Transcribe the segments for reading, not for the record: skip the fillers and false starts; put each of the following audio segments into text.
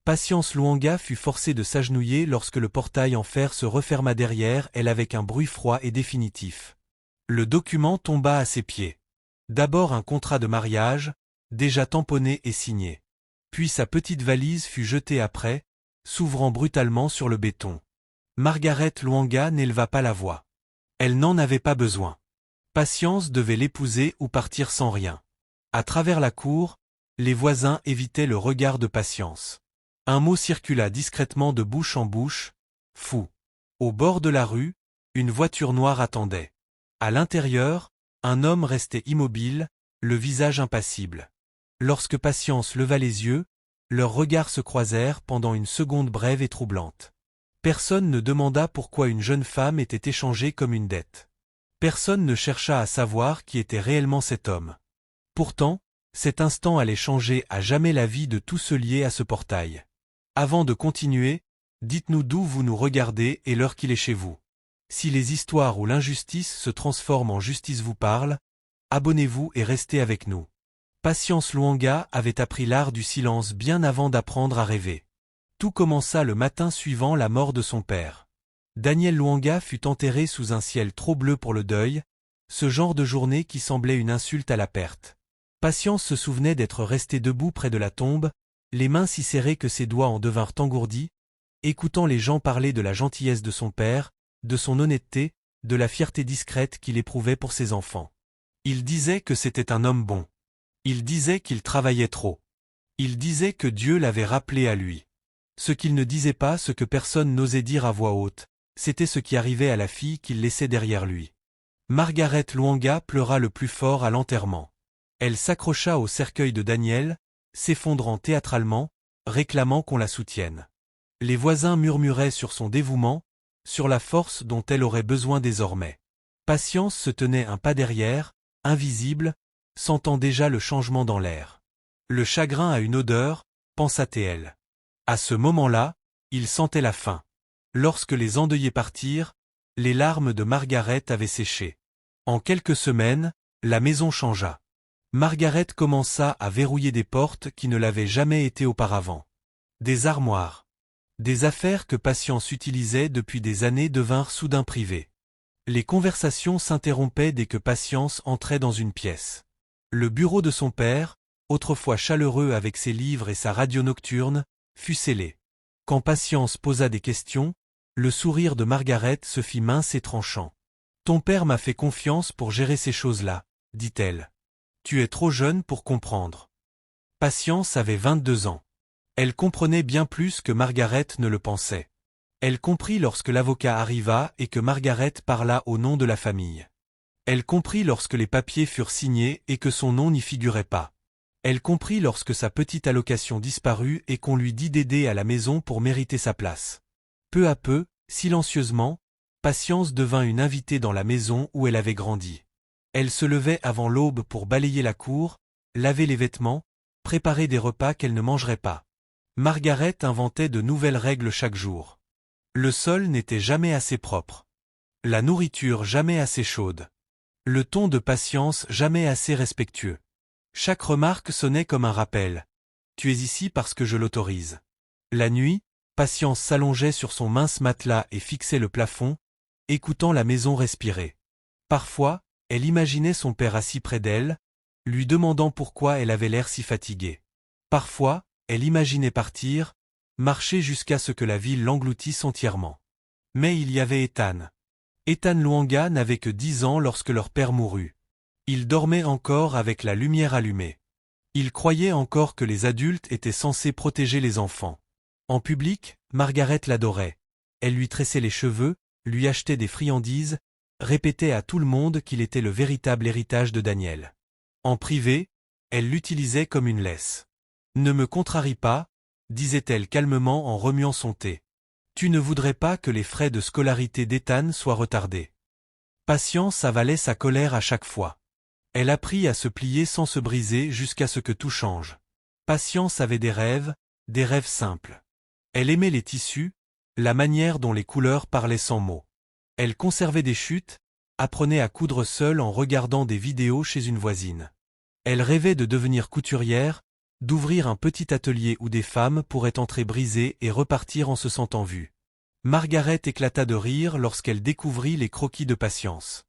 Patience Luanga fut forcée de s'agenouiller lorsque le portail en fer se referma derrière elle avec un bruit froid et définitif. Le document tomba à ses pieds. D'abord un contrat de mariage, déjà tamponné et signé. Puis sa petite valise fut jetée après, s'ouvrant brutalement sur le béton. Margaret Luanga n'éleva pas la voix. Elle n'en avait pas besoin. Patience devait l'épouser ou partir sans rien. À travers la cour, les voisins évitaient le regard de Patience. Un mot circula discrètement de bouche en bouche, fou. Au bord de la rue, une voiture noire attendait. À l'intérieur, un homme restait immobile, le visage impassible. Lorsque Patience leva les yeux, leurs regards se croisèrent pendant une seconde brève et troublante. Personne ne demanda pourquoi une jeune femme était échangée comme une dette. Personne ne chercha à savoir qui était réellement cet homme. Pourtant, cet instant allait changer à jamais la vie de tous ceux liés à ce portail. Avant de continuer, dites-nous d'où vous nous regardez et l'heure qu'il est chez vous. Si les histoires ou l'injustice se transforment en justice vous parlent, abonnez-vous et restez avec nous. Patience Luanga avait appris l'art du silence bien avant d'apprendre à rêver. Tout commença le matin suivant la mort de son père. Daniel Luanga fut enterré sous un ciel trop bleu pour le deuil, ce genre de journée qui semblait une insulte à la perte. Patience se souvenait d'être resté debout près de la tombe, les mains si serrées que ses doigts en devinrent engourdis, écoutant les gens parler de la gentillesse de son père, de son honnêteté, de la fierté discrète qu'il éprouvait pour ses enfants. Il disait que c'était un homme bon. Il disait qu'il travaillait trop. Il disait que Dieu l'avait rappelé à lui. Ce qu'il ne disait pas, ce que personne n'osait dire à voix haute, c'était ce qui arrivait à la fille qu'il laissait derrière lui. Margaret Luanga pleura le plus fort à l'enterrement. Elle s'accrocha au cercueil de Daniel, s'effondrant théâtralement, réclamant qu'on la soutienne. Les voisins murmuraient sur son dévouement, sur la force dont elle aurait besoin désormais. Patience se tenait un pas derrière, invisible, sentant déjà le changement dans l'air. Le chagrin a une odeur, pensa-t-elle. À ce moment-là, il sentait la faim. Lorsque les endeuillés partirent, les larmes de Margaret avaient séché. En quelques semaines, la maison changea. Margaret commença à verrouiller des portes qui ne l'avaient jamais été auparavant. Des armoires. Des affaires que Patience utilisait depuis des années devinrent soudain privées. Les conversations s'interrompaient dès que Patience entrait dans une pièce. Le bureau de son père, autrefois chaleureux avec ses livres et sa radio nocturne, fut scellé. Quand Patience posa des questions, le sourire de Margaret se fit mince et tranchant. « Ton père m'a fait confiance pour gérer ces choses-là, dit-elle. Tu es trop jeune pour comprendre. » Patience avait 22 ans. Elle comprenait bien plus que Margaret ne le pensait. Elle comprit lorsque l'avocat arriva et que Margaret parla au nom de la famille. Elle comprit lorsque les papiers furent signés et que son nom n'y figurait pas. Elle comprit lorsque sa petite allocation disparut et qu'on lui dit d'aider à la maison pour mériter sa place. Peu à peu, silencieusement, Patience devint une invitée dans la maison où elle avait grandi. Elle se levait avant l'aube pour balayer la cour, laver les vêtements, préparer des repas qu'elle ne mangerait pas. Margaret inventait de nouvelles règles chaque jour. Le sol n'était jamais assez propre. La nourriture jamais assez chaude. Le ton de Patience jamais assez respectueux. Chaque remarque sonnait comme un rappel. Tu es ici parce que je l'autorise. La nuit, Patience s'allongeait sur son mince matelas et fixait le plafond, écoutant la maison respirer. Parfois, elle imaginait son père assis près d'elle, lui demandant pourquoi elle avait l'air si fatiguée. Parfois, elle imaginait partir, marcher jusqu'à ce que la ville l'engloutisse entièrement. Mais il y avait Ethan. Ethan Luanga n'avait que 10 ans lorsque leur père mourut. Il dormait encore avec la lumière allumée. Il croyait encore que les adultes étaient censés protéger les enfants. En public, Margaret l'adorait. Elle lui tressait les cheveux, lui achetait des friandises, répétait à tout le monde qu'il était le véritable héritage de Daniel. En privé, elle l'utilisait comme une laisse. « Ne me contrarie pas », disait-elle calmement en remuant son thé. « Tu ne voudrais pas que les frais de scolarité d'Ethan soient retardés. » Patience avalait sa colère à chaque fois. Elle apprit à se plier sans se briser jusqu'à ce que tout change. Patience avait des rêves simples. Elle aimait les tissus, la manière dont les couleurs parlaient sans mots. Elle conservait des chutes, apprenait à coudre seule en regardant des vidéos chez une voisine. Elle rêvait de devenir couturière, d'ouvrir un petit atelier où des femmes pourraient entrer brisées et repartir en se sentant vues. Margaret éclata de rire lorsqu'elle découvrit les croquis de Patience.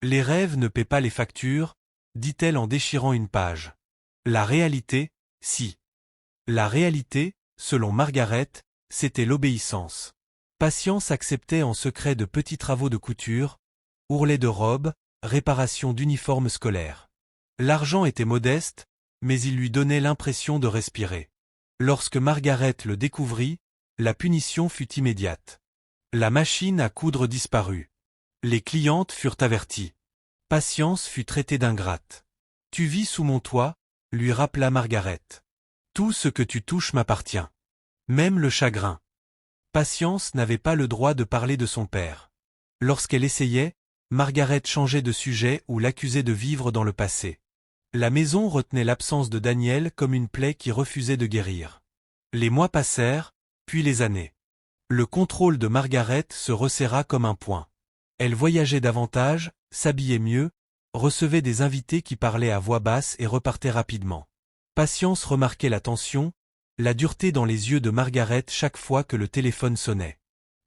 Les rêves ne paient pas les factures, dit-elle en déchirant une page. La réalité, si. La réalité, selon Margaret, c'était l'obéissance. Patience acceptait en secret de petits travaux de couture, ourlets de robes, réparation d'uniformes scolaires. L'argent était modeste, mais il lui donnait l'impression de respirer. Lorsque Margaret le découvrit, la punition fut immédiate. La machine à coudre disparut. Les clientes furent averties. Patience fut traitée d'ingrate. « Tu vis sous mon toit », lui rappela Margaret. « Tout ce que tu touches m'appartient. Même le chagrin. » Patience n'avait pas le droit de parler de son père. Lorsqu'elle essayait, Margaret changeait de sujet ou l'accusait de vivre dans le passé. La maison retenait l'absence de Daniel comme une plaie qui refusait de guérir. Les mois passèrent, puis les années. Le contrôle de Margaret se resserra comme un poing. Elle voyageait davantage, s'habillait mieux, recevait des invités qui parlaient à voix basse et repartaient rapidement. Patience remarquait la tension, la dureté dans les yeux de Margaret chaque fois que le téléphone sonnait.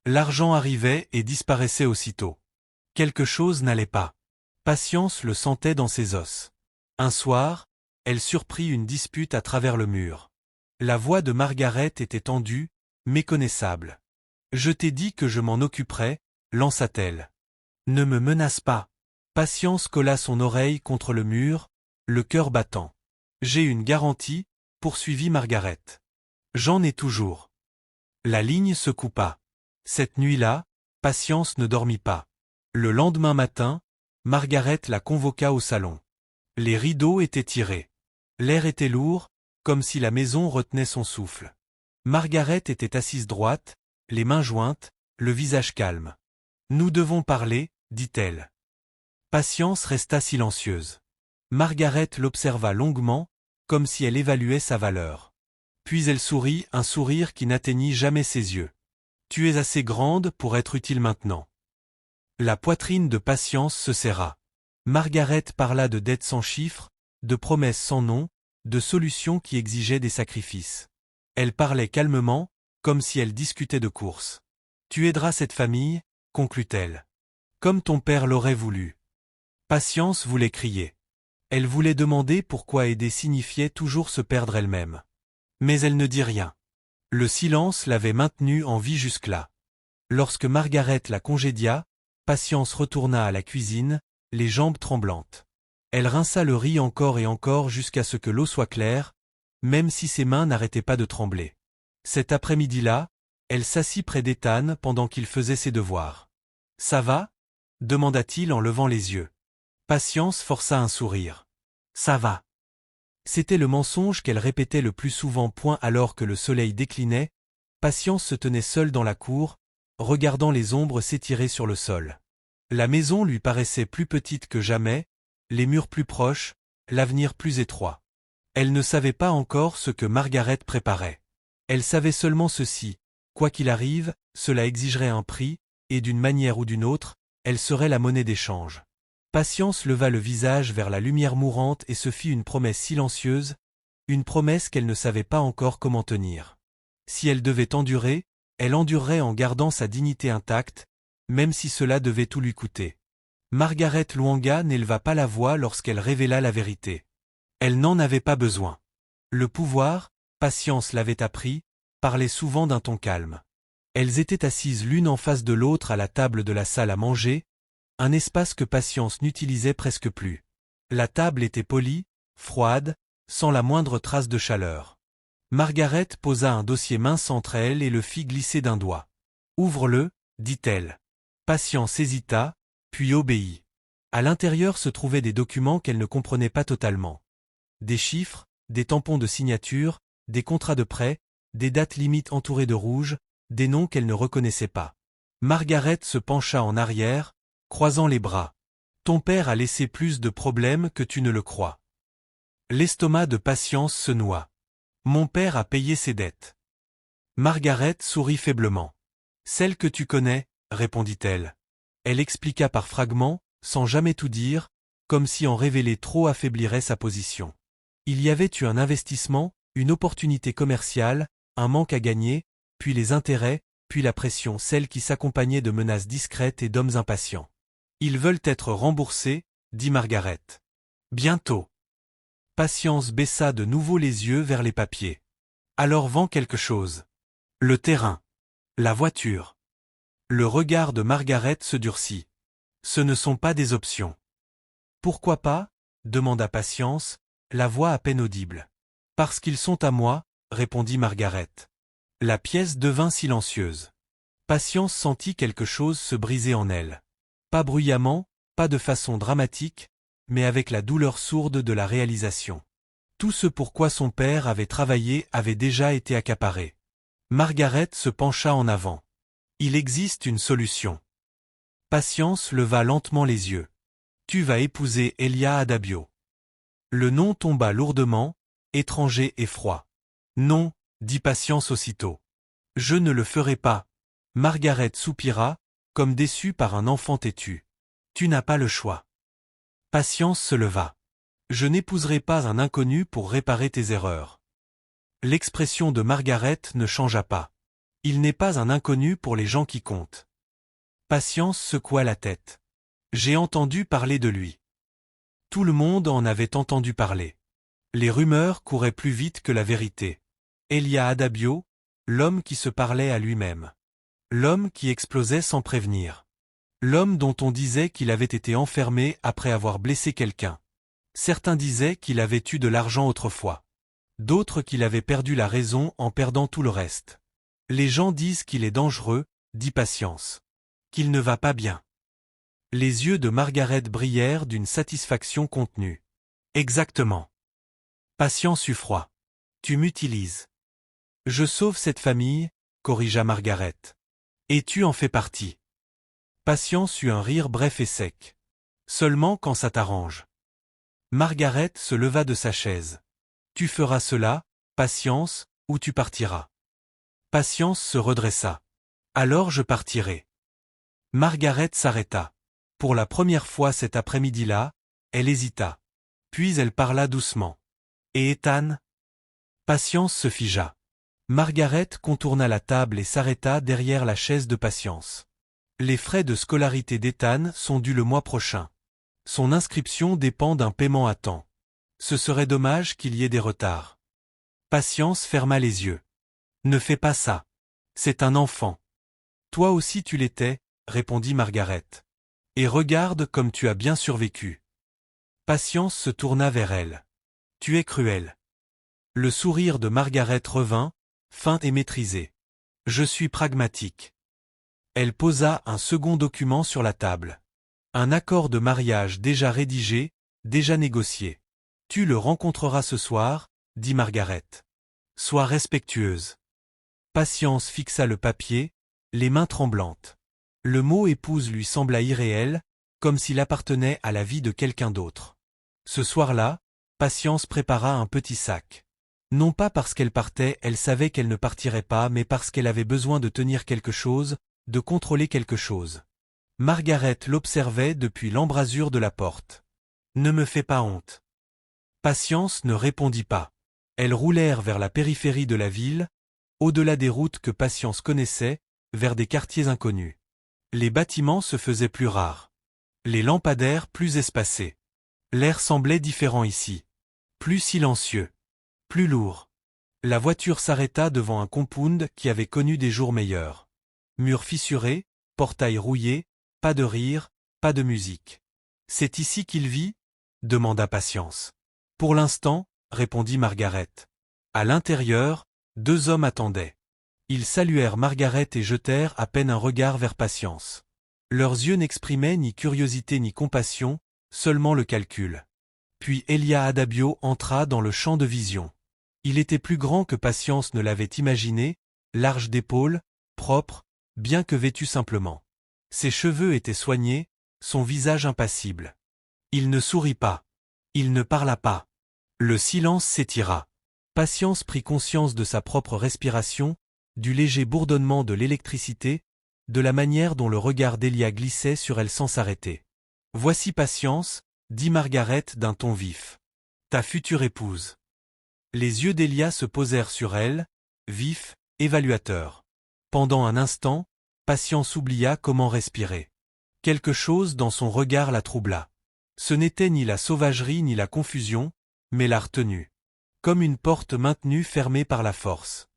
L'argent arrivait et disparaissait aussitôt. Quelque chose n'allait pas. Patience le sentait dans ses os. Un soir, elle surprit une dispute à travers le mur. La voix de Margaret était tendue, méconnaissable. « Je t'ai dit que je m'en occuperais », lança-t-elle. « Ne me menace pas. » Patience colla son oreille contre le mur, le cœur battant. « J'ai une garantie », poursuivit Margaret. « J'en ai toujours. » La ligne se coupa. Cette nuit-là, Patience ne dormit pas. Le lendemain matin, Margaret la convoqua au salon. Les rideaux étaient tirés. L'air était lourd, comme si la maison retenait son souffle. Margaret était assise droite, les mains jointes, le visage calme. « Nous devons parler, » dit-elle. Patience resta silencieuse. Margaret l'observa longuement, comme si elle évaluait sa valeur. Puis elle sourit, un sourire qui n'atteignit jamais ses yeux. « Tu es assez grande pour être utile maintenant. » La poitrine de Patience se serra. Margaret parla de dettes sans chiffre, de promesses sans nom, de solutions qui exigeaient des sacrifices. Elle parlait calmement, comme si elle discutait de course. « Tu aideras cette famille, » conclut-elle. « Comme ton père l'aurait voulu. » Patience voulait crier. Elle voulait demander pourquoi aider signifiait toujours se perdre elle-même. Mais elle ne dit rien. Le silence l'avait maintenue en vie jusque-là. Lorsque Margaret la congédia, Patience retourna à la cuisine, les jambes tremblantes. Elle rinça le riz encore et encore jusqu'à ce que l'eau soit claire, même si ses mains n'arrêtaient pas de trembler. Cet après-midi-là, elle s'assit près d'Ethan pendant qu'il faisait ses devoirs. « Ça va » demanda-t-il en levant les yeux. Patience força un sourire. « Ça va. » C'était le mensonge qu'elle répétait le plus souvent. Alors que le soleil déclinait, Patience se tenait seule dans la cour, regardant les ombres s'étirer sur le sol. La maison lui paraissait plus petite que jamais, les murs plus proches, l'avenir plus étroit. Elle ne savait pas encore ce que Margaret préparait. Elle savait seulement ceci, quoi qu'il arrive, cela exigerait un prix, et d'une manière ou d'une autre, elle serait la monnaie d'échange. Patience leva le visage vers la lumière mourante et se fit une promesse silencieuse, une promesse qu'elle ne savait pas encore comment tenir. Si elle devait endurer, elle endurerait en gardant sa dignité intacte, même si cela devait tout lui coûter. Margaret Luanga n'éleva pas la voix lorsqu'elle révéla la vérité. Elle n'en avait pas besoin. Le pouvoir, Patience l'avait appris, parlait souvent d'un ton calme. Elles étaient assises l'une en face de l'autre à la table de la salle à manger, un espace que Patience n'utilisait presque plus. La table était polie, froide, sans la moindre trace de chaleur. Margaret posa un dossier mince entre elles et le fit glisser d'un doigt. « Ouvre-le » dit-elle. Patience hésita, puis obéit. À l'intérieur se trouvaient des documents qu'elle ne comprenait pas totalement. Des chiffres, des tampons de signature, des contrats de prêt, des dates limites entourées de rouge, des noms qu'elle ne reconnaissait pas. Margaret se pencha en arrière, croisant les bras. « Ton père a laissé plus de problèmes que tu ne le crois. » L'estomac de Patience se noua. « Mon père a payé ses dettes. » Margaret sourit faiblement. « Celle que tu connais, » répondit-elle. Elle expliqua par fragments, sans jamais tout dire, comme si en révéler trop affaiblirait sa position. « Il y avait eu un investissement, une opportunité commerciale, un manque à gagner, puis les intérêts, puis la pression, celle qui s'accompagnait de menaces discrètes et d'hommes impatients. Ils veulent être remboursés, dit Margaret. Bientôt. Patience baissa de nouveau les yeux vers les papiers. Alors vends quelque chose. Le terrain. La voiture. Le regard de Margaret se durcit. Ce ne sont pas des options. Pourquoi pas? Demanda Patience, la voix à peine audible. Parce qu'ils sont à moi, répondit Margaret. La pièce devint silencieuse. Patience sentit quelque chose se briser en elle. Pas bruyamment, pas de façon dramatique, mais avec la douleur sourde de la réalisation. Tout ce pour quoi son père avait travaillé avait déjà été accaparé. Margaret se pencha en avant. Il existe une solution. Patience leva lentement les yeux. Tu vas épouser Elia Adabio. Le nom tomba lourdement, étranger et froid. Non, dit Patience aussitôt. Je ne le ferai pas. Margaret soupira, comme déçue par un enfant têtu. Tu n'as pas le choix. Patience se leva. Je n'épouserai pas un inconnu pour réparer tes erreurs. L'expression de Margaret ne changea pas. Il n'est pas un inconnu pour les gens qui comptent. Patience secoua la tête. J'ai entendu parler de lui. Tout le monde en avait entendu parler. Les rumeurs couraient plus vite que la vérité. Elia Adabio, l'homme qui se parlait à lui-même. L'homme qui explosait sans prévenir. L'homme dont on disait qu'il avait été enfermé après avoir blessé quelqu'un. Certains disaient qu'il avait eu de l'argent autrefois. D'autres qu'il avait perdu la raison en perdant tout le reste. Les gens disent qu'il est dangereux, dit Patience. Qu'il ne va pas bien. Les yeux de Margaret brillèrent d'une satisfaction contenue. Exactement. Patience eut froid. Tu m'utilises. Je sauve cette famille, corrigea Margaret. Et tu en fais partie. Patience eut un rire bref et sec. Seulement quand ça t'arrange. Margaret se leva de sa chaise. Tu feras cela, Patience, ou tu partiras. Patience se redressa. Alors je partirai. Margaret s'arrêta. Pour la première fois cet après-midi-là, elle hésita. Puis elle parla doucement. Et Ethan? Patience se figea. Margaret contourna la table et s'arrêta derrière la chaise de Patience. Les frais de scolarité d'Ethan sont dus le mois prochain. Son inscription dépend d'un paiement à temps. Ce serait dommage qu'il y ait des retards. Patience ferma les yeux. Ne fais pas ça. C'est un enfant. Toi aussi tu l'étais, répondit Margaret. Et regarde comme tu as bien survécu. Patience se tourna vers elle. Tu es cruelle. Le sourire de Margaret revint, fin et maîtrisé. Je suis pragmatique. Elle posa un second document sur la table. Un accord de mariage déjà rédigé, déjà négocié. Tu le rencontreras ce soir, dit Margaret. Sois respectueuse. Patience fixa le papier, les mains tremblantes. Le mot épouse lui sembla irréel, comme s'il appartenait à la vie de quelqu'un d'autre. Ce soir-là, Patience prépara un petit sac. Non pas parce qu'elle partait, elle savait qu'elle ne partirait pas, mais parce qu'elle avait besoin de tenir quelque chose, de contrôler quelque chose. Margaret l'observait depuis l'embrasure de la porte. Ne me fais pas honte. Patience ne répondit pas. Elles roulèrent vers la périphérie de la ville, au-delà des routes que Patience connaissait, vers des quartiers inconnus. Les bâtiments se faisaient plus rares. Les lampadaires plus espacés. L'air semblait différent ici. Plus silencieux. Plus lourd. La voiture s'arrêta devant un compound qui avait connu des jours meilleurs. Murs fissurés, portail rouillé, pas de rire, pas de musique. C'est ici qu'il vit? Demanda Patience. Pour l'instant, répondit Margaret. À l'intérieur, deux hommes attendaient. Ils saluèrent Margaret et jetèrent à peine un regard vers Patience. Leurs yeux n'exprimaient ni curiosité ni compassion, seulement le calcul. Puis Elia Adabio entra dans le champ de vision. Il était plus grand que Patience ne l'avait imaginé, large d'épaules, propre, bien que vêtu simplement. Ses cheveux étaient soignés, son visage impassible. Il ne sourit pas. Il ne parla pas. Le silence s'étira. Patience prit conscience de sa propre respiration, du léger bourdonnement de l'électricité, de la manière dont le regard d'Elia glissait sur elle sans s'arrêter. « Voici Patience, dit Margaret d'un ton vif. Ta future épouse. » Les yeux d'Elia se posèrent sur elle, vifs, évaluateurs. Pendant un instant, Patience oublia comment respirer. Quelque chose dans son regard la troubla. Ce n'était ni la sauvagerie ni la confusion, mais la retenue. Comme une porte maintenue fermée par la force.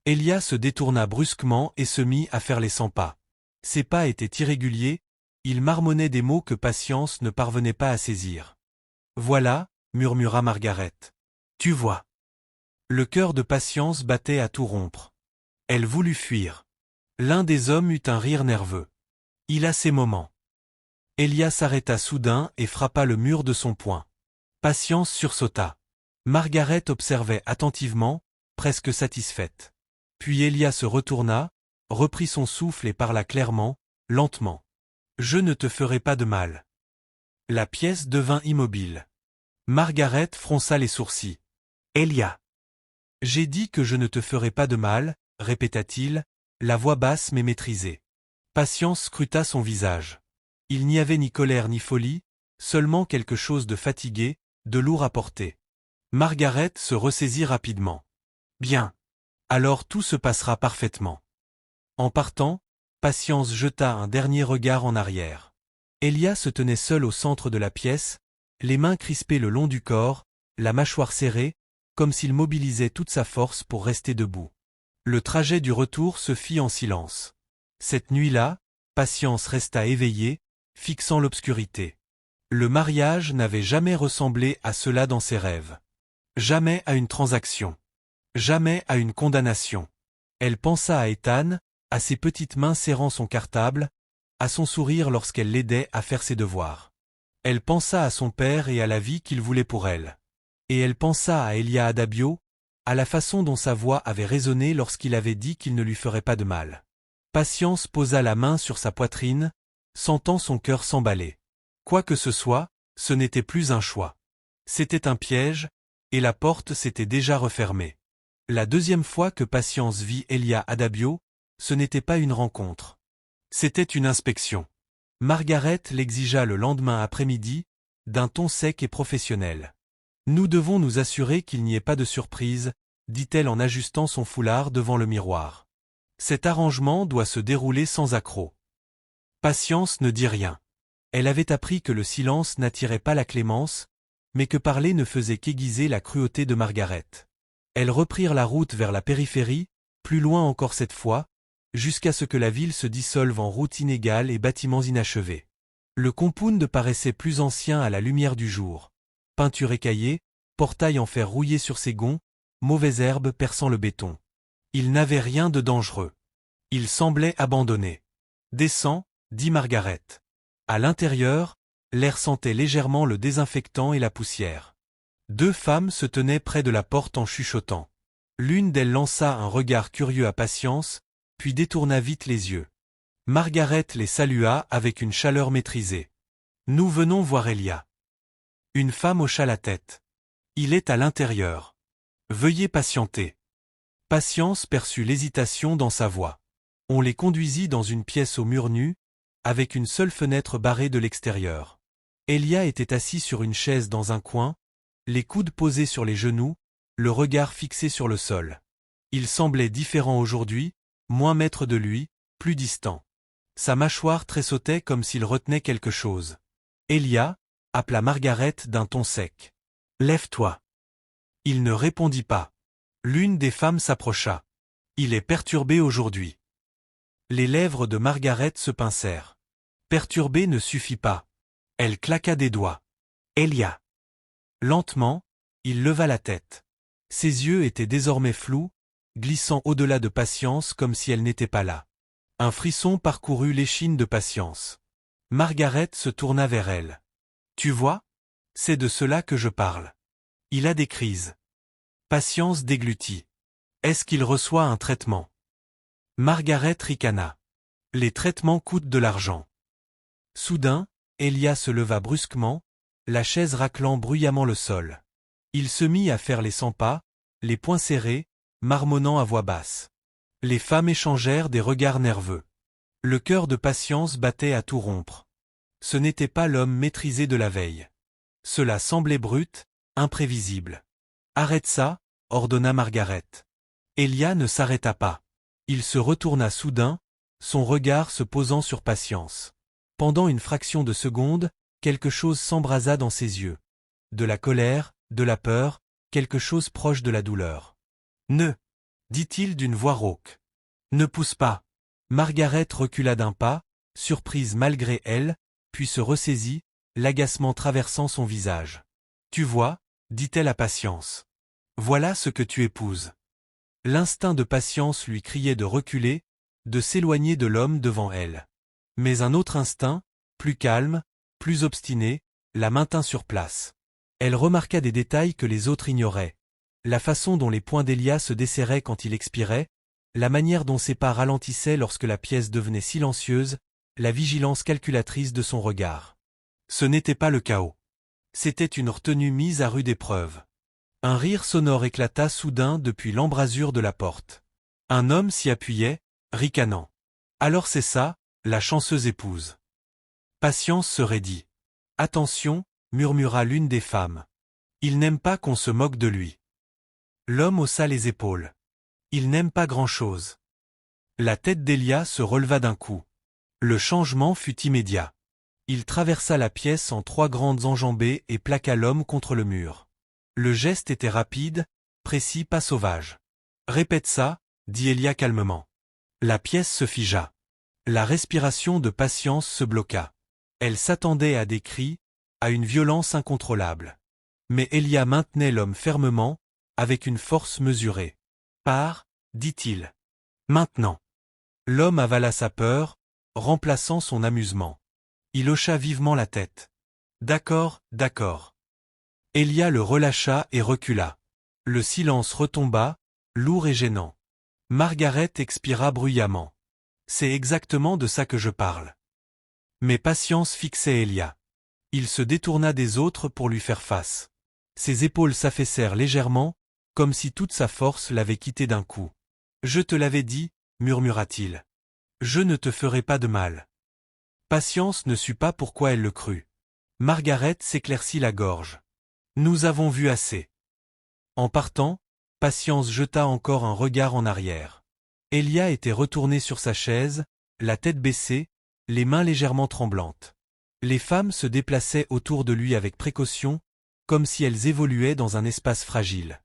Elia se détourna brusquement et se mit à faire les 100 pas. Ses pas étaient irréguliers, il marmonnait des mots que Patience ne parvenait pas à saisir. « Voilà », murmura Margaret. « Tu vois. » Le cœur de Patience battait à tout rompre. Elle voulut fuir. L'un des hommes eut un rire nerveux. Il a ses moments. Elia s'arrêta soudain et frappa le mur de son poing. Patience sursauta. Margaret observait attentivement, presque satisfaite. Puis Elia se retourna, reprit son souffle et parla clairement, lentement. « Je ne te ferai pas de mal. » La pièce devint immobile. Margaret fronça les sourcils. « Elia. »« J'ai dit que je ne te ferai pas de mal, » répéta-t-il, la voix basse mais maîtrisée. Patience scruta son visage. Il n'y avait ni colère ni folie, seulement quelque chose de fatigué, de lourd à porter. Margaret se ressaisit rapidement. « Bien. Alors tout se passera parfaitement. » En partant, Patience jeta un dernier regard en arrière. Elia se tenait seul au centre de la pièce, les mains crispées le long du corps, la mâchoire serrée, comme s'il mobilisait toute sa force pour rester debout. Le trajet du retour se fit en silence. Cette nuit-là, Patience resta éveillée, fixant l'obscurité. Le mariage n'avait jamais ressemblé à cela dans ses rêves. Jamais à une transaction. Jamais à une condamnation. Elle pensa à Ethan, à ses petites mains serrant son cartable, à son sourire lorsqu'elle l'aidait à faire ses devoirs. Elle pensa à son père et à la vie qu'il voulait pour elle. Et elle pensa à Elia Adabio, à la façon dont sa voix avait résonné lorsqu'il avait dit qu'il ne lui ferait pas de mal. Patience posa la main sur sa poitrine, sentant son cœur s'emballer. Quoi que ce soit, ce n'était plus un choix. C'était un piège, et la porte s'était déjà refermée. La deuxième fois que Patience vit Elia Adabio, ce n'était pas une rencontre. C'était une inspection. Margaret l'exigea le lendemain après-midi, d'un ton sec et professionnel. « Nous devons nous assurer qu'il n'y ait pas de surprise, » dit-elle en ajustant son foulard devant le miroir. « Cet arrangement doit se dérouler sans accroc. » Patience ne dit rien. Elle avait appris que le silence n'attirait pas la clémence, mais que parler ne faisait qu'aiguiser la cruauté de Margaret. Elles reprirent la route vers la périphérie, plus loin encore cette fois, jusqu'à ce que la ville se dissolve en routes inégales et bâtiments inachevés. Le compound paraissait plus ancien à la lumière du jour. Peinture écaillée, portail en fer rouillé sur ses gonds, mauvaises herbes perçant le béton. Il n'avait rien de dangereux. Il semblait abandonné. « Descends », dit Margaret. À l'intérieur, l'air sentait légèrement le désinfectant et la poussière. Deux femmes se tenaient près de la porte en chuchotant. L'une d'elles lança un regard curieux à Patience, puis détourna vite les yeux. Margaret les salua avec une chaleur maîtrisée. « Nous venons voir Elia. » Une femme hocha la tête. « Il est à l'intérieur. Veuillez patienter. » Patience perçut l'hésitation dans sa voix. On les conduisit dans une pièce aux murs nus, avec une seule fenêtre barrée de l'extérieur. Elia était assis sur une chaise dans un coin, les coudes posés sur les genoux, le regard fixé sur le sol. Il semblait différent aujourd'hui, moins maître de lui, plus distant. Sa mâchoire tressautait comme s'il retenait quelque chose. « Elia » appela Margaret d'un ton sec. « Lève-toi. » Il ne répondit pas. L'une des femmes s'approcha. « Il est perturbé aujourd'hui. » Les lèvres de Margaret se pincèrent. Perturbé ne suffit pas. Elle claqua des doigts. « Elia !» Lentement, il leva la tête. Ses yeux étaient désormais flous, glissant au-delà de Patience comme si elle n'était pas là. Un frisson parcourut l'échine de Patience. Margaret se tourna vers elle. « Tu vois ? C'est de cela que je parle. Il a des crises. » Patience déglutit. « Est-ce qu'il reçoit un traitement ?» Margaret ricana. « Les traitements coûtent de l'argent. » Soudain, Elia se leva brusquement, la chaise raclant bruyamment le sol. Il se mit à faire les 100 pas, les poings serrés, marmonnant à voix basse. Les femmes échangèrent des regards nerveux. Le cœur de Patience battait à tout rompre. Ce n'était pas l'homme maîtrisé de la veille. Cela semblait brut, imprévisible. « Arrête ça », ordonna Margaret. Elia ne s'arrêta pas. Il se retourna soudain, son regard se posant sur Patience. Pendant une fraction de seconde, quelque chose s'embrasa dans ses yeux. De la colère, de la peur, quelque chose proche de la douleur. « Ne » dit-il d'une voix rauque. « Ne pousse pas. » Margaret recula d'un pas, surprise malgré elle, puis se ressaisit, l'agacement traversant son visage. « Tu vois » dit-elle à Patience. « Voilà ce que tu épouses. » L'instinct de Patience lui criait de reculer, de s'éloigner de l'homme devant elle. Mais un autre instinct, plus calme, plus obstiné, la maintint sur place. Elle remarqua des détails que les autres ignoraient. La façon dont les poings d'Elia se desserraient quand il expirait, la manière dont ses pas ralentissaient lorsque la pièce devenait silencieuse, la vigilance calculatrice de son regard. Ce n'était pas le chaos. C'était une retenue mise à rude épreuve. Un rire sonore éclata soudain depuis l'embrasure de la porte. Un homme s'y appuyait, ricanant. « Alors c'est ça, la chanceuse épouse. » Patience se raidit. « Attention » murmura l'une des femmes. « Il n'aime pas qu'on se moque de lui. » L'homme haussa les épaules. « Il n'aime pas grand-chose. » La tête d'Elia se releva d'un coup. Le changement fut immédiat. Il traversa la pièce en 3 grandes enjambées et plaqua l'homme contre le mur. Le geste était rapide, précis, pas sauvage. « Répète ça » dit Elia calmement. La pièce se figea. La respiration de Patience se bloqua. Elle s'attendait à des cris, à une violence incontrôlable. Mais Elia maintenait l'homme fermement, avec une force mesurée. « Pars » dit-il. « Maintenant. » L'homme avala sa peur, remplaçant son amusement. Il hocha vivement la tête. « D'accord, d'accord. » Elia le relâcha et recula. Le silence retomba, lourd et gênant. Margaret expira bruyamment. « C'est exactement de ça que je parle. » Mais Patience fixait Elia. Il se détourna des autres pour lui faire face. Ses épaules s'affaissèrent légèrement, comme si toute sa force l'avait quitté d'un coup. « Je te l'avais dit » murmura-t-il. « Je ne te ferai pas de mal. » Patience ne sut pas pourquoi elle le crut. Margaret s'éclaircit la gorge. « Nous avons vu assez. » En partant, Patience jeta encore un regard en arrière. Elia était retourné sur sa chaise, la tête baissée, les mains légèrement tremblantes. Les femmes se déplaçaient autour de lui avec précaution, comme si elles évoluaient dans un espace fragile.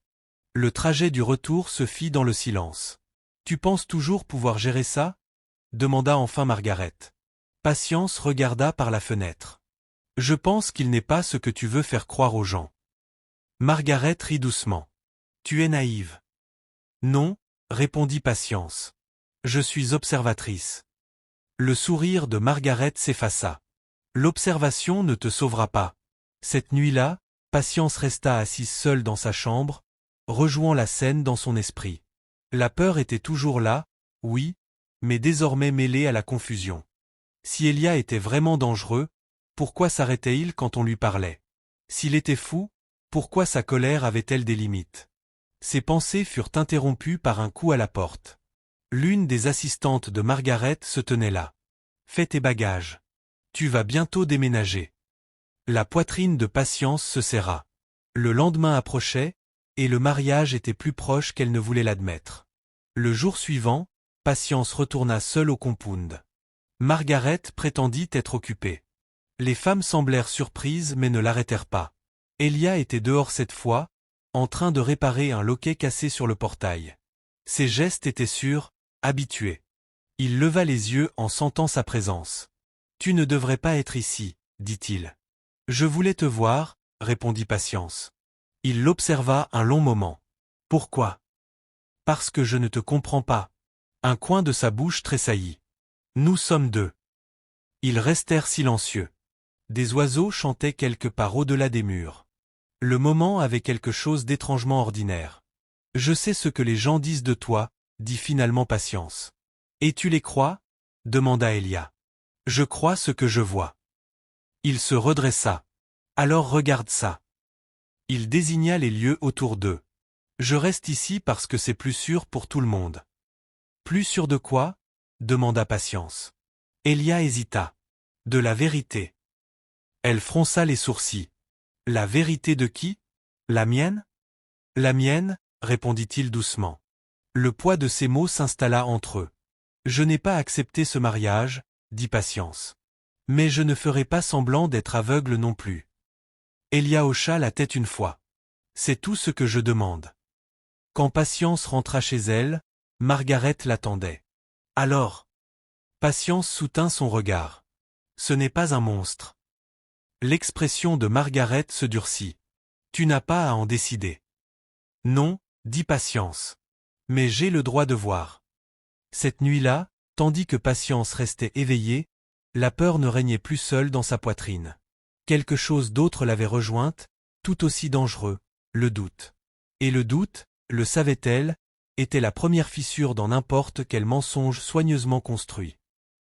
Le trajet du retour se fit dans le silence. « Tu penses toujours pouvoir gérer ça » demanda enfin Margaret. Patience regarda par la fenêtre. « Je pense qu'il n'est pas ce que tu veux faire croire aux gens. » Margaret rit doucement. « Tu es naïve. »« Non » répondit Patience. « Je suis observatrice. » Le sourire de Margaret s'effaça. « L'observation ne te sauvera pas. » Cette nuit-là, Patience resta assise seule dans sa chambre, rejouant la scène dans son esprit. La peur était toujours là, oui, mais désormais mêlée à la confusion. Si Elia était vraiment dangereux, pourquoi s'arrêtait-il quand on lui parlait? S'il était fou, pourquoi sa colère avait-elle des limites? Ses pensées furent interrompues par un coup à la porte. L'une des assistantes de Margaret se tenait là. « Fais tes bagages. Tu vas bientôt déménager. » La poitrine de Patience se serra. Le lendemain approchait, et le mariage était plus proche qu'elle ne voulait l'admettre. Le jour suivant, Patience retourna seule au compound. Margaret prétendit être occupée. Les femmes semblèrent surprises mais ne l'arrêtèrent pas. Elia était dehors cette fois, en train de réparer un loquet cassé sur le portail. Ses gestes étaient sûrs, habitués. Il leva les yeux en sentant sa présence. « Tu ne devrais pas être ici, » dit-il. « Je voulais te voir, » répondit Patience. Il l'observa un long moment. « Pourquoi ? » « Parce que je ne te comprends pas. » Un coin de sa bouche tressaillit. « Nous sommes deux. » Ils restèrent silencieux. Des oiseaux chantaient quelque part au-delà des murs. Le moment avait quelque chose d'étrangement ordinaire. « Je sais ce que les gens disent de toi, » dit finalement Patience. « Et tu les crois » demanda Elia. « Je crois ce que je vois. » Il se redressa. « Alors regarde ça. » Il désigna les lieux autour d'eux. « Je reste ici parce que c'est plus sûr pour tout le monde. »« Plus sûr de quoi » demanda Patience. Elia hésita. « De la vérité. » Elle fronça les sourcils. « La vérité de qui ? La mienne ? La mienne, répondit-il doucement. Le poids de ces mots s'installa entre eux. Je n'ai pas accepté ce mariage, dit Patience. Mais je ne ferai pas semblant d'être aveugle non plus. Elia hocha la tête une fois. C'est tout ce que je demande. Quand Patience rentra chez elle, Margaret l'attendait. Alors, Patience soutint son regard. Ce n'est pas un monstre. L'expression de Margaret se durcit. Tu n'as pas à en décider. Non, dit Patience. Mais j'ai le droit de voir. Cette nuit-là, tandis que Patience restait éveillée, la peur ne régnait plus seule dans sa poitrine. Quelque chose d'autre l'avait rejointe, tout aussi dangereux, le doute. Et le doute, le savait-elle, était la première fissure dans n'importe quel mensonge soigneusement construit.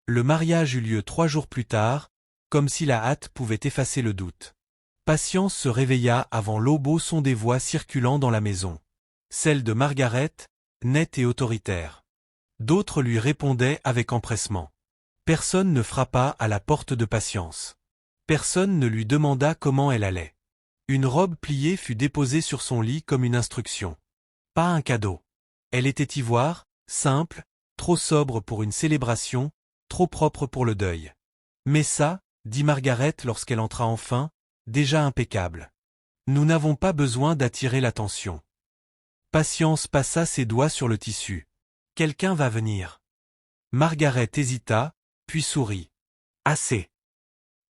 Le mariage eut lieu 3 jours plus tard, comme si la hâte pouvait effacer le doute. Patience se réveilla avant l'aube au son des voix circulant dans la maison. Celle de Margaret, nette et autoritaire. D'autres lui répondaient avec empressement. Personne ne frappa à la porte de Patience. Personne ne lui demanda comment elle allait. Une robe pliée fut déposée sur son lit comme une instruction. Pas un cadeau. Elle était ivoire, simple, trop sobre pour une célébration, trop propre pour le deuil. Mais ça, dit Margaret lorsqu'elle entra enfin, déjà impeccable. Nous n'avons pas besoin d'attirer l'attention. Patience passa ses doigts sur le tissu. Quelqu'un va venir. Margaret hésita, puis sourit. Assez.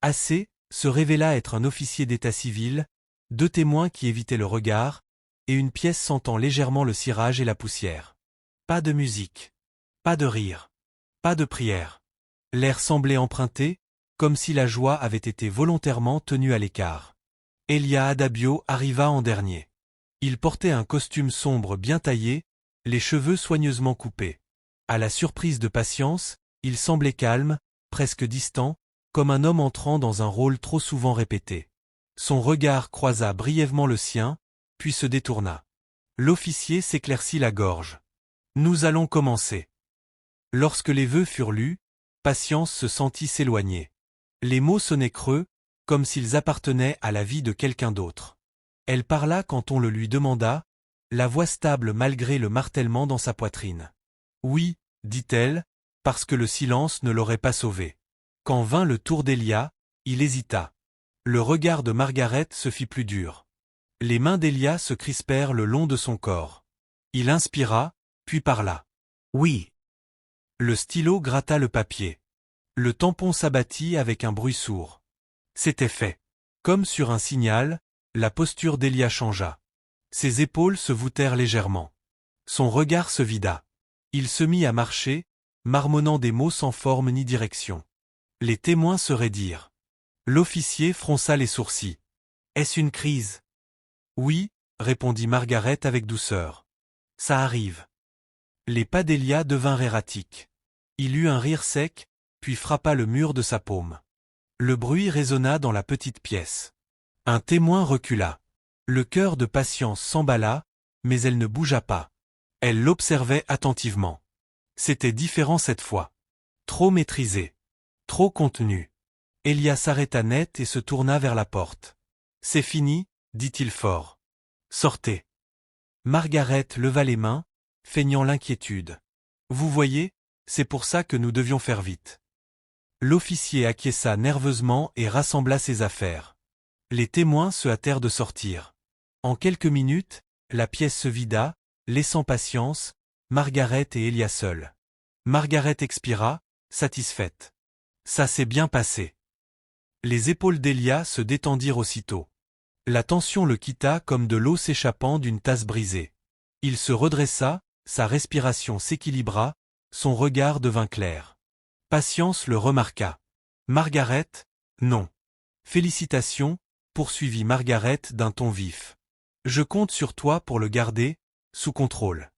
Assez, se révéla être un officier d'état civil, 2 témoins qui évitaient le regard, et une pièce sentant légèrement le cirage et la poussière. Pas de musique. Pas de rire. Pas de prière. L'air semblait emprunté, comme si la joie avait été volontairement tenue à l'écart. Elia Adabio arriva en dernier. Il portait un costume sombre bien taillé, les cheveux soigneusement coupés. À la surprise de Patience, il semblait calme, presque distant, comme un homme entrant dans un rôle trop souvent répété. Son regard croisa brièvement le sien, puis se détourna. L'officier s'éclaircit la gorge. Nous allons commencer. Lorsque les vœux furent lus, Patience se sentit s'éloigner. Les mots sonnaient creux, comme s'ils appartenaient à la vie de quelqu'un d'autre. Elle parla quand on le lui demanda, la voix stable malgré le martèlement dans sa poitrine. Oui, dit-elle, parce que le silence ne l'aurait pas sauvé. Quand vint le tour d'Elia, il hésita. Le regard de Margaret se fit plus dur. Les mains d'Elia se crispèrent le long de son corps. Il inspira, puis parla. Oui. Le stylo gratta le papier. Le tampon s'abattit avec un bruit sourd. C'était fait. Comme sur un signal, la posture d'Elia changea. Ses épaules se voûtèrent légèrement. Son regard se vida. Il se mit à marcher, marmonnant des mots sans forme ni direction. Les témoins se raidirent. L'officier fronça les sourcils. Est-ce une crise? Oui, répondit Margaret avec douceur. Ça arrive. Les pas d'Elia devinrent erratiques. Il eut un rire sec, puis frappa le mur de sa paume. Le bruit résonna dans la petite pièce. Un témoin recula. Le cœur de Patience s'emballa, mais elle ne bougea pas. Elle l'observait attentivement. C'était différent cette fois. Trop maîtrisé. Trop contenu. Elia s'arrêta net et se tourna vers la porte. C'est fini, dit-il fort. Sortez. Margaret leva les mains, feignant l'inquiétude. Vous voyez, c'est pour ça que nous devions faire vite. L'officier acquiesça nerveusement et rassembla ses affaires. Les témoins se hâtèrent de sortir. En quelques minutes, la pièce se vida, laissant Patience, Margaret et Elia seuls. Margaret expira, satisfaite. Ça s'est bien passé. Les épaules d'Elia se détendirent aussitôt. La tension le quitta comme de l'eau s'échappant d'une tasse brisée. Il se redressa, sa respiration s'équilibra, son regard devint clair. Patience le remarqua. Margaret, non. Félicitations, poursuivit Margaret d'un ton vif. Je compte sur toi pour le garder, sous contrôle.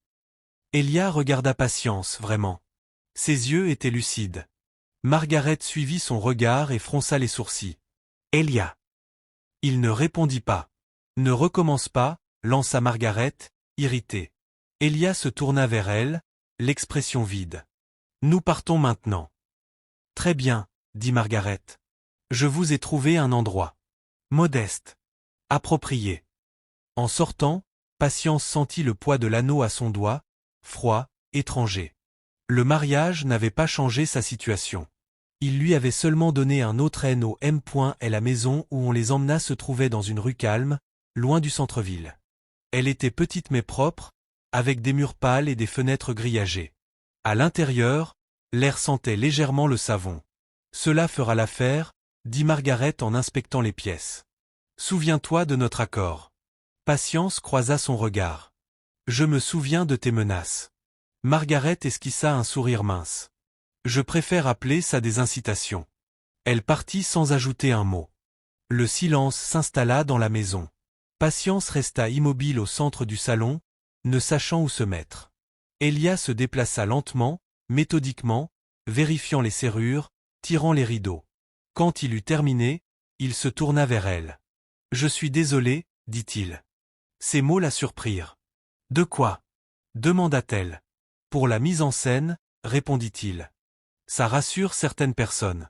Elia regarda Patience, vraiment. Ses yeux étaient lucides. Margaret suivit son regard et fronça les sourcils. Elia. Il ne répondit pas. Ne recommence pas, lança Margaret, irritée. Elia se tourna vers elle, l'expression vide. Nous partons maintenant. Très bien, dit Margaret. Je vous ai trouvé un endroit. Modeste. Approprié. En sortant, Patience sentit le poids de l'anneau à son doigt, froid, étranger. Le mariage n'avait pas changé sa situation. Il lui avait seulement donné un autre N au M. et la maison où on les emmena se trouvait dans une rue calme, loin du centre-ville. Elle était petite mais propre, avec des murs pâles et des fenêtres grillagées. À l'intérieur, l'air sentait légèrement le savon. Cela fera l'affaire, dit Margaret en inspectant les pièces. Souviens-toi de notre accord. Patience croisa son regard. Je me souviens de tes menaces. Margaret esquissa un sourire mince. Je préfère appeler ça des incitations. Elle partit sans ajouter un mot. Le silence s'installa dans la maison. Patience resta immobile au centre du salon, ne sachant où se mettre. Elia se déplaça lentement, méthodiquement, vérifiant les serrures, tirant les rideaux. Quand il eut terminé, il se tourna vers elle. « Je suis désolé, dit-il. » Ces mots la surprirent. « De quoi ?» demanda-t-elle. « Pour la mise en scène, répondit-il. Ça rassure certaines personnes. »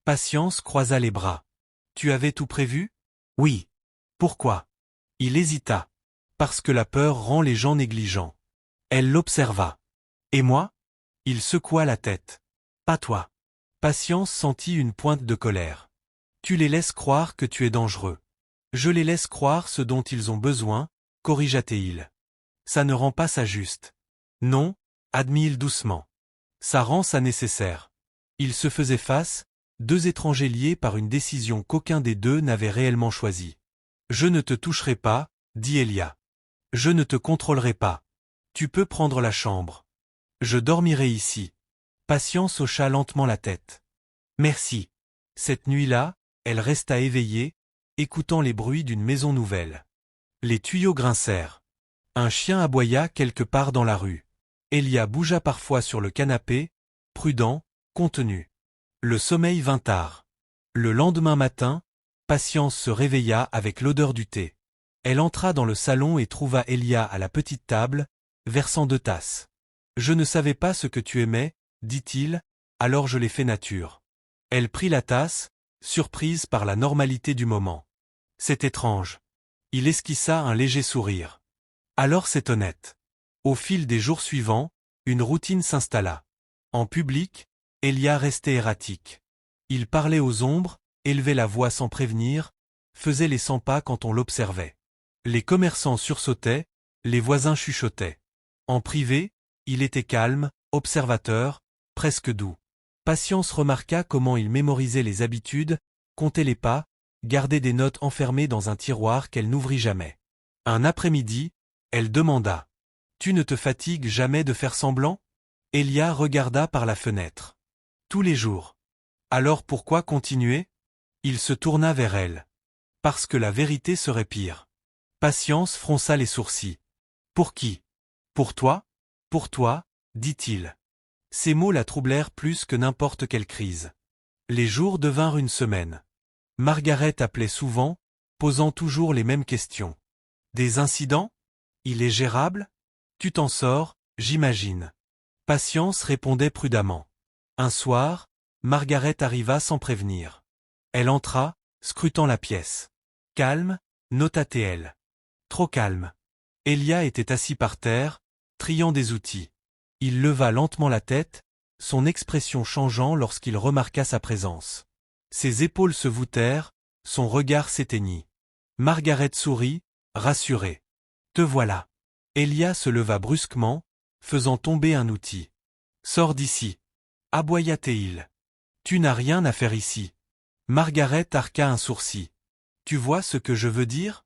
Patience croisa les bras. « Tu avais tout prévu ? » « Oui. » « Pourquoi ?» Il hésita. « Parce que la peur rend les gens négligents. » Elle l'observa. « Et moi ?» Il secoua la tête. « Pas toi. » Patience sentit une pointe de colère. « Tu les laisses croire que tu es dangereux. »« Je les laisse croire ce dont ils ont besoin, » corrigea-t-il. « Ça ne rend pas ça juste. »« Non, » admit-il doucement. « Ça rend ça nécessaire. » Ils se faisaient face, deux étrangers liés par une décision qu'aucun des deux n'avait réellement choisie. « Je ne te toucherai pas, » dit Elia. « Je ne te contrôlerai pas. Tu peux prendre la chambre. Je dormirai ici. » Patience hocha lentement la tête. « Merci. » Cette nuit-là, elle resta éveillée, écoutant les bruits d'une maison nouvelle. Les tuyaux grincèrent. Un chien aboya quelque part dans la rue. Elia bougea parfois sur le canapé, prudent, contenu. Le sommeil vint tard. Le lendemain matin, Patience se réveilla avec l'odeur du thé. Elle entra dans le salon et trouva Elia à la petite table, versant 2 tasses. « Je ne savais pas ce que tu aimais, » dit-il, « alors je l'ai fait nature. » Elle prit la tasse, surprise par la normalité du moment. « C'est étrange. » Il esquissa un léger sourire. « Alors c'est honnête. » Au fil des jours suivants, une routine s'installa. En public, Elia restait erratique. Il parlait aux ombres, élevait la voix sans prévenir, faisait les 100 pas quand on l'observait. Les commerçants sursautaient, les voisins chuchotaient. En privé, il était calme, observateur, presque doux. Patience remarqua comment il mémorisait les habitudes, comptait les pas, gardait des notes enfermées dans un tiroir qu'elle n'ouvrit jamais. Un après-midi, elle demanda. « Tu ne te fatigues jamais de faire semblant ?» Elia regarda par la fenêtre. « Tous les jours. » « Alors pourquoi continuer ?» Il se tourna vers elle. « Parce que la vérité serait pire. » Patience fronça les sourcils. « Pour qui ? Pour toi ? Pour toi, » dit-il. Ces mots la troublèrent plus que n'importe quelle crise. Les jours devinrent une semaine. Margaret appelait souvent, posant toujours les mêmes questions. « Des incidents ? Il est gérable ? Tu t'en sors, j'imagine. » Patience répondait prudemment. Un soir, Margaret arriva sans prévenir. Elle entra, scrutant la pièce. Calme, nota-t-elle. Trop calme. Elia était assis par terre, triant des outils. Il leva lentement la tête, son expression changeant lorsqu'il remarqua sa présence. Ses épaules se voûtèrent, son regard s'éteignit. Margaret sourit, rassurée. « Te voilà. » Elia se leva brusquement, faisant tomber un outil. « Sors d'ici. » aboya-t-il. « Tu n'as rien à faire ici. » Margaret arqua un sourcil. « Tu vois ce que je veux dire ?»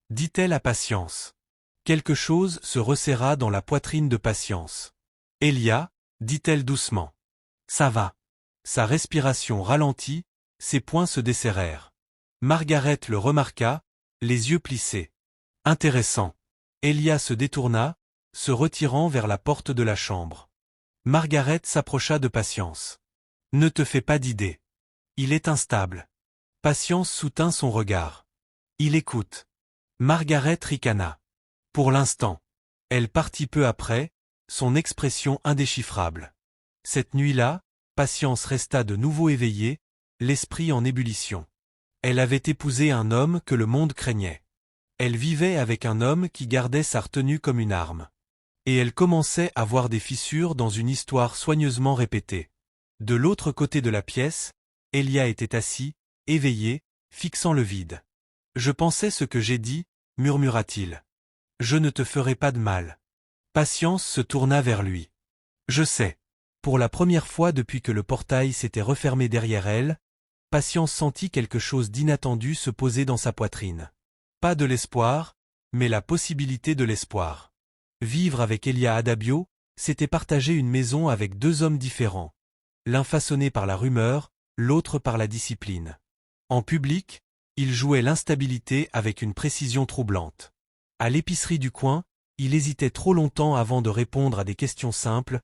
dit-elle à Patience. Quelque chose se resserra dans la poitrine de Patience. « Elia, » dit-elle doucement. « Ça va. » Sa respiration ralentit, ses poings se desserrèrent. Margaret le remarqua, les yeux plissés. « Intéressant. » Elia se détourna, se retirant vers la porte de la chambre. Margaret s'approcha de Patience. « Ne te fais pas d'idée. Il est instable. » Patience soutint son regard. « Il écoute. » Margaret ricana. « Pour l'instant. » Elle partit peu après, son expression indéchiffrable. Cette nuit-là, Patience resta de nouveau éveillée, l'esprit en ébullition. Elle avait épousé un homme que le monde craignait. Elle vivait avec un homme qui gardait sa retenue comme une arme. Et elle commençait à voir des fissures dans une histoire soigneusement répétée. De l'autre côté de la pièce, Elia était assis, éveillé, fixant le vide. « Je pensais ce que j'ai dit, murmura-t-il. Je ne te ferai pas de mal. » Patience se tourna vers lui. « Je sais. » Pour la première fois depuis que le portail s'était refermé derrière elle, Patience sentit quelque chose d'inattendu se poser dans sa poitrine. Pas de l'espoir, mais la possibilité de l'espoir. Vivre avec Elia Adabio, c'était partager une maison avec deux hommes différents. L'un façonné par la rumeur, l'autre par la discipline. En public, il jouait l'instabilité avec une précision troublante. À l'épicerie du coin, il hésitait trop longtemps avant de répondre à des questions simples,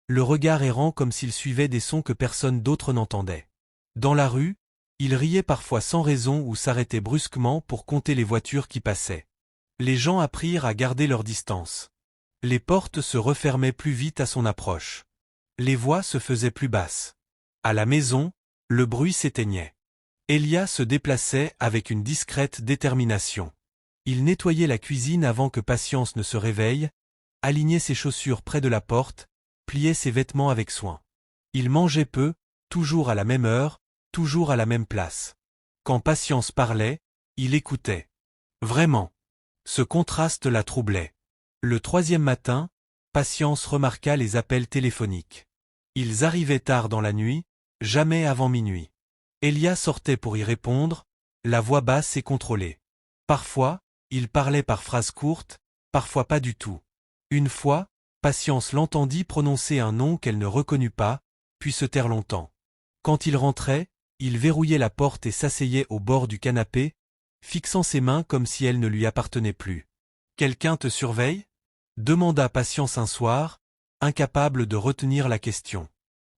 le regard errant comme s'il suivait des sons que personne d'autre n'entendait. Dans la rue, il riait parfois sans raison ou s'arrêtait brusquement pour compter les voitures qui passaient. Les gens apprirent à garder leur distance. Les portes se refermaient plus vite à son approche. Les voix se faisaient plus basses. À la maison, le bruit s'éteignait. Elia se déplaçait avec une discrète détermination. Il nettoyait la cuisine avant que Patience ne se réveille, alignait ses chaussures près de la porte, pliait ses vêtements avec soin. Il mangeait peu, toujours à la même heure, toujours à la même place. Quand Patience parlait, il écoutait. Vraiment. Ce contraste la troublait. Le troisième matin, Patience remarqua les appels téléphoniques. Ils arrivaient tard dans la nuit, jamais avant minuit. Elia sortait pour y répondre, la voix basse et contrôlée. Parfois, il parlait par phrases courtes, parfois pas du tout. Une fois, Patience l'entendit prononcer un nom qu'elle ne reconnut pas, puis se taire longtemps. Quand il rentrait, il verrouillait la porte et s'asseyait au bord du canapé, fixant ses mains comme si elles ne lui appartenaient plus. « Quelqu'un te surveille ?» demanda Patience un soir, incapable de retenir la question.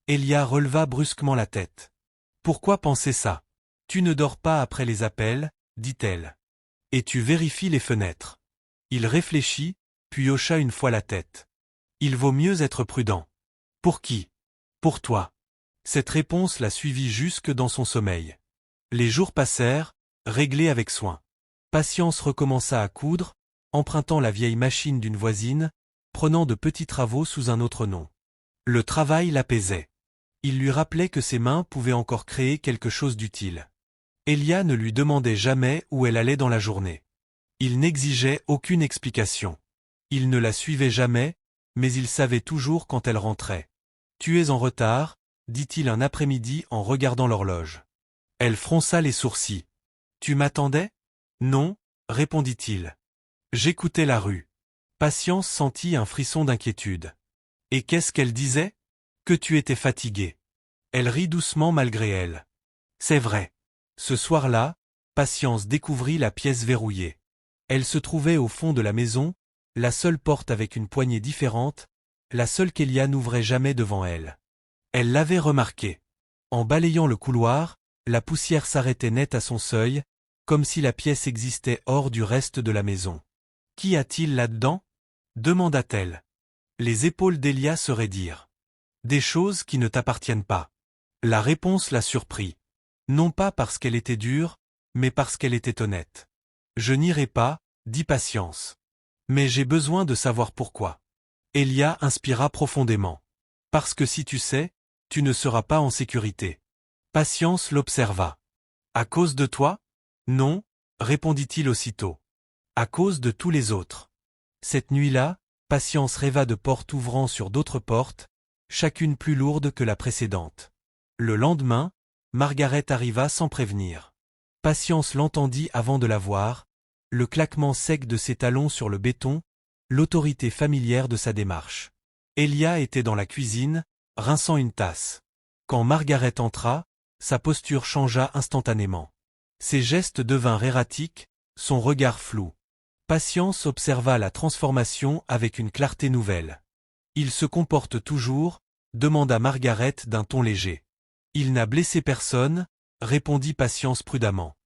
Elia releva brusquement la tête. « Pourquoi penser ça? Tu ne dors pas après les appels, dit-elle. Et tu vérifies les fenêtres. » Il réfléchit, puis hocha une fois la tête. « Il vaut mieux être prudent. »« Pour qui? »« Pour toi. » Cette réponse la suivit jusque dans son sommeil. Les jours passèrent, réglés avec soin. Patience recommença à coudre, empruntant la vieille machine d'une voisine, prenant de petits travaux sous un autre nom. Le travail l'apaisait. Il lui rappelait que ses mains pouvaient encore créer quelque chose d'utile. Elia ne lui demandait jamais où elle allait dans la journée. Il n'exigeait aucune explication. Il ne la suivait jamais, mais il savait toujours quand elle rentrait. « Tu es en retard », dit-il un après-midi en regardant l'horloge. Elle fronça les sourcils. « Tu m'attendais ? » ?»« Non, » répondit-il. « J'écoutais la rue. » Patience sentit un frisson d'inquiétude. « Et qu'est-ce qu'elle disait ? » ?»« Que tu étais fatigué. » Elle rit doucement malgré elle. « C'est vrai. » Ce soir-là, Patience découvrit la pièce verrouillée. Elle se trouvait au fond de la maison, la seule porte avec une poignée différente, la seule qu'Elia n'ouvrait jamais devant elle. Elle l'avait remarqué. En balayant le couloir, la poussière s'arrêtait net à son seuil, comme si la pièce existait hors du reste de la maison. « Qu'y a-t-il là-dedans » demanda-t-elle. Les épaules d'Elia se raidirent. « Des choses qui ne t'appartiennent pas. » La réponse la surprit. Non pas parce qu'elle était dure, mais parce qu'elle était honnête. « Je n'irai pas, » dit Patience. « Mais j'ai besoin de savoir pourquoi. » Elia inspira profondément. « Parce que si tu sais, tu ne seras pas en sécurité. » Patience l'observa. « À cause de toi ? » ?»« Non, » répondit-il aussitôt. « À cause de tous les autres. » Cette nuit-là, Patience rêva de portes ouvrant sur d'autres portes, chacune plus lourde que la précédente. Le lendemain, Margaret arriva sans prévenir. Patience l'entendit avant de la voir, le claquement sec de ses talons sur le béton, l'autorité familière de sa démarche. Elia était dans la cuisine, rinçant une tasse. Quand Margaret entra, sa posture changea instantanément. Ses gestes devinrent erratiques, son regard flou. Patience observa la transformation avec une clarté nouvelle. « Il se comporte toujours ?» demanda Margaret d'un ton léger. « Il n'a blessé personne ?» répondit Patience prudemment.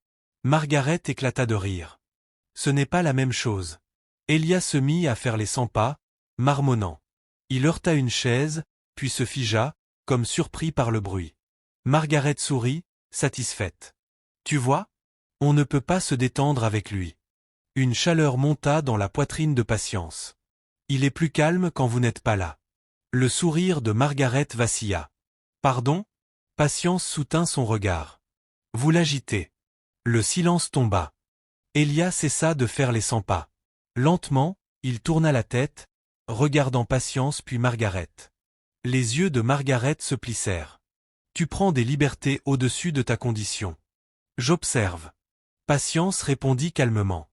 Margaret éclata de rire. « Ce n'est pas la même chose. » Elia se mit à faire les 100 pas, marmonnant. Il heurta une chaise, puis se figea, comme surpris par le bruit. Margaret sourit, satisfaite. « Tu vois ? On ne peut pas se détendre avec lui. » Une chaleur monta dans la poitrine de Patience. Il est plus calme quand vous n'êtes pas là. Le sourire de Margaret vacilla. Pardon? Patience soutint son regard. Vous l'agitez. Le silence tomba. Elia cessa de faire les 100 pas. Lentement, il tourna la tête, regardant Patience puis Margaret. Les yeux de Margaret se plissèrent. Tu prends des libertés au-dessus de ta condition. J'observe. Patience répondit calmement.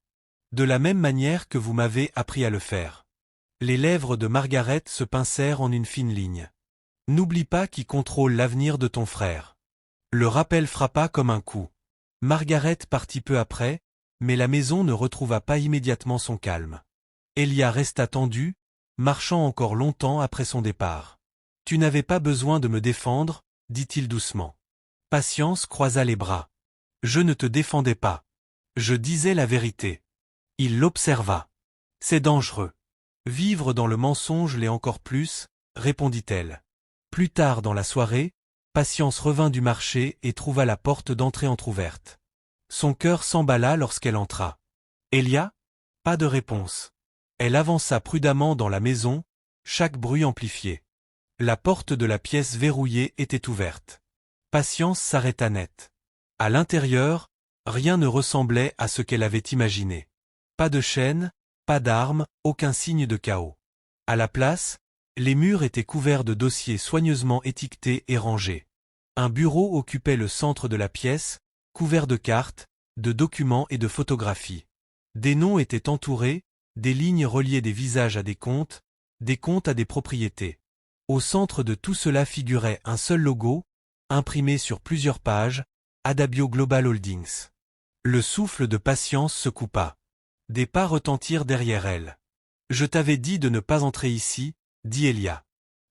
De la même manière que vous m'avez appris à le faire. Les lèvres de Margaret se pincèrent en une fine ligne. N'oublie pas qui contrôle l'avenir de ton frère. Le rappel frappa comme un coup. Margaret partit peu après, mais la maison ne retrouva pas immédiatement son calme. Elia resta tendu, marchant encore longtemps après son départ. Tu n'avais pas besoin de me défendre, dit-il doucement. Patience croisa les bras. Je ne te défendais pas. Je disais la vérité. Il l'observa. C'est dangereux. Vivre dans le mensonge l'est encore plus, répondit-elle. Plus tard dans la soirée, Patience revint du marché et trouva la porte d'entrée entr'ouverte. Son cœur s'emballa lorsqu'elle entra. Elia? Pas de réponse. Elle avança prudemment dans la maison, chaque bruit amplifié. La porte de la pièce verrouillée était ouverte. Patience s'arrêta net. À l'intérieur, rien ne ressemblait à ce qu'elle avait imaginé. Pas de chaîne, pas d'armes, aucun signe de chaos. À la place, les murs étaient couverts de dossiers soigneusement étiquetés et rangés. Un bureau occupait le centre de la pièce, couvert de cartes, de documents et de photographies. Des noms étaient entourés, des lignes reliaient des visages à des comptes à des propriétés. Au centre de tout cela figurait un seul logo, imprimé sur plusieurs pages, Adabio Global Holdings. Le souffle de Patience se coupa. Des pas retentirent derrière elle. « Je t'avais dit de ne pas entrer ici », dit Elia.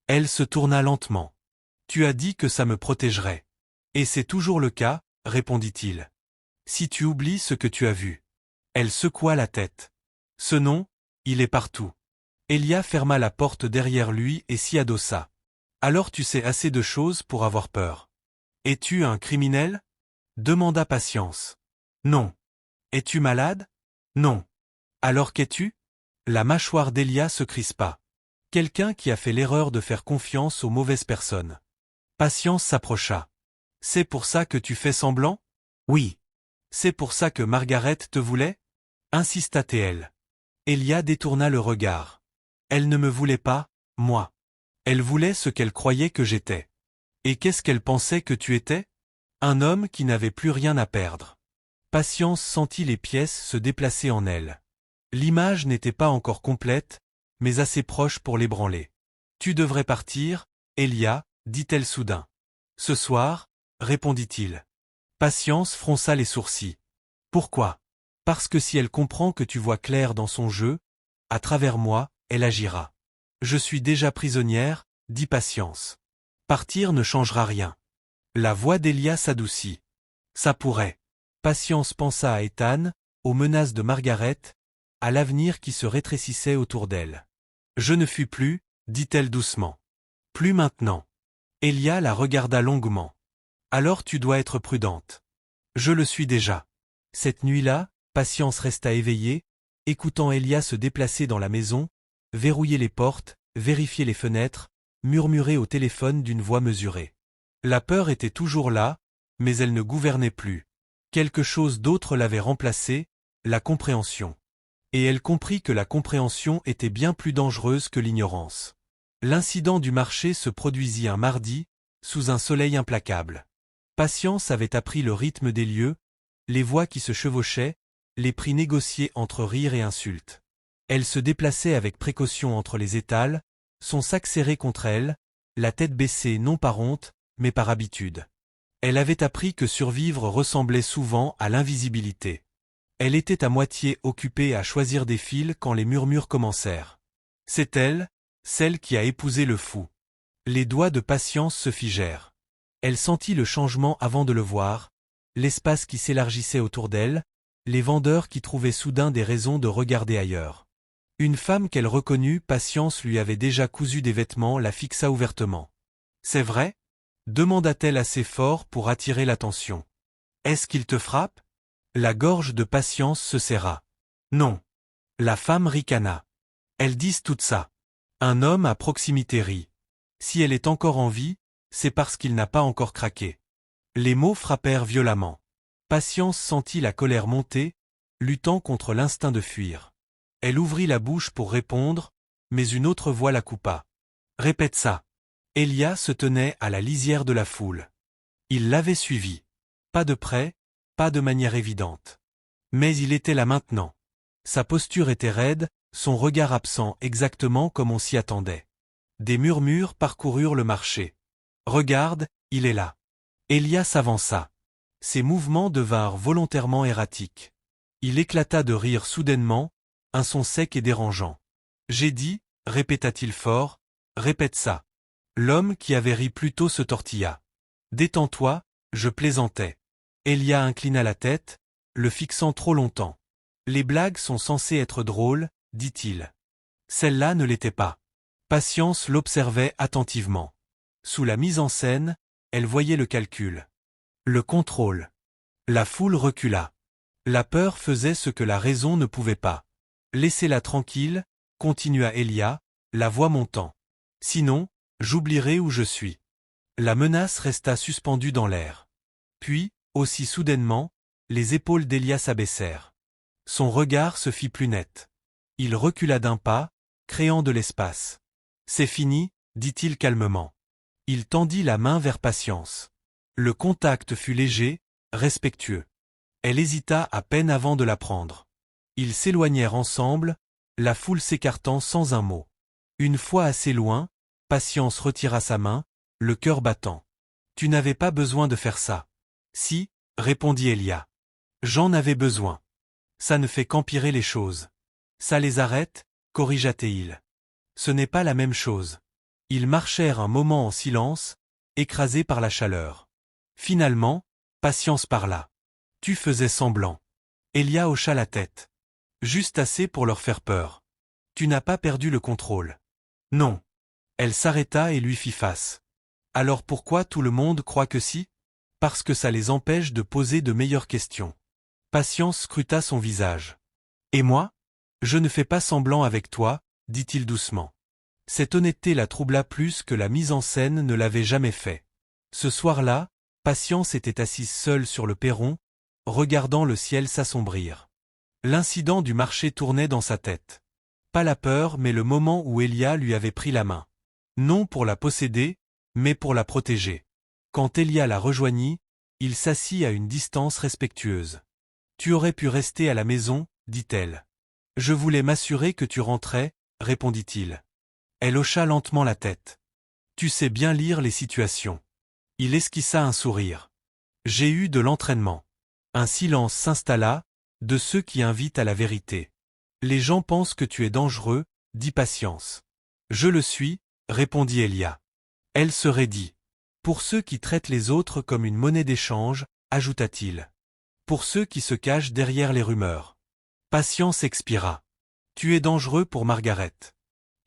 Elle se tourna lentement. « Tu as dit que ça me protégerait. »« Et c'est toujours le cas, » répondit-il. « Si tu oublies ce que tu as vu. » Elle secoua la tête. « Ce nom, il est partout. » Elia ferma la porte derrière lui et s'y adossa. « Alors tu sais assez de choses pour avoir peur. »« Es-tu un criminel ?» demanda Patience. « Non. »« Es-tu malade ?»« Non. »« Alors qu'es-tu » La mâchoire d'Elia se crispa. Quelqu'un qui a fait l'erreur de faire confiance aux mauvaises personnes. Patience s'approcha. « C'est pour ça que tu fais semblant ?»« Oui. »« C'est pour ça que Margaret te voulait ?» insista-t-elle. Elia détourna le regard. Elle ne me voulait pas, moi. Elle voulait ce qu'elle croyait que j'étais. Et qu'est-ce qu'elle pensait que tu étais? Un homme qui n'avait plus rien à perdre. Patience sentit les pièces se déplacer en elle. L'image n'était pas encore complète, mais assez proche pour l'ébranler. Tu devrais partir, Elia, dit-elle soudain. Ce soir, répondit-il. Patience fronça les sourcils. Pourquoi? Parce que si elle comprend que tu vois clair dans son jeu, à travers moi, elle agira. Je suis déjà prisonnière, dit Patience. Partir ne changera rien. La voix d'Elia s'adoucit. Ça pourrait. Patience pensa à Ethan, aux menaces de Margaret, à l'avenir qui se rétrécissait autour d'elle. Je ne fuis plus, dit-elle doucement. Plus maintenant. Elia la regarda longuement. Alors tu dois être prudente. Je le suis déjà. Cette nuit-là, Patience resta éveillée, écoutant Elia se déplacer dans la maison, verrouiller les portes, vérifier les fenêtres, murmurer au téléphone d'une voix mesurée. La peur était toujours là, mais elle ne gouvernait plus. Quelque chose d'autre l'avait remplacée, la compréhension. Et elle comprit que la compréhension était bien plus dangereuse que l'ignorance. L'incident du marché se produisit un mardi, sous un soleil implacable. Patience avait appris le rythme des lieux, les voix qui se chevauchaient, les prix négociés entre rires et insultes. Elle se déplaçait avec précaution entre les étals, son sac serré contre elle, la tête baissée non par honte, mais par habitude. Elle avait appris que survivre ressemblait souvent à l'invisibilité. Elle était à moitié occupée à choisir des fils quand les murmures commencèrent. C'est elle, celle qui a épousé le fou. Les doigts de Patience se figèrent. Elle sentit le changement avant de le voir, l'espace qui s'élargissait autour d'elle, les vendeurs qui trouvaient soudain des raisons de regarder ailleurs. Une femme qu'elle reconnut, Patience lui avait déjà cousu des vêtements, la fixa ouvertement. « C'est vrai ?» demanda-t-elle assez fort pour attirer l'attention. « Est-ce qu'il te frappe ?» La gorge de Patience se serra. Non. La femme ricana. Elles disent tout ça. Un homme à proximité rit. Si elle est encore en vie, c'est parce qu'il n'a pas encore craqué. Les mots frappèrent violemment. Patience sentit la colère monter, luttant contre l'instinct de fuir. Elle ouvrit la bouche pour répondre, mais une autre voix la coupa. Répète ça. Elia se tenait à la lisière de la foule. Il l'avait suivi. Pas de près, pas de manière évidente. Mais il était là maintenant. Sa posture était raide, son regard absent exactement comme on s'y attendait. Des murmures parcoururent le marché. Regarde, il est là. Elia s'avança. Ses mouvements devinrent volontairement erratiques. Il éclata de rire soudainement, un son sec et dérangeant. J'ai dit, répéta-t-il fort, répète ça. L'homme qui avait ri plus tôt se tortilla. Détends-toi, je plaisantais. Elia inclina la tête, le fixant trop longtemps. Les blagues sont censées être drôles, dit-il. Celle-là ne l'était pas. Patience l'observait attentivement. Sous la mise en scène, elle voyait le calcul. Le contrôle. La foule recula. La peur faisait ce que la raison ne pouvait pas. Laissez-la tranquille, continua Elia, la voix montant. Sinon, j'oublierai où je suis. La menace resta suspendue dans l'air. Puis, aussi soudainement, les épaules d'Elia s'abaissèrent. Son regard se fit plus net. Il recula d'un pas, créant de l'espace. C'est fini, dit-il calmement. Il tendit la main vers Patience. Le contact fut léger, respectueux. Elle hésita à peine avant de la prendre. Ils s'éloignèrent ensemble, la foule s'écartant sans un mot. Une fois assez loin, Patience retira sa main, le cœur battant. Tu n'avais pas besoin de faire ça. Si, répondit Elia. J'en avais besoin. Ça ne fait qu'empirer les choses. Ça les arrête, corrigea-t-il. Ce n'est pas la même chose. Ils marchèrent un moment en silence, écrasés par la chaleur. Finalement, Patience parla. Tu faisais semblant. Elia hocha la tête. Juste assez pour leur faire peur. Tu n'as pas perdu le contrôle. Non. Elle s'arrêta et lui fit face. Alors pourquoi tout le monde croit que si? Parce que ça les empêche de poser de meilleures questions. Patience scruta son visage. Et moi? Je ne fais pas semblant avec toi, dit-il doucement. Cette honnêteté la troubla plus que la mise en scène ne l'avait jamais fait. Ce soir-là, Patience était assise seule sur le perron, regardant le ciel s'assombrir. L'incident du marché tournait dans sa tête. Pas la peur mais le moment où Elia lui avait pris la main. Non pour la posséder, mais pour la protéger. Quand Elia la rejoignit, il s'assit à une distance respectueuse. Tu aurais pu rester à la maison, dit-elle. Je voulais m'assurer que tu rentrais, répondit-il. Elle hocha lentement la tête. Tu sais bien lire les situations. Il esquissa un sourire. J'ai eu de l'entraînement. Un silence s'installa, de ceux qui invitent à la vérité. Les gens pensent que tu es dangereux, dit Patience. Je le suis, répondit Elia. Elle se raidit. Pour ceux qui traitent les autres comme une monnaie d'échange, ajouta-t-il. Pour ceux qui se cachent derrière les rumeurs. Patience expira. Tu es dangereux pour Margaret.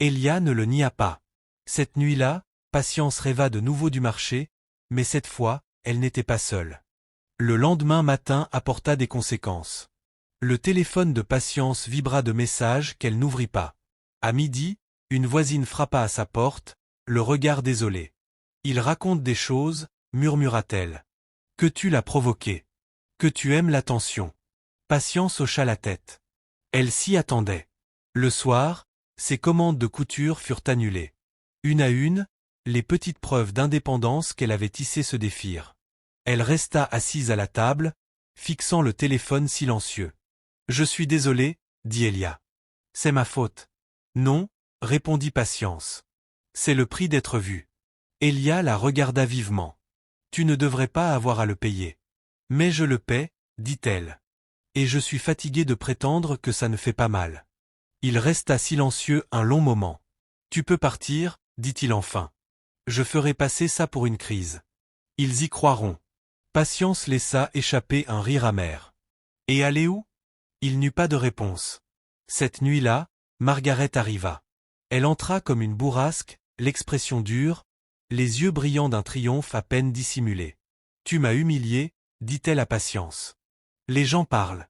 Elia ne le nia pas. Cette nuit-là, Patience rêva de nouveau du marché, mais cette fois, elle n'était pas seule. Le lendemain matin apporta des conséquences. Le téléphone de Patience vibra de messages qu'elle n'ouvrit pas. À midi, une voisine frappa à sa porte, le regard désolé. Il raconte des choses, murmura-t-elle. Que tu l'as provoqué. Que tu aimes l'attention. Patience hocha la tête. Elle s'y attendait. Le soir, ses commandes de couture furent annulées. Une à une, les petites preuves d'indépendance qu'elle avait tissées se défirent. Elle resta assise à la table, fixant le téléphone silencieux. Je suis désolé, dit Elia. C'est ma faute. Non, répondit Patience. C'est le prix d'être vue. Elia la regarda vivement. Tu ne devrais pas avoir à le payer. Mais je le paie, dit-elle. Et je suis fatigué de prétendre que ça ne fait pas mal. Il resta silencieux un long moment. Tu peux partir, dit-il enfin. Je ferai passer ça pour une crise. Ils y croiront. Patience laissa échapper un rire amer. Et aller où? Il n'eut pas de réponse. Cette nuit-là, Margaret arriva. Elle entra comme une bourrasque, l'expression dure, les yeux brillants d'un triomphe à peine dissimulé. Tu m'as humilié, dit-elle à Patience. Les gens parlent.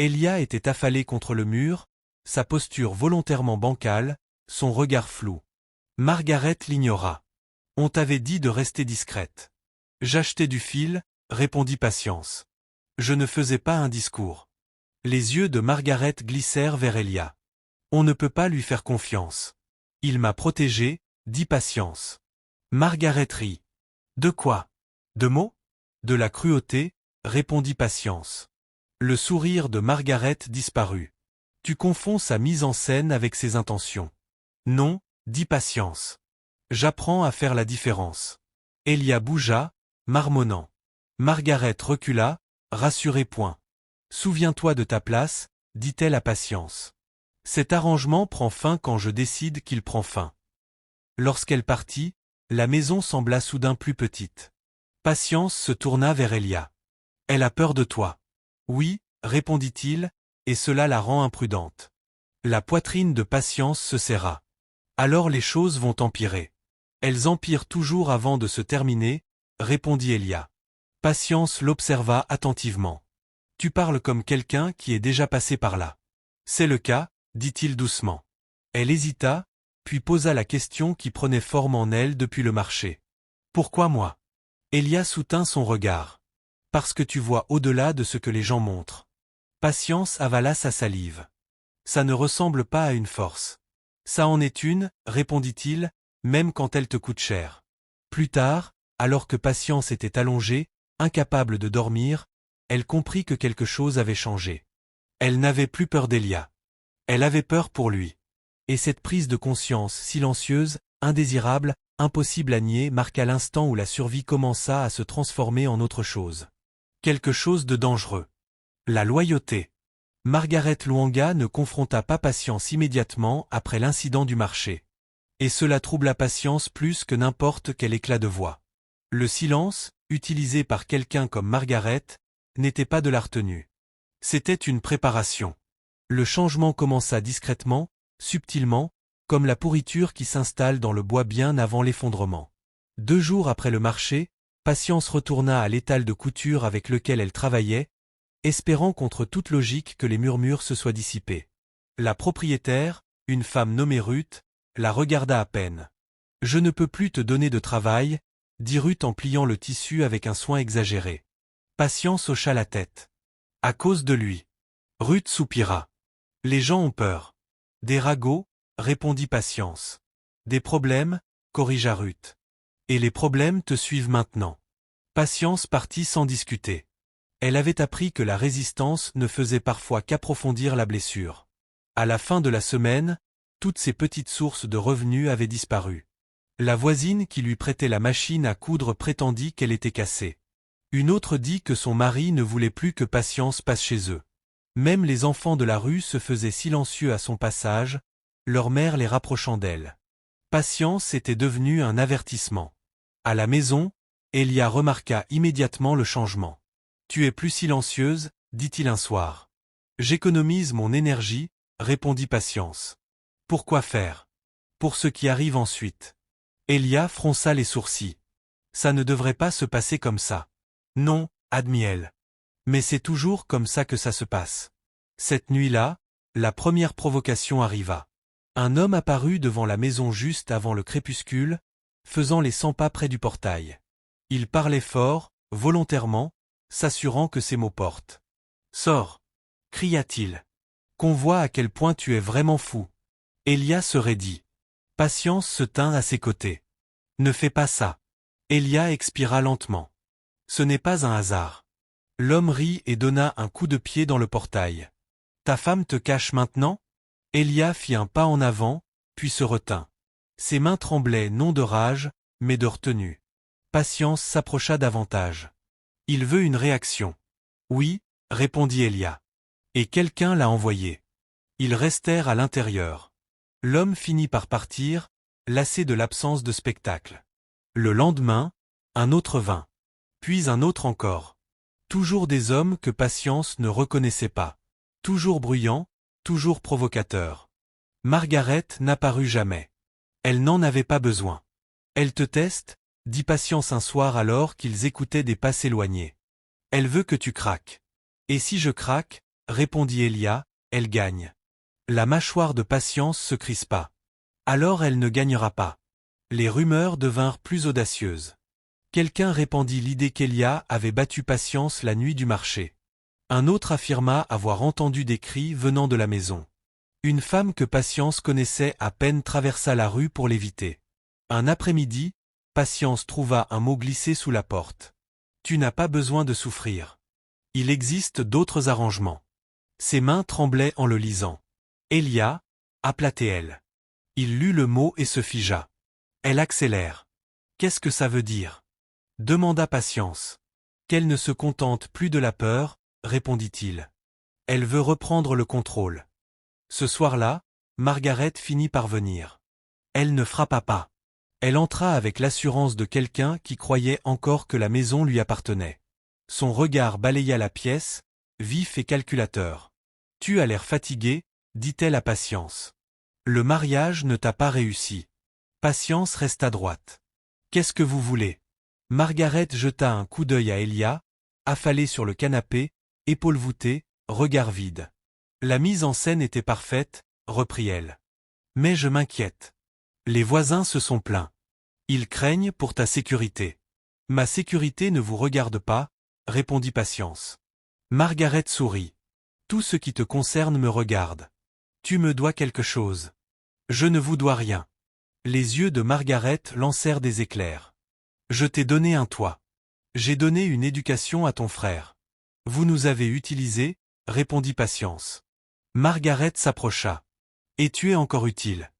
Elia était affalé contre le mur, sa posture volontairement bancale, son regard flou. Margaret l'ignora. On t'avait dit de rester discrète. J'achetais du fil, répondit Patience. Je ne faisais pas un discours. Les yeux de Margaret glissèrent vers Elia. On ne peut pas lui faire confiance. Il m'a protégé, dit Patience. Margaret rit. De quoi? De mots? De la cruauté, répondit Patience. Le sourire de Margaret disparut. Tu confonds sa mise en scène avec ses intentions. Non, dit Patience. J'apprends à faire la différence. Elia bougea, marmonnant. Margaret recula, rassurée point. Souviens-toi de ta place, dit-elle à Patience. Cet arrangement prend fin quand je décide qu'il prend fin. Lorsqu'elle partit, la maison sembla soudain plus petite. Patience se tourna vers Elia. Elle a peur de toi. Oui, répondit-il, et cela la rend imprudente. La poitrine de Patience se serra. Alors les choses vont empirer. Elles empirent toujours avant de se terminer, répondit Elia. Patience l'observa attentivement. Tu parles comme quelqu'un qui est déjà passé par là. C'est le cas, dit-il doucement. Elle hésita, puis posa la question qui prenait forme en elle depuis le marché. Pourquoi moi? Elia soutint son regard. Parce que tu vois au-delà de ce que les gens montrent. Patience avala sa salive. Ça ne ressemble pas à une force. Ça en est une, répondit-il, même quand elle te coûte cher. Plus tard, alors que Patience était allongée, incapable de dormir, elle comprit que quelque chose avait changé. Elle n'avait plus peur d'Elia. Elle avait peur pour lui. Et cette prise de conscience silencieuse, indésirable, impossible à nier marqua l'instant où la survie commença à se transformer en autre chose. Quelque chose de dangereux. La loyauté. Margaret Luanga ne confronta pas Patience immédiatement après l'incident du marché. Et cela troubla Patience plus que n'importe quel éclat de voix. Le silence, utilisé par quelqu'un comme Margaret, n'était pas de la retenue. C'était une préparation. Le changement commença discrètement, subtilement, comme la pourriture qui s'installe dans le bois bien avant l'effondrement. 2 jours après le marché, Patience retourna à l'étal de couture avec lequel elle travaillait, espérant contre toute logique que les murmures se soient dissipés. La propriétaire, une femme nommée Ruth, la regarda à peine. « Je ne peux plus te donner de travail », dit Ruth en pliant le tissu avec un soin exagéré. Patience hocha la tête. « À cause de lui. » Ruth soupira. « Les gens ont peur. »« Des ragots » répondit Patience. « Des problèmes » corrigea Ruth. « Et les problèmes te suivent maintenant. » Patience partit sans discuter. Elle avait appris que la résistance ne faisait parfois qu'approfondir la blessure. À la fin de la semaine, toutes ces petites sources de revenus avaient disparu. La voisine qui lui prêtait la machine à coudre prétendit qu'elle était cassée. Une autre dit que son mari ne voulait plus que Patience passe chez eux. Même les enfants de la rue se faisaient silencieux à son passage, leur mère les rapprochant d'elle. Patience était devenue un avertissement. À la maison, Elia remarqua immédiatement le changement. « Tu es plus silencieuse, dit-il un soir. »« J'économise mon énergie, répondit Patience. »« Pourquoi faire? Pour ce qui arrive ensuite. » Elia fronça les sourcils. « Ça ne devrait pas se passer comme ça. »« Non, admit-elle. Mais c'est toujours comme ça que ça se passe. » Cette nuit-là, la première provocation arriva. Un homme apparut devant la maison juste avant le crépuscule, faisant les 100 pas près du portail. Il parlait fort, volontairement, s'assurant que ses mots portent. « Sors !» cria-t-il. « Qu'on voit à quel point tu es vraiment fou. » Elia se raidit. Patience se tint à ses côtés. « Ne fais pas ça. » Elia expira lentement. « Ce n'est pas un hasard. » L'homme rit et donna un coup de pied dans le portail. « Ta femme te cache maintenant ?» Elia fit un pas en avant, puis se retint. Ses mains tremblaient non de rage, mais de retenue. Patience s'approcha davantage. « Il veut une réaction. »« Oui, » répondit Elia. « Et quelqu'un l'a envoyé. » Ils restèrent à l'intérieur. L'homme finit par partir, lassé de l'absence de spectacle. Le lendemain, un autre vint. Puis un autre encore. Toujours des hommes que Patience ne reconnaissait pas. Toujours bruyants, toujours provocateurs. Margaret n'apparut jamais. Elle n'en avait pas besoin. « Elle te teste » dit Patience un soir alors qu'ils écoutaient des pas s'éloigner. « Elle veut que tu craques. »« Et si je craque » répondit Elia, elle gagne. La mâchoire de Patience se crispa. Alors elle ne gagnera pas. Les rumeurs devinrent plus audacieuses. Quelqu'un répandit l'idée qu'Elia avait battu Patience la nuit du marché. Un autre affirma avoir entendu des cris venant de la maison. Une femme que Patience connaissait à peine traversa la rue pour l'éviter. Un après-midi, Patience trouva un mot glissé sous la porte. « Tu n'as pas besoin de souffrir. Il existe d'autres arrangements. » Ses mains tremblaient en le lisant. « Elia, aplatait-elle. » Il lut le mot et se figea. Elle accélère. « Qu'est-ce que ça veut dire ?» demanda Patience. Qu'elle ne se contente plus de la peur, répondit-il. Elle veut reprendre le contrôle. Ce soir-là, Margaret finit par venir. Elle ne frappa pas. Elle entra avec l'assurance de quelqu'un qui croyait encore que la maison lui appartenait. Son regard balaya la pièce, vif et calculateur. « Tu as l'air fatigué, dit-elle à Patience. Le mariage ne t'a pas réussi. » Patience resta droite. « Qu'est-ce que vous voulez ?» Margaret jeta un coup d'œil à Elia, affalée sur le canapé, épaules voûtées, regard vide. La mise en scène était parfaite, reprit-elle. Mais je m'inquiète. Les voisins se sont plaints. Ils craignent pour ta sécurité. Ma sécurité ne vous regarde pas, répondit Patience. Margaret sourit. Tout ce qui te concerne me regarde. Tu me dois quelque chose. Je ne vous dois rien. Les yeux de Margaret lancèrent des éclairs. Je t'ai donné un toit. J'ai donné une éducation à ton frère. Vous nous avez utilisés, répondit Patience. Margaret s'approcha. Et tu es encore utile.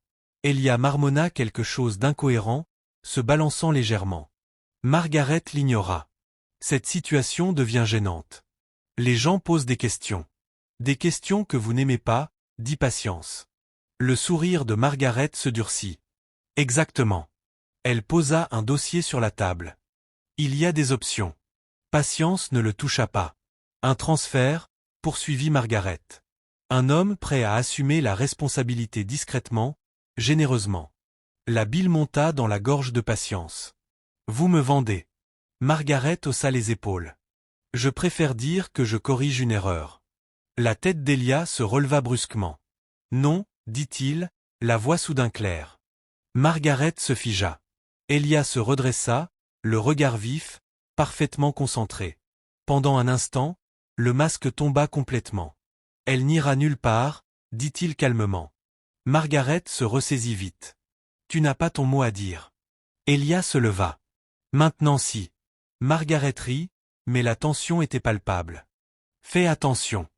Elia marmonna quelque chose d'incohérent, se balançant légèrement. Margaret l'ignora. Cette situation devient gênante. Les gens posent des questions. Des questions que vous n'aimez pas, dit Patience. Le sourire de Margaret se durcit. Exactement. Elle posa un dossier sur la table. Il y a des options. Patience ne le toucha pas. Un transfert, poursuivit Margaret. Un homme prêt à assumer la responsabilité discrètement, généreusement. La bile monta dans la gorge de Patience. Vous me vendez. Margaret haussa les épaules. Je préfère dire que je corrige une erreur. La tête d'Elia se releva brusquement. Non, dit-il, la voix soudain claire. Margaret se figea. Elia se redressa, le regard vif, parfaitement concentré. Pendant un instant, le masque tomba complètement. Elle n'ira nulle part, dit-il calmement. Margaret se ressaisit vite. Tu n'as pas ton mot à dire. Elia se leva. Maintenant si. Margaret rit, mais la tension était palpable. Fais attention.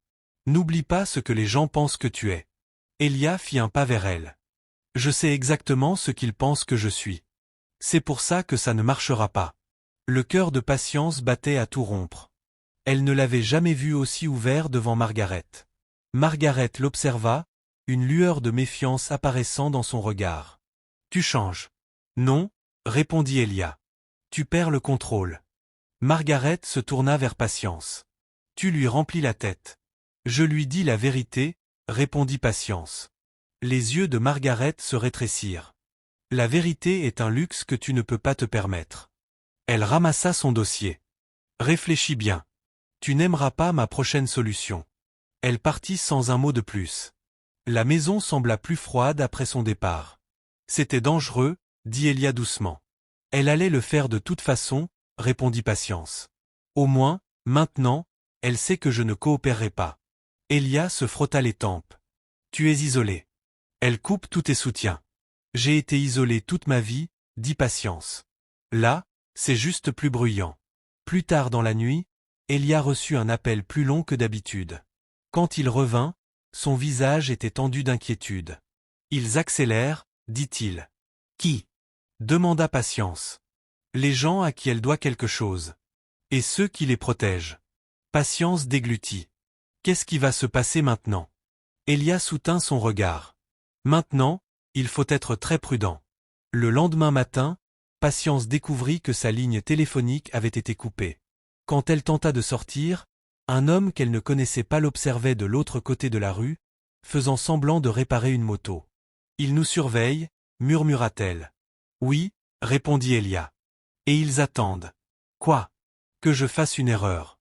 N'oublie pas ce que les gens pensent que tu es. Elia fit un pas vers elle. Je sais exactement ce qu'ils pensent que je suis. C'est pour ça que ça ne marchera pas. Le cœur de Patience battait à tout rompre. Elle ne l'avait jamais vu aussi ouvert devant Margaret. Margaret l'observa, une lueur de méfiance apparaissant dans son regard. Tu changes. Non, répondit Elia. Tu perds le contrôle. Margaret se tourna vers Patience. Tu lui remplis la tête. Je lui dis la vérité, répondit Patience. Les yeux de Margaret se rétrécirent. La vérité est un luxe que tu ne peux pas te permettre. Elle ramassa son dossier. Réfléchis bien. Tu n'aimeras pas ma prochaine solution. Elle partit sans un mot de plus. La maison sembla plus froide après son départ. C'était dangereux, dit Elia doucement. Elle allait le faire de toute façon, répondit Patience. Au moins, maintenant, elle sait que je ne coopérerai pas. Elia se frotta les tempes. Tu es isolé. Elle coupe tous tes soutiens. J'ai été isolé toute ma vie, dit Patience. Là, c'est juste plus bruyant. Plus tard dans la nuit, Elia reçut un appel plus long que d'habitude. Quand il revint, son visage était tendu d'inquiétude. Ils accélèrent, dit-il. Qui ? Demanda Patience. Les gens à qui elle doit quelque chose. Et ceux qui les protègent. Patience déglutit. Qu'est-ce qui va se passer maintenant ? Elia soutint son regard. Maintenant, il faut être très prudent. Le lendemain matin, Patience découvrit que sa ligne téléphonique avait été coupée. Quand elle tenta de sortir, un homme qu'elle ne connaissait pas l'observait de l'autre côté de la rue, faisant semblant de réparer une moto. « Ils nous surveillent » murmura-t-elle. « Oui » répondit Elia. « Et ils attendent. »« Quoi ? Que je fasse une erreur. »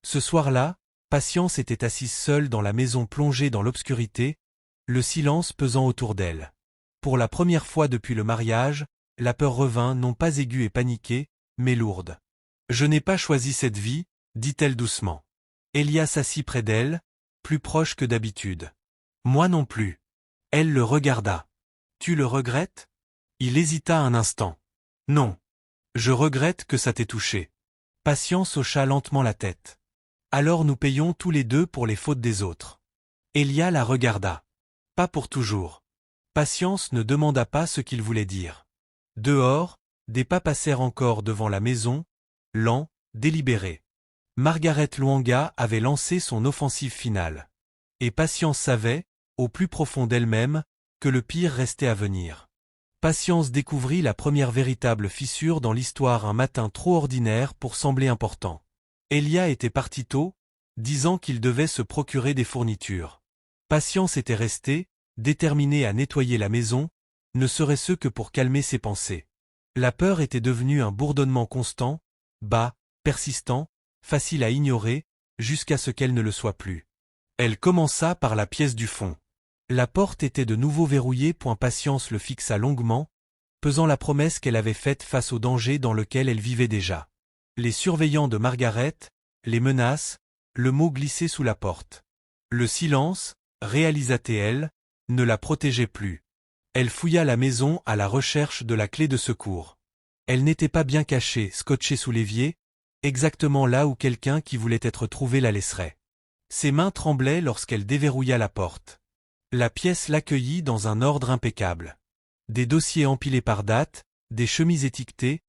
Ce soir-là, Patience était assise seule dans la maison plongée dans l'obscurité, le silence pesant autour d'elle. Pour la première fois depuis le mariage, la peur revint non pas aiguë et paniquée, mais lourde. « Je n'ai pas choisi cette vie », dit-elle doucement. Elia s'assit près d'elle, plus proche que d'habitude. « Moi non plus. » Elle le regarda. « Tu le regrettes ?» Il hésita un instant. « Non. Je regrette que ça t'ait touché. » Patience hocha lentement la tête. « Alors nous payons tous les deux pour les fautes des autres. » Elia la regarda. « Pas pour toujours. » Patience ne demanda pas ce qu'il voulait dire. Dehors, des pas passèrent encore devant la maison, lents, délibérés. Margaret Luanga avait lancé son offensive finale. Et Patience savait, au plus profond d'elle-même, que le pire restait à venir. Patience découvrit la première véritable fissure dans l'histoire un matin trop ordinaire pour sembler important. Elia était parti tôt, disant qu'il devait se procurer des fournitures. Patience était restée, déterminée à nettoyer la maison, ne serait-ce que pour calmer ses pensées. La peur était devenue un bourdonnement constant, bas, persistant, facile à ignorer, jusqu'à ce qu'elle ne le soit plus. Elle commença par la pièce du fond. La porte était de nouveau verrouillée. Patience le fixa longuement, pesant la promesse qu'elle avait faite face au danger dans lequel elle vivait déjà. Les surveillants de Margaret, les menaces, le mot glissé sous la porte. Le silence, réalisa-t-elle, ne la protégeait plus. Elle fouilla la maison à la recherche de la clé de secours. Elle n'était pas bien cachée, scotchée sous l'évier, exactement là où quelqu'un qui voulait être trouvé la laisserait. Ses mains tremblaient lorsqu'elle déverrouilla la porte. La pièce l'accueillit dans un ordre impeccable. Des dossiers empilés par date, des chemises étiquetées,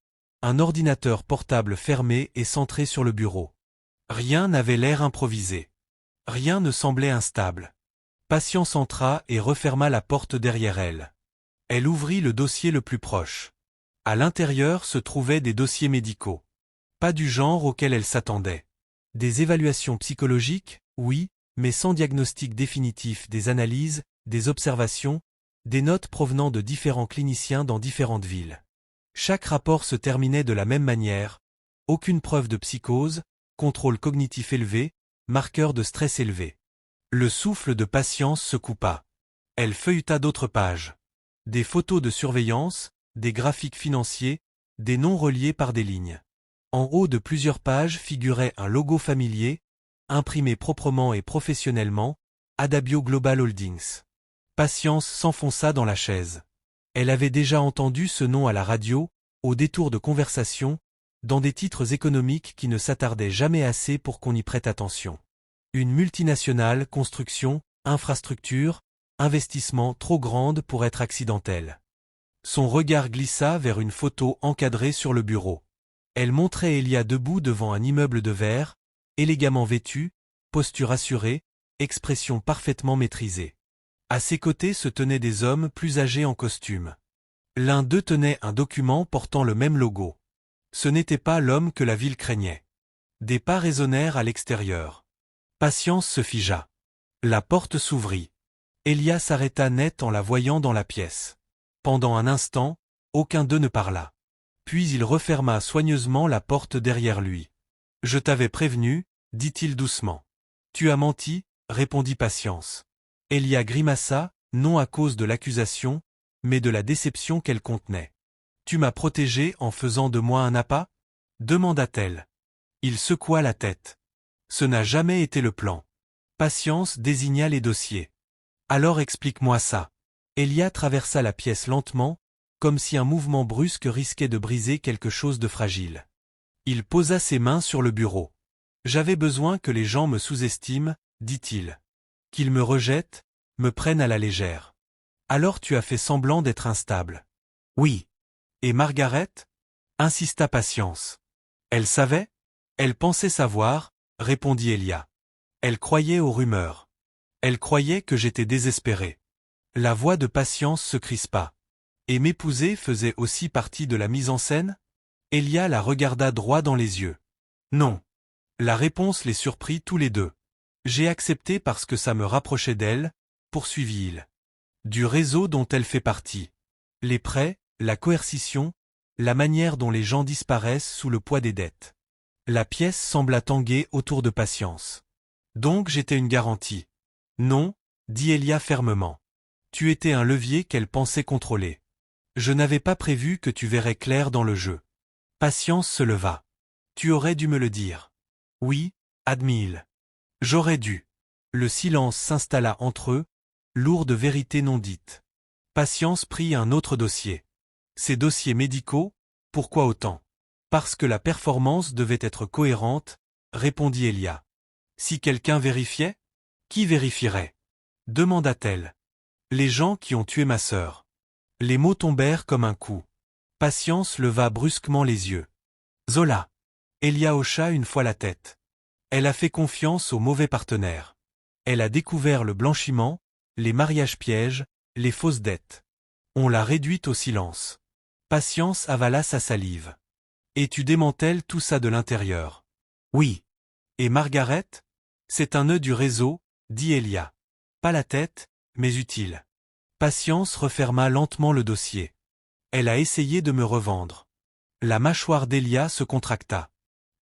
un ordinateur portable fermé et centré sur le bureau. Rien n'avait l'air improvisé. Rien ne semblait instable. Patience entra et referma la porte derrière elle. Elle ouvrit le dossier le plus proche. À l'intérieur se trouvaient des dossiers médicaux. Pas du genre auquel elle s'attendait. Des évaluations psychologiques, oui, mais sans diagnostic définitif, des analyses, des observations, des notes provenant de différents cliniciens dans différentes villes. Chaque rapport se terminait de la même manière, aucune preuve de psychose, contrôle cognitif élevé, marqueur de stress élevé. Le souffle de Patience se coupa. Elle feuilleta d'autres pages. Des photos de surveillance, des graphiques financiers, des noms reliés par des lignes. En haut de plusieurs pages figurait un logo familier, imprimé proprement et professionnellement, Adabio Global Holdings. Patience s'enfonça dans la chaise. Elle avait déjà entendu ce nom à la radio, au détour de conversations, dans des titres économiques qui ne s'attardaient jamais assez pour qu'on y prête attention. Une multinationale, construction, infrastructure, investissement trop grande pour être accidentel. Son regard glissa vers une photo encadrée sur le bureau. Elle montrait Elia debout devant un immeuble de verre, élégamment vêtu, posture assurée, expression parfaitement maîtrisée. À ses côtés se tenaient des hommes plus âgés en costume. L'un d'eux tenait un document portant le même logo. Ce n'était pas l'homme que la ville craignait. Des pas résonnèrent à l'extérieur. Patience se figea. La porte s'ouvrit. Elia s'arrêta net en la voyant dans la pièce. Pendant un instant, aucun d'eux ne parla. Puis il referma soigneusement la porte derrière lui. « Je t'avais prévenu, » dit-il doucement. « Tu as menti, » répondit Patience. Elia grimaça, non à cause de l'accusation, mais de la déception qu'elle contenait. « Tu m'as protégé en faisant de moi un appât ?» demanda-t-elle. Il secoua la tête. « Ce n'a jamais été le plan. » Patience désigna les dossiers. « Alors explique-moi ça. » Elia traversa la pièce lentement, comme si un mouvement brusque risquait de briser quelque chose de fragile. Il posa ses mains sur le bureau. « J'avais besoin que les gens me sous-estiment, » dit-il. « Qu'ils me rejettent, me prennent à la légère. Alors tu as fait semblant d'être instable. »« Oui. »« Et Margaret ?» insista Patience. « Elle savait ? » ?»« Elle pensait savoir, » répondit Elia. « Elle croyait aux rumeurs. Elle croyait que j'étais désespéré. » La voix de Patience se crispa. Et m'épouser faisait aussi partie de la mise en scène ? Elia la regarda droit dans les yeux. Non. La réponse les surprit tous les deux. J'ai accepté parce que ça me rapprochait d'elle, poursuivit-il. Du réseau dont elle fait partie. Les prêts, la coercition, la manière dont les gens disparaissent sous le poids des dettes. La pièce sembla tanguer autour de Patience. Donc j'étais une garantie. Non, dit Elia fermement. Tu étais un levier qu'elle pensait contrôler. Je n'avais pas prévu que tu verrais clair dans le jeu. Patience se leva. Tu aurais dû me le dire. Oui, admit-il. J'aurais dû. Le silence s'installa entre eux, lourd de vérités non dites. Patience prit un autre dossier. Ces dossiers médicaux, pourquoi autant? Parce que la performance devait être cohérente, répondit Elia. Si quelqu'un vérifiait? Qui vérifierait? Demanda-t-elle. Les gens qui ont tué ma sœur. Les mots tombèrent comme un coup. Patience leva brusquement les yeux. Zola. Elia hocha une fois la tête. Elle a fait confiance au mauvais partenaire. Elle a découvert le blanchiment, les mariages pièges, les fausses dettes. On l'a réduite au silence. Patience avala sa salive. Et tu démantèles tout ça de l'intérieur. Oui. Et Margaret? C'est un nœud du réseau, dit Elia. Pas la tête, mais utile. Patience referma lentement le dossier. Elle a essayé de me revendre. La mâchoire d'Elia se contracta.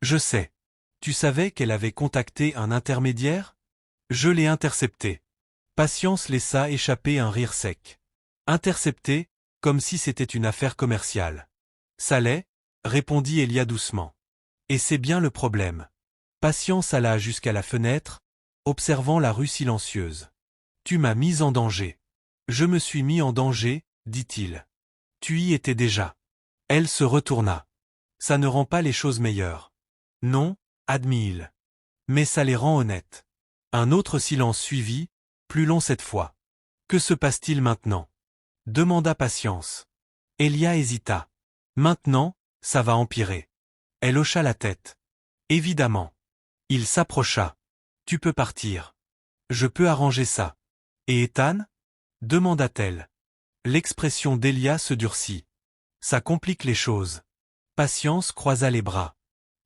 Je sais. Tu savais qu'elle avait contacté un intermédiaire? Je l'ai intercepté. Patience laissa échapper un rire sec. Intercepté, comme si c'était une affaire commerciale. Ça l'est, répondit Elia doucement. Et c'est bien le problème. Patience alla jusqu'à la fenêtre, observant la rue silencieuse. Tu m'as mis en danger. Je me suis mis en danger, dit-il. Tu y étais déjà. Elle se retourna. Ça ne rend pas les choses meilleures. Non, admit-il. Mais ça les rend honnêtes. Un autre silence suivit, plus long cette fois. Que se passe-t-il maintenant? Demanda Patience. Elia hésita. Maintenant, ça va empirer. Elle hocha la tête. Évidemment. Il s'approcha. Tu peux partir. Je peux arranger ça. Et Ethan? Demanda-t-elle. L'expression d'Elia se durcit. Ça complique les choses. Patience croisa les bras.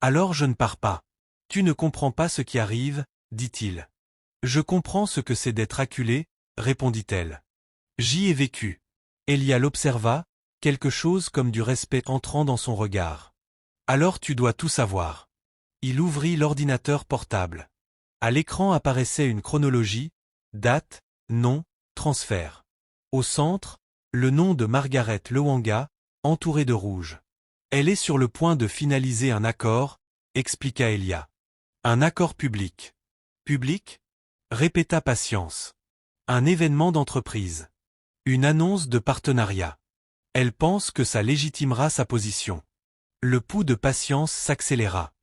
Alors je ne pars pas. Tu ne comprends pas ce qui arrive, dit-il. Je comprends ce que c'est d'être acculé, répondit-elle. J'y ai vécu. Elia l'observa, quelque chose comme du respect entrant dans son regard. Alors tu dois tout savoir. Il ouvrit l'ordinateur portable. À l'écran apparaissait une chronologie, date, nom, transfert. Au centre, le nom de Margaret Lewanga, entouré de rouge. Elle est sur le point de finaliser un accord, expliqua Elia. Un accord public. Public? Répéta Patience. Un événement d'entreprise. Une annonce de partenariat. Elle pense que ça légitimera sa position. Le pouls de Patience s'accéléra.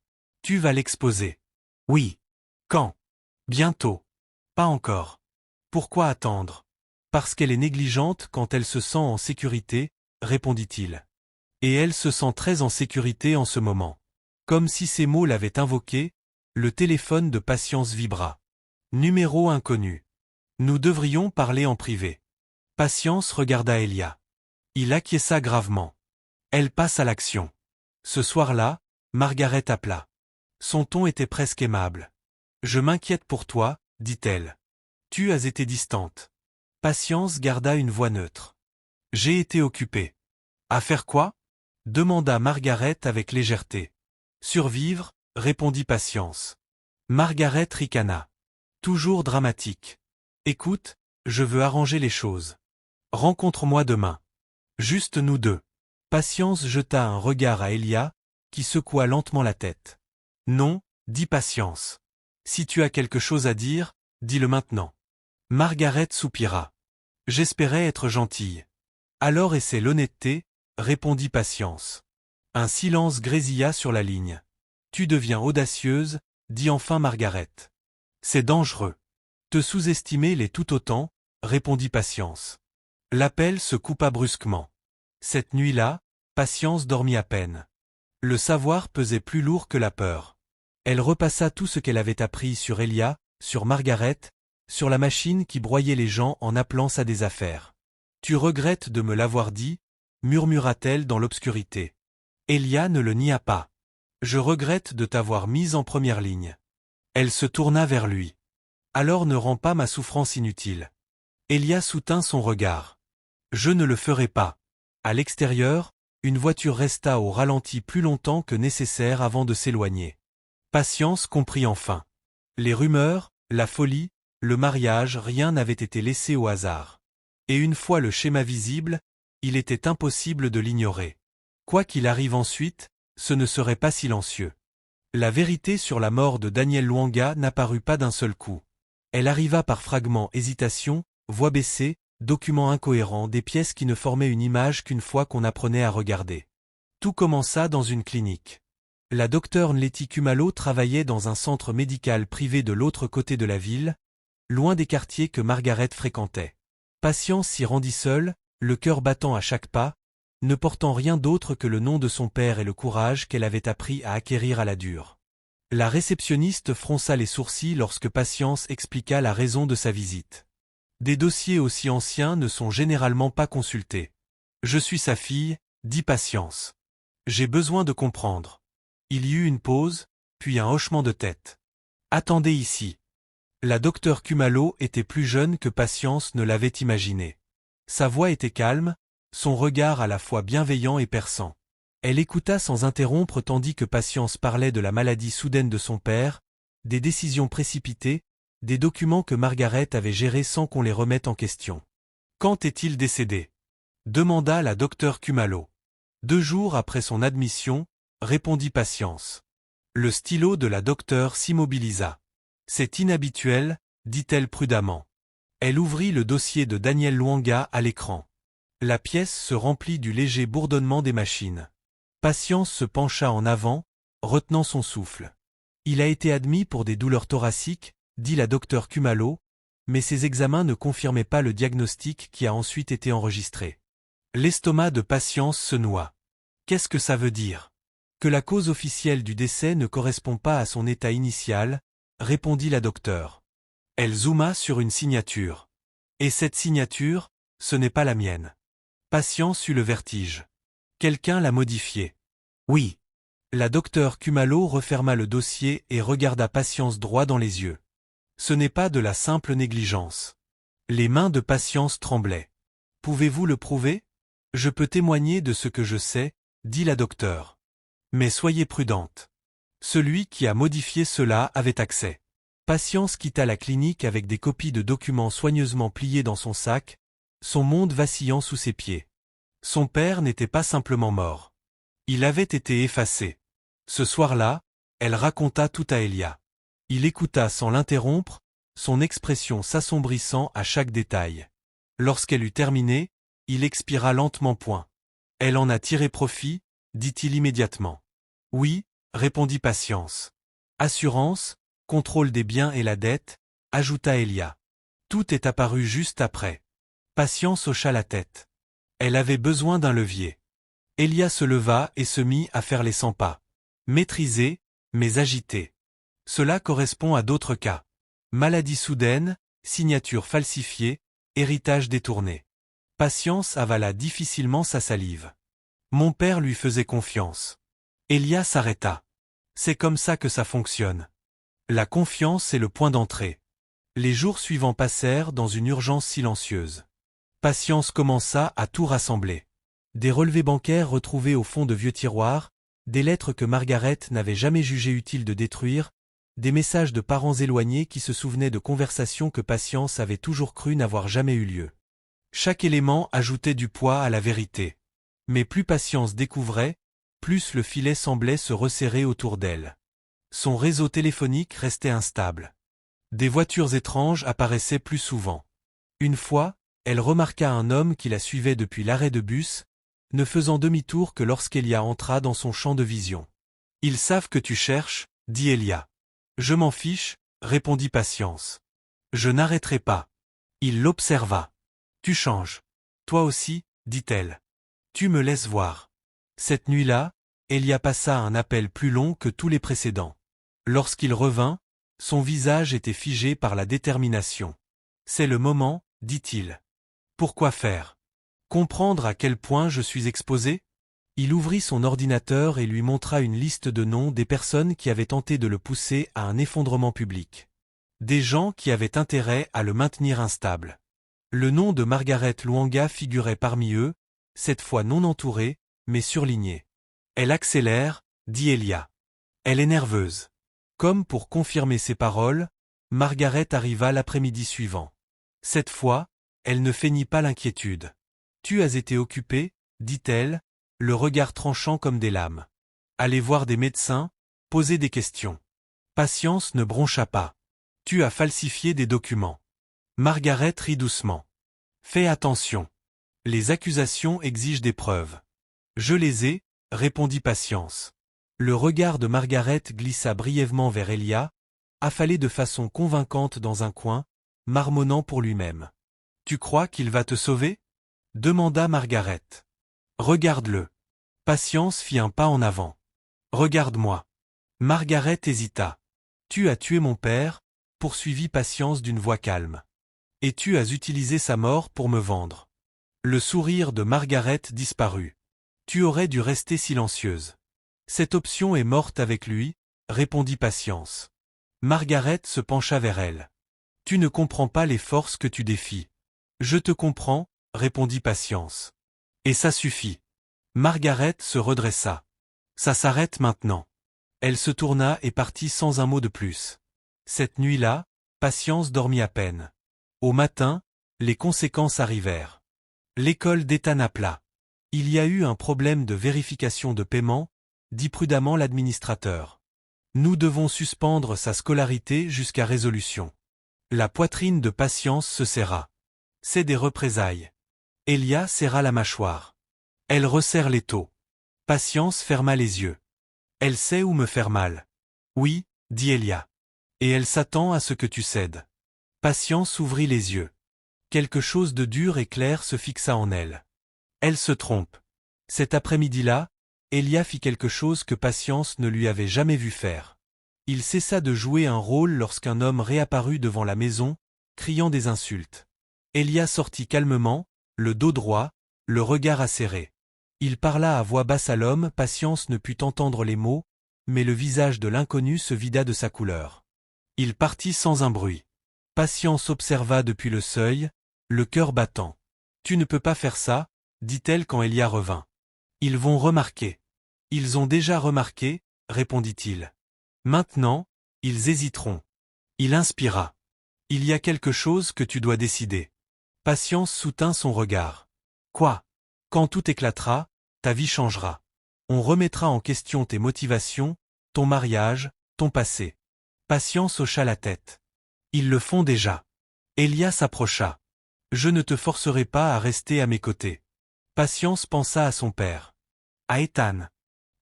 Tu vas l'exposer. Oui. Quand? Bientôt. Pas encore. Pourquoi attendre? Parce qu'elle est négligente quand elle se sent en sécurité, répondit-il. Et elle se sent très en sécurité en ce moment. Comme si ces mots l'avaient invoqué, le téléphone de Patience vibra. Numéro inconnu. Nous devrions parler en privé. Patience regarda Elia. Il acquiesça gravement. Elle passe à l'action. Ce soir-là, Margaret appela. Son ton était presque aimable. Je m'inquiète pour toi, dit-elle. Tu as été distante. Patience garda une voix neutre. J'ai été occupée. À faire quoi? Demanda Margaret avec légèreté. Survivre, répondit Patience. Margaret ricana. Toujours dramatique. Écoute, je veux arranger les choses. Rencontre-moi demain. Juste nous deux. Patience jeta un regard à Elia, qui secoua lentement la tête. Non, dit Patience. Si tu as quelque chose à dire, dis-le maintenant. Margaret soupira. J'espérais être gentille. Alors essaie l'honnêteté, répondit Patience. Un silence grésilla sur la ligne. Tu deviens audacieuse, dit enfin Margaret. C'est dangereux. Te sous-estimer l'est tout autant, répondit Patience. L'appel se coupa brusquement. Cette nuit-là, Patience dormit à peine. Le savoir pesait plus lourd que la peur. Elle repassa tout ce qu'elle avait appris sur Elia, sur Margaret, sur la machine qui broyait les gens en appelant ça des affaires. Tu regrettes de me l'avoir dit, murmura-t-elle dans l'obscurité. Elia ne le nia pas. Je regrette de t'avoir mise en première ligne. Elle se tourna vers lui. Alors ne rends pas ma souffrance inutile. Elia soutint son regard. Je ne le ferai pas. À l'extérieur, une voiture resta au ralenti plus longtemps que nécessaire avant de s'éloigner. Patience comprit enfin. Les rumeurs, La folie, le mariage, rien n'avait été laissé au hasard. Et une fois le schéma visible, il était impossible de l'ignorer. Quoi qu'il arrive ensuite, ce ne serait pas silencieux. La vérité sur la mort de Daniel Luanga n'apparut pas d'un seul coup. Elle arriva par fragments, hésitations, voix baissée, documents incohérents, des pièces qui ne formaient une image qu'une fois qu'on apprenait à regarder. Tout commença dans une clinique. La docteure Nleti Khumalo travaillait dans un centre médical privé de l'autre côté de la ville, loin des quartiers que Margaret fréquentait. Patience s'y rendit seule, le cœur battant à chaque pas, ne portant rien d'autre que le nom de son père et le courage qu'elle avait appris à acquérir à la dure. La réceptionniste fronça les sourcils lorsque Patience expliqua la raison de sa visite. Des dossiers aussi anciens ne sont généralement pas consultés. Je suis sa fille, dit Patience. J'ai besoin de comprendre. Il y eut une pause, puis un hochement de tête. Attendez ici. La docteure Khumalo était plus jeune que Patience ne l'avait imaginé. Sa voix était calme, son regard à la fois bienveillant et perçant. Elle écouta sans interrompre tandis que Patience parlait de la maladie soudaine de son père, des décisions précipitées, des documents que Margaret avait gérés sans qu'on les remette en question. Quand est-il décédé? Demanda la docteure Khumalo. 2 jours après son admission, répondit Patience. Le stylo de la docteure s'immobilisa. C'est inhabituel, dit-elle prudemment. Elle ouvrit le dossier de Daniel Luanga à l'écran. La pièce se remplit du léger bourdonnement des machines. Patience se pencha en avant, retenant son souffle. Il a été admis pour des douleurs thoraciques, dit la docteure Khumalo, mais ses examens ne confirmaient pas le diagnostic qui a ensuite été enregistré. L'estomac de Patience se noua. Qu'est-ce que ça veut dire? Que la cause officielle du décès ne correspond pas à son état initial, répondit la docteure. Elle zooma sur une signature. Et cette signature, ce n'est pas la mienne. Patience eut le vertige. Quelqu'un l'a modifiée. Oui. La docteure Khumalo referma le dossier et regarda Patience droit dans les yeux. Ce n'est pas de la simple négligence. Les mains de Patience tremblaient. Pouvez-vous le prouver? Je peux témoigner de ce que je sais, dit la docteure. Mais soyez prudente. Celui qui a modifié cela avait accès. Patience quitta la clinique avec des copies de documents soigneusement pliés dans son sac, son monde vacillant sous ses pieds. Son père n'était pas simplement mort. Il avait été effacé. Ce soir-là, elle raconta tout à Elia. Il écouta sans l'interrompre, son expression s'assombrissant à chaque détail. Lorsqu'elle eut terminé, il expira lentement. Elle en a tiré profit, dit-il immédiatement. Oui, répondit Patience. Assurance, contrôle des biens et la dette, ajouta Elia. Tout est apparu juste après. Patience hocha la tête. Elle avait besoin d'un levier. Elia se leva et se mit à faire les 100 pas. Maîtrisé, mais agité. Cela correspond à d'autres cas. Maladie soudaine, signature falsifiée, héritage détourné. Patience avala difficilement sa salive. Mon père lui faisait confiance. Elia s'arrêta. C'est comme ça que ça fonctionne. La confiance est le point d'entrée. Les jours suivants passèrent dans une urgence silencieuse. Patience commença à tout rassembler. Des relevés bancaires retrouvés au fond de vieux tiroirs, des lettres que Margaret n'avait jamais jugé utile de détruire, des messages de parents éloignés qui se souvenaient de conversations que Patience avait toujours cru n'avoir jamais eu lieu. Chaque élément ajoutait du poids à la vérité. Mais plus Patience découvrait, plus le filet semblait se resserrer autour d'elle. Son réseau téléphonique restait instable. Des voitures étranges apparaissaient plus souvent. Une fois, elle remarqua un homme qui la suivait depuis l'arrêt de bus, ne faisant demi-tour que lorsqu'Elia entra dans son champ de vision. « Ils savent que tu cherches, » dit Elia. « Je m'en fiche, » répondit Patience. « Je n'arrêterai pas. » Il l'observa. « Tu changes. Toi aussi, » dit-elle. « Tu me laisses voir. » Cette nuit-là, Elia passa un appel plus long que tous les précédents. Lorsqu'il revint, son visage était figé par la détermination. « C'est le moment, » dit-il. « Pourquoi faire? Comprendre à quel point je suis exposé? » Il ouvrit son ordinateur et lui montra une liste de noms des personnes qui avaient tenté de le pousser à un effondrement public. Des gens qui avaient intérêt à le maintenir instable. Le nom de Margaret Luanga figurait parmi eux, cette fois non entouré, mais surligné. « Elle accélère, » dit Elia. « Elle est nerveuse. » Comme pour confirmer ses paroles, Margaret arriva l'après-midi suivant. Cette fois, elle ne feignit pas l'inquiétude. « Tu as été occupée » dit-elle, le regard tranchant comme des lames. « Aller voir des médecins, poser des questions. » Patience ne broncha pas. « Tu as falsifié des documents. » Margaret rit doucement. « Fais attention. Les accusations exigent des preuves. »« Je les ai » répondit Patience. Le regard de Margaret glissa brièvement vers Elia, affalé de façon convaincante dans un coin, marmonnant pour lui-même. « Tu crois qu'il va te sauver » demanda Margaret. « Regarde-le. » Patience fit un pas en avant. « Regarde-moi. » Margaret hésita. « Tu as tué mon père » poursuivit Patience d'une voix calme. « Et tu as utilisé sa mort pour me vendre. » Le sourire de Margaret disparut. « Tu aurais dû rester silencieuse. »« Cette option est morte avec lui » répondit Patience. Margaret se pencha vers elle. « Tu ne comprends pas les forces que tu défies. »« Je te comprends » répondit Patience. « Et ça suffit. » Margaret se redressa. « Ça s'arrête maintenant. » Elle se tourna et partit sans un mot de plus. Cette nuit-là, Patience dormit à peine. Au matin, les conséquences arrivèrent. L'école d'Ethan appela. « Il y a eu un problème de vérification de paiement » dit prudemment l'administrateur. « Nous devons suspendre sa scolarité jusqu'à résolution. » La poitrine de Patience se serra. « C'est des représailles. » Elia serra la mâchoire. Elle resserre l'étau. Patience ferma les yeux. « Elle sait où me faire mal. »« Oui, » dit Elia. « Et elle s'attend à ce que tu cèdes. » Patience ouvrit les yeux. Quelque chose de dur et clair se fixa en elle. Elle se trompe. Cet après-midi-là, Elia fit quelque chose que Patience ne lui avait jamais vu faire. Il cessa de jouer un rôle lorsqu'un homme réapparut devant la maison, criant des insultes. Elia sortit calmement, le dos droit, le regard acéré. Il parla à voix basse à l'homme, Patience ne put entendre les mots, mais le visage de l'inconnu se vida de sa couleur. Il partit sans un bruit. Patience observa depuis le seuil, le cœur battant. « Tu ne peux pas faire ça » dit-elle quand Elia revint. « Ils vont remarquer. »« Ils ont déjà remarqué » répondit-il. « Maintenant, ils hésiteront. » Il inspira. « Il y a quelque chose que tu dois décider. » Patience soutint son regard. « Quoi ? Quand tout éclatera, ta vie changera. On remettra en question tes motivations, ton mariage, ton passé. » Patience hocha la tête. « Ils le font déjà. » Elia s'approcha. « Je ne te forcerai pas à rester à mes côtés. » Patience pensa à son père. À Ethan.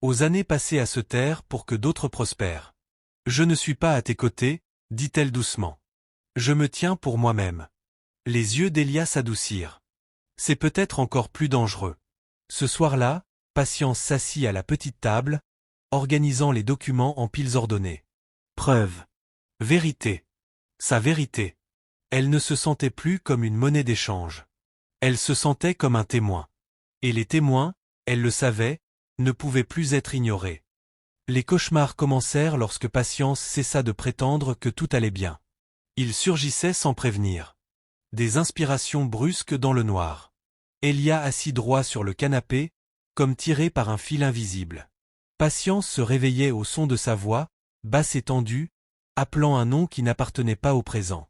Aux années passées à se taire pour que d'autres prospèrent. « Je ne suis pas à tes côtés, » dit-elle doucement. « Je me tiens pour moi-même. » Les yeux d'Elia s'adoucirent. « C'est peut-être encore plus dangereux. » Ce soir-là, Patience s'assit à la petite table, organisant les documents en piles ordonnées. Preuve. Vérité. Sa vérité. Elle ne se sentait plus comme une monnaie d'échange. Elle se sentait comme un témoin. Et les témoins, elle le savait, ne pouvaient plus être ignorés. Les cauchemars commencèrent lorsque Patience cessa de prétendre que tout allait bien. Ils surgissaient sans prévenir. Des inspirations brusques dans le noir. Elia assis droit sur le canapé, comme tiré par un fil invisible. Patience se réveillait au son de sa voix, basse et tendue, appelant un nom qui n'appartenait pas au présent.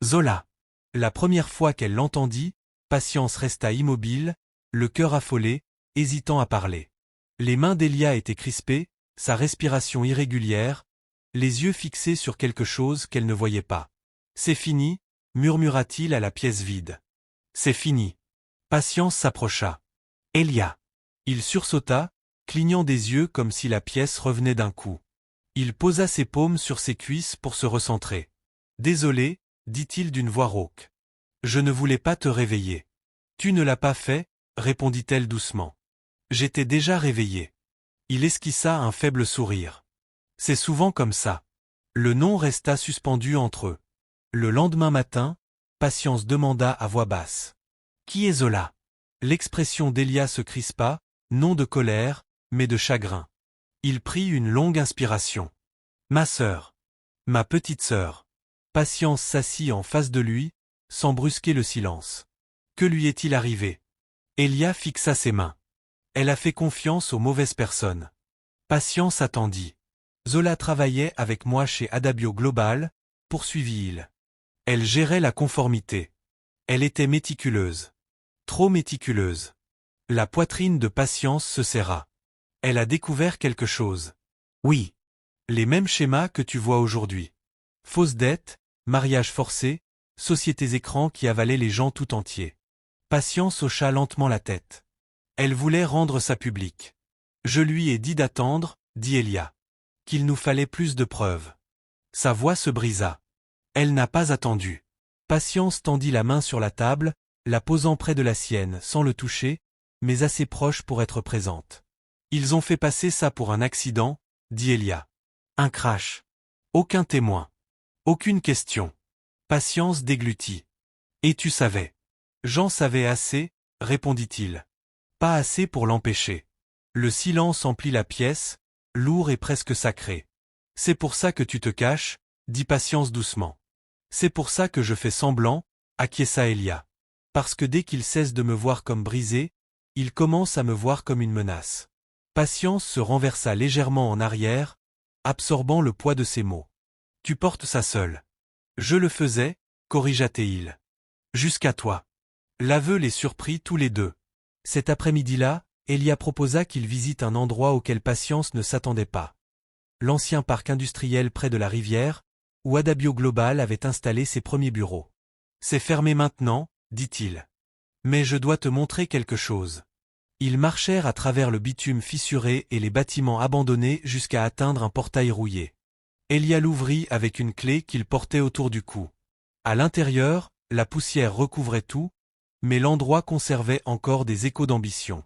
Zola. La première fois qu'elle l'entendit, Patience resta immobile, le cœur affolé, hésitant à parler. Les mains d'Elia étaient crispées, sa respiration irrégulière, les yeux fixés sur quelque chose qu'elle ne voyait pas. « C'est fini » murmura-t-il à la pièce vide. « C'est fini. » Patience s'approcha. « Elia !» Il sursauta, clignant des yeux comme si la pièce revenait d'un coup. Il posa ses paumes sur ses cuisses pour se recentrer. « Désolé » dit-il d'une voix rauque. « Je ne voulais pas te réveiller. »« Tu ne l'as pas fait » répondit-elle doucement. « J'étais déjà réveillé. » Il esquissa un faible sourire. « C'est souvent comme ça. » Le nom resta suspendu entre eux. Le lendemain matin, Patience demanda à voix basse. « Qui est Zola ?» L'expression d'Elia se crispa, non de colère, mais de chagrin. Il prit une longue inspiration. « Ma sœur. Ma petite sœur. » Patience s'assit en face de lui, sans brusquer le silence. Que lui est-il arrivé? Elia fixa ses mains. Elle a fait confiance aux mauvaises personnes. Patience attendit. Zola travaillait avec moi chez Adabio Global, poursuivit-il. Elle gérait la conformité. Elle était méticuleuse. Trop méticuleuse. La poitrine de Patience se serra. Elle a découvert quelque chose. Oui. Les mêmes schémas que tu vois aujourd'hui. Fausses dettes, mariage forcé, sociétés écrans qui avalaient les gens tout entiers. Patience hocha lentement la tête. Elle voulait rendre ça public. Je lui ai dit d'attendre, dit Elia. Qu'il nous fallait plus de preuves. Sa voix se brisa. Elle n'a pas attendu. Patience tendit la main sur la table, la posant près de la sienne, sans le toucher, mais assez proche pour être présente. Ils ont fait passer ça pour un accident, dit Elia. Un crash. Aucun témoin. Aucune question. Patience déglutit. Et tu savais. J'en savais assez, répondit-il. Pas assez pour l'empêcher. Le silence emplit la pièce, lourd et presque sacré. C'est pour ça que tu te caches, dit Patience doucement. C'est pour ça que je fais semblant, acquiesça Elia. Parce que dès qu'il cesse de me voir comme brisé, il commence à me voir comme une menace. Patience se renversa légèrement en arrière, absorbant le poids de ses mots. Tu portes ça seul. Je le faisais, corrigea Théil. Jusqu'à toi. L'aveu les surprit tous les deux. Cet après-midi-là, Elia proposa qu'ils visitent un endroit auquel Patience ne s'attendait pas. L'ancien parc industriel près de la rivière, où Adabio Global avait installé ses premiers bureaux. C'est fermé maintenant, dit-il. Mais je dois te montrer quelque chose. Ils marchèrent à travers le bitume fissuré et les bâtiments abandonnés jusqu'à atteindre un portail rouillé. Elia l'ouvrit avec une clé qu'il portait autour du cou. À l'intérieur, la poussière recouvrait tout, mais l'endroit conservait encore des échos d'ambition.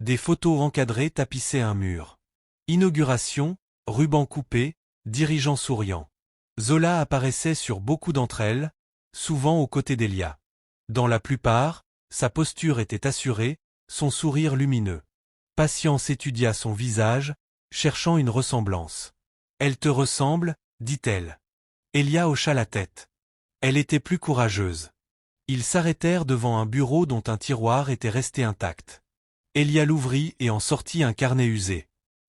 Des photos encadrées tapissaient un mur. Inauguration, ruban coupé, dirigeant souriant. Zola apparaissait sur beaucoup d'entre elles, souvent aux côtés d'Elia. Dans la plupart, sa posture était assurée, son sourire lumineux. Patience étudia son visage, cherchant une ressemblance. « Elle te ressemble » dit-elle. Elia hocha la tête. Elle était plus courageuse. Ils s'arrêtèrent devant un bureau dont un tiroir était resté intact. Elia l'ouvrit et en sortit un carnet usé.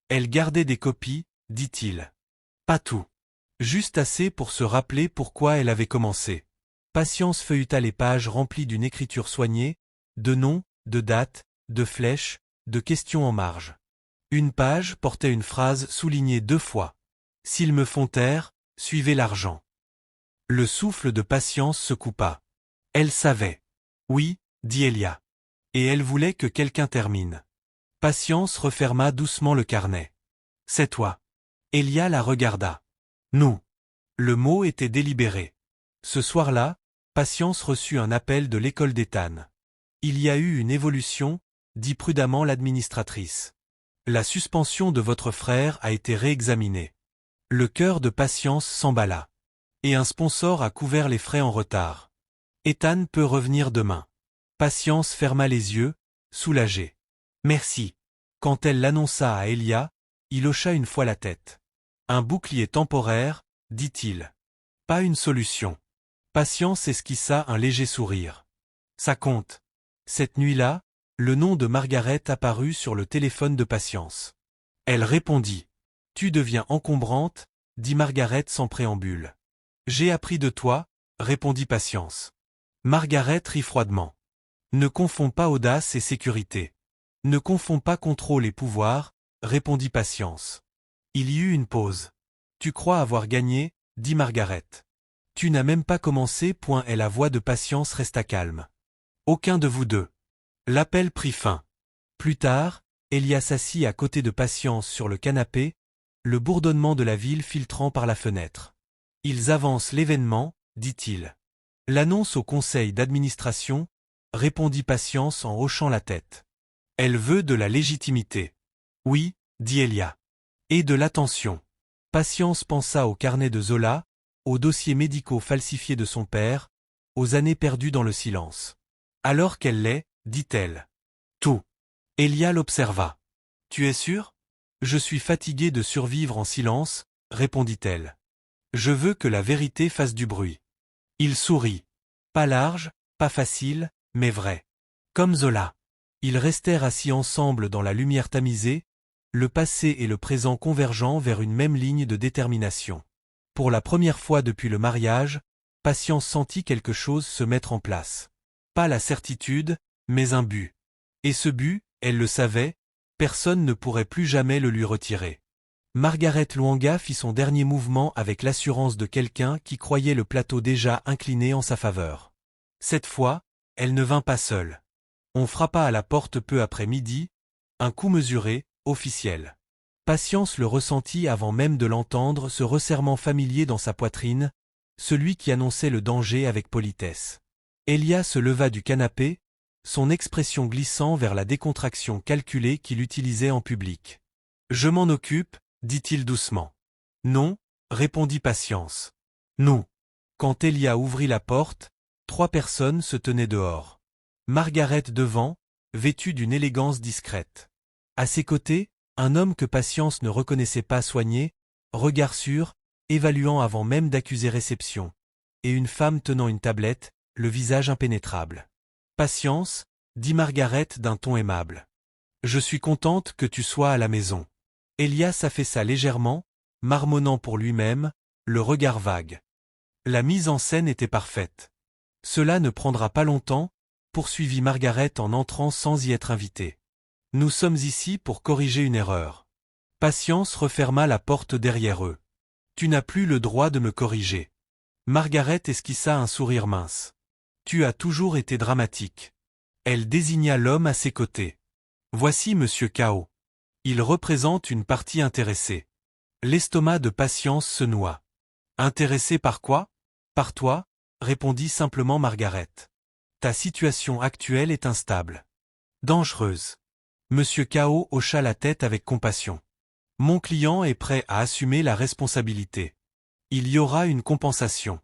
Elle gardait des copies, dit-il. Pas tout. Juste assez pour se rappeler pourquoi elle avait commencé. Patience feuilleta les pages remplies d'une écriture soignée, de noms, de dates, de flèches, de questions en marge. Une page portait une phrase soulignée 2 fois. « S'ils me font taire, suivez l'argent. » Le souffle de Patience se coupa. Elle savait. Oui, dit Elia. Et elle voulait que quelqu'un termine. Patience referma doucement le carnet. C'est toi. Elia la regarda. Nous. Le mot était délibéré. Ce soir-là, Patience reçut un appel de l'école d'Ethan. Il y a eu une évolution, dit prudemment l'administratrice. La suspension de votre frère a été réexaminée. Le cœur de Patience s'emballa. Et un sponsor a couvert les frais en retard. Ethan peut revenir demain. Patience ferma les yeux, soulagée. Merci. Quand elle l'annonça à Elia, il hocha une fois la tête. Un bouclier temporaire, dit-il. Pas une solution. Patience esquissa un léger sourire. Ça compte. Cette nuit-là, le nom de Margaret apparut sur le téléphone de Patience. Elle répondit. Tu deviens encombrante, dit Margaret sans préambule. J'ai appris de toi, répondit Patience. Margaret rit froidement. Ne confonds pas audace et sécurité. Ne confonds pas contrôle et pouvoir, répondit Patience. Il y eut une pause. Tu crois avoir gagné, dit Margaret. Tu n'as même pas commencé. Et la voix de Patience resta calme. Aucun de vous deux. L'appel prit fin. Plus tard, Elia s'assit à côté de Patience sur le canapé, le bourdonnement de la ville filtrant par la fenêtre. Ils avancent l'événement, dit-il. L'annonce au conseil d'administration, répondit Patience en hochant la tête. Elle veut de la légitimité. Oui, dit Elia. Et de l'attention. Patience pensa au carnet de Zola, aux dossiers médicaux falsifiés de son père, aux années perdues dans le silence. Alors qu'elle l'est, dit-elle. Tout. Elia l'observa. Tu es sûr? Je suis fatiguée de survivre en silence, répondit-elle. Je veux que la vérité fasse du bruit. Il sourit. Pas large, pas facile, mais vrai. Comme Zola. Ils restèrent assis ensemble dans la lumière tamisée, le passé et le présent convergeant vers une même ligne de détermination. Pour la première fois depuis le mariage, Patience sentit quelque chose se mettre en place. Pas la certitude, mais un but. Et ce but, elle le savait, personne ne pourrait plus jamais le lui retirer. Margaret Luanga fit son dernier mouvement avec l'assurance de quelqu'un qui croyait le plateau déjà incliné en sa faveur. Cette fois, elle ne vint pas seule. On frappa à la porte peu après midi, un coup mesuré, officiel. Patience le ressentit avant même de l'entendre, ce resserrement familier dans sa poitrine, celui qui annonçait le danger avec politesse. Elia se leva du canapé, son expression glissant vers la décontraction calculée qu'il utilisait en public. « Je m'en occupe », dit-il doucement. « Non », répondit Patience. « Nous. » Quand Elia ouvrit la porte, 3 personnes se tenaient dehors. Margaret devant, vêtue d'une élégance discrète. À ses côtés, un homme que Patience ne reconnaissait pas soigné, regard sûr, évaluant avant même d'accuser réception. Et une femme tenant une tablette, le visage impénétrable. « Patience, » dit Margaret d'un ton aimable. « Je suis contente que tu sois à la maison. » Elia s'affaissa légèrement, marmonnant pour lui-même, le regard vague. La mise en scène était parfaite. « Cela ne prendra pas longtemps, » poursuivit Margaret en entrant sans y être invitée. « Nous sommes ici pour corriger une erreur. » Patience referma la porte derrière eux. « Tu n'as plus le droit de me corriger. » Margaret esquissa un sourire mince. « Tu as toujours été dramatique. » Elle désigna l'homme à ses côtés. « Voici Monsieur Kao. Il représente une partie intéressée. » L'estomac de Patience se noua. « Intéressé par quoi ? Par toi ?» répondit simplement Margaret. « Ta situation actuelle est instable. Dangereuse. » Monsieur Kao hocha la tête avec compassion. « Mon client est prêt à assumer la responsabilité. Il y aura une compensation. »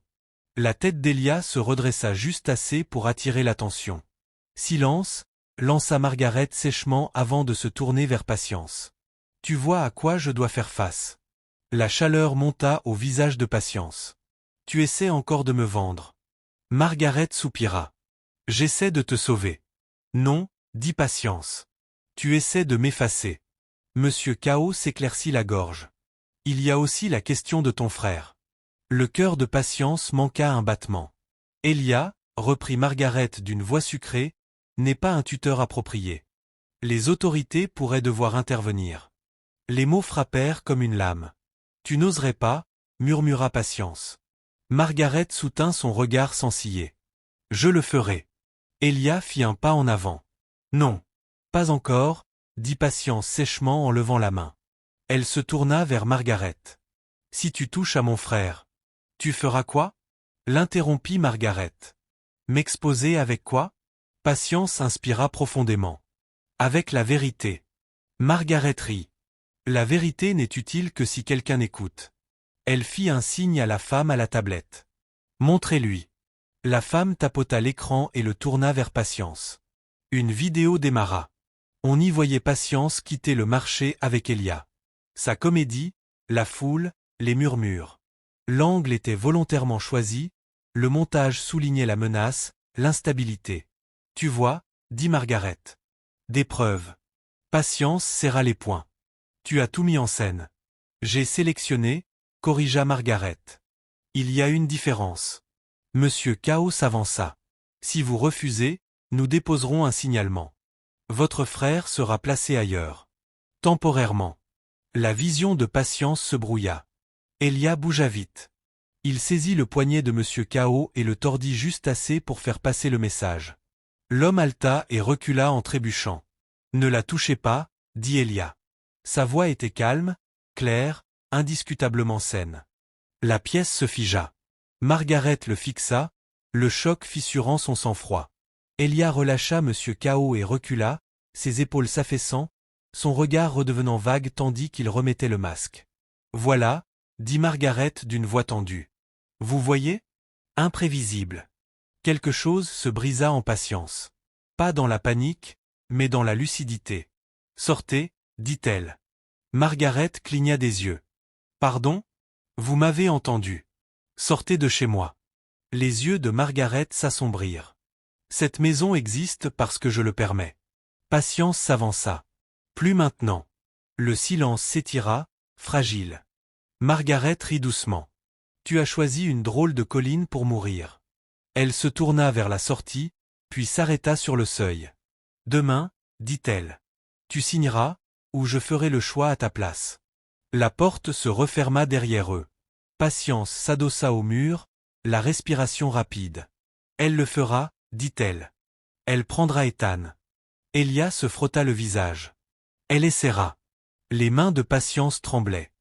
La tête d'Elia se redressa juste assez pour attirer l'attention. « Silence !» lança Margaret sèchement avant de se tourner vers Patience. « Tu vois à quoi je dois faire face. » La chaleur monta au visage de Patience. « Tu essaies encore de me vendre. » Margaret soupira. « J'essaie de te sauver. »« Non, » dit Patience. « Tu essaies de m'effacer. » Monsieur Kao s'éclaircit la gorge. « Il y a aussi la question de ton frère. » Le cœur de Patience manqua un battement. « Elia, » reprit Margaret d'une voix sucrée, « n'est pas un tuteur approprié. Les autorités pourraient devoir intervenir. » Les mots frappèrent comme une lame. « Tu n'oserais pas, » murmura Patience. Margaret soutint son regard sans ciller. « Je le ferai. » Elia fit un pas en avant. « Non. Pas encore, » dit Patience sèchement en levant la main. Elle se tourna vers Margaret. « Si tu touches à mon frère, tu feras quoi ?» l'interrompit Margaret. « M'exposer avec quoi ?» Patience inspira profondément. « Avec la vérité. » Margaret rit. « La vérité n'est utile que si quelqu'un écoute. » Elle fit un signe à la femme à la tablette. « Montrez-lui. » La femme tapota l'écran et le tourna vers Patience. Une vidéo démarra. On y voyait Patience quitter le marché avec Elia. Sa comédie, la foule, les murmures. L'angle était volontairement choisi, le montage soulignait la menace, l'instabilité. « Tu vois, » dit Margaret. « Des preuves. » Patience serra les poings. « Tu as tout mis en scène. »« J'ai sélectionné, » corrigea Margaret. « Il y a une différence. » Monsieur Kao s'avança. « Si vous refusez, nous déposerons un signalement. Votre frère sera placé ailleurs. Temporairement. » La vision de Patience se brouilla. Elia bougea vite. Il saisit le poignet de Monsieur Kao et le tordit juste assez pour faire passer le message. L'homme haleta et recula en trébuchant. « Ne la touchez pas, » dit Elia. Sa voix était calme, claire, indiscutablement saine. La pièce se figea. Margaret le fixa, le choc fissurant son sang-froid. Elia relâcha Monsieur Kao et recula, ses épaules s'affaissant, son regard redevenant vague tandis qu'il remettait le masque. « Voilà, » dit Margaret d'une voix tendue. « Vous voyez ? Imprévisible. » Quelque chose se brisa en Patience. Pas dans la panique, mais dans la lucidité. « Sortez, » dit-elle. Margaret cligna des yeux. « Pardon ? Vous m'avez entendu. Sortez de chez moi. » Les yeux de Margaret s'assombrirent. « Cette maison existe parce que je le permets. » Patience s'avança. « Plus maintenant. » Le silence s'étira, fragile. Margaret rit doucement. Tu as choisi une drôle de colline pour mourir. Elle se tourna vers la sortie, puis s'arrêta sur le seuil. Demain, dit-elle. Tu signeras, ou je ferai le choix à ta place. La porte se referma derrière eux. Patience s'adossa au mur, la respiration rapide. Elle le fera, dit-elle. Elle prendra Ethan. Elia se frotta le visage. Elle essaiera. Les mains de Patience tremblaient.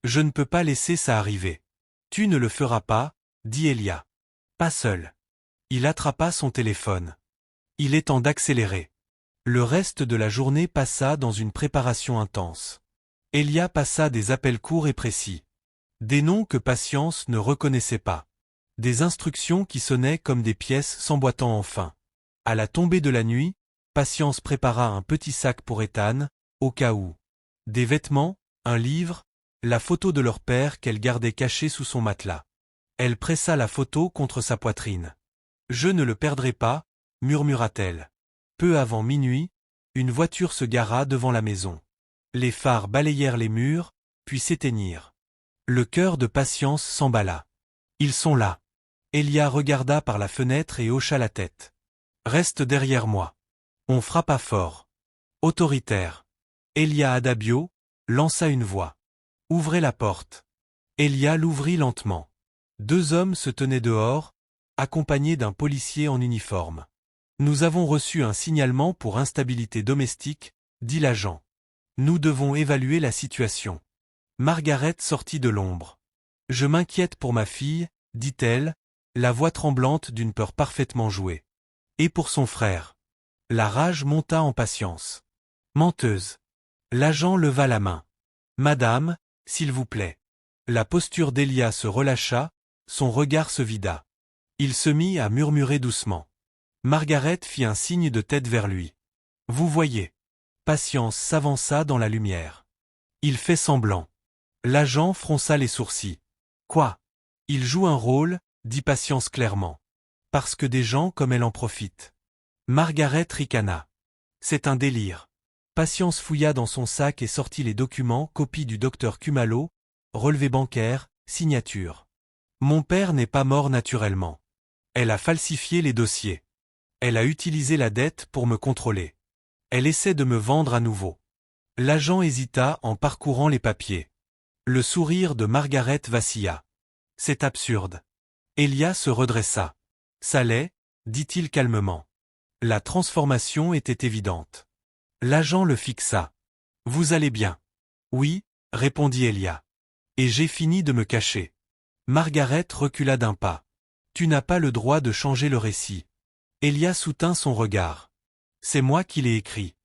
Je ne peux pas laisser ça arriver. Tu ne le feras pas, dit Elia. Pas seul. Il attrapa son téléphone. Il est temps d'accélérer. Le reste de la journée passa dans une préparation intense. Elia passa des appels courts et précis. Des noms que Patience ne reconnaissait pas. Des instructions qui sonnaient comme des pièces s'emboîtant enfin. À la tombée de la nuit, Patience prépara un petit sac pour Ethan, au cas où. Des vêtements, un livre, la photo de leur père qu'elle gardait cachée sous son matelas. Elle pressa la photo contre sa poitrine. « Je ne le perdrai pas », murmura-t-elle. Peu avant minuit, une voiture se gara devant la maison. Les phares balayèrent les murs, puis s'éteignirent. Le cœur de Patience s'emballa. Ils sont là. Elia regarda par la fenêtre et hocha la tête. Reste derrière moi. On frappa fort. Autoritaire. Elia Adabio lança une voix. Ouvrez la porte. Elia l'ouvrit lentement. Deux hommes se tenaient dehors, accompagnés d'un policier en uniforme. Nous avons reçu un signalement pour instabilité domestique, dit l'agent. Nous devons évaluer la situation. Margaret sortit de l'ombre. Je m'inquiète pour ma fille, dit-elle, la voix tremblante d'une peur parfaitement jouée. Et pour son frère. La rage monta en Patience. Menteuse. L'agent leva la main. Madame, s'il vous plaît. La posture d'Elia se relâcha, son regard se vida. Il se mit à murmurer doucement. Margaret fit un signe de tête vers lui. Vous voyez. Patience s'avança dans la lumière. Il fait semblant. L'agent fronça les sourcils. Quoi? Il joue un rôle, dit Patience clairement. Parce que des gens comme elle en profitent. Margaret ricana. C'est un délire. Patience fouilla dans son sac et sortit les documents, copie du docteur Kumalo, relevé bancaire, signature. Mon père n'est pas mort naturellement. Elle a falsifié les dossiers. Elle a utilisé la dette pour me contrôler. Elle essaie de me vendre à nouveau. L'agent hésita en parcourant les papiers. Le sourire de Margaret vacilla. C'est absurde. Elia se redressa. Ça l'est, dit-il calmement. La transformation était évidente. L'agent le fixa. Vous allez bien? Oui, répondit Elia. Et j'ai fini de me cacher. Margaret recula d'un pas. Tu n'as pas le droit de changer le récit. Elia soutint son regard. C'est moi qui l'ai écrit.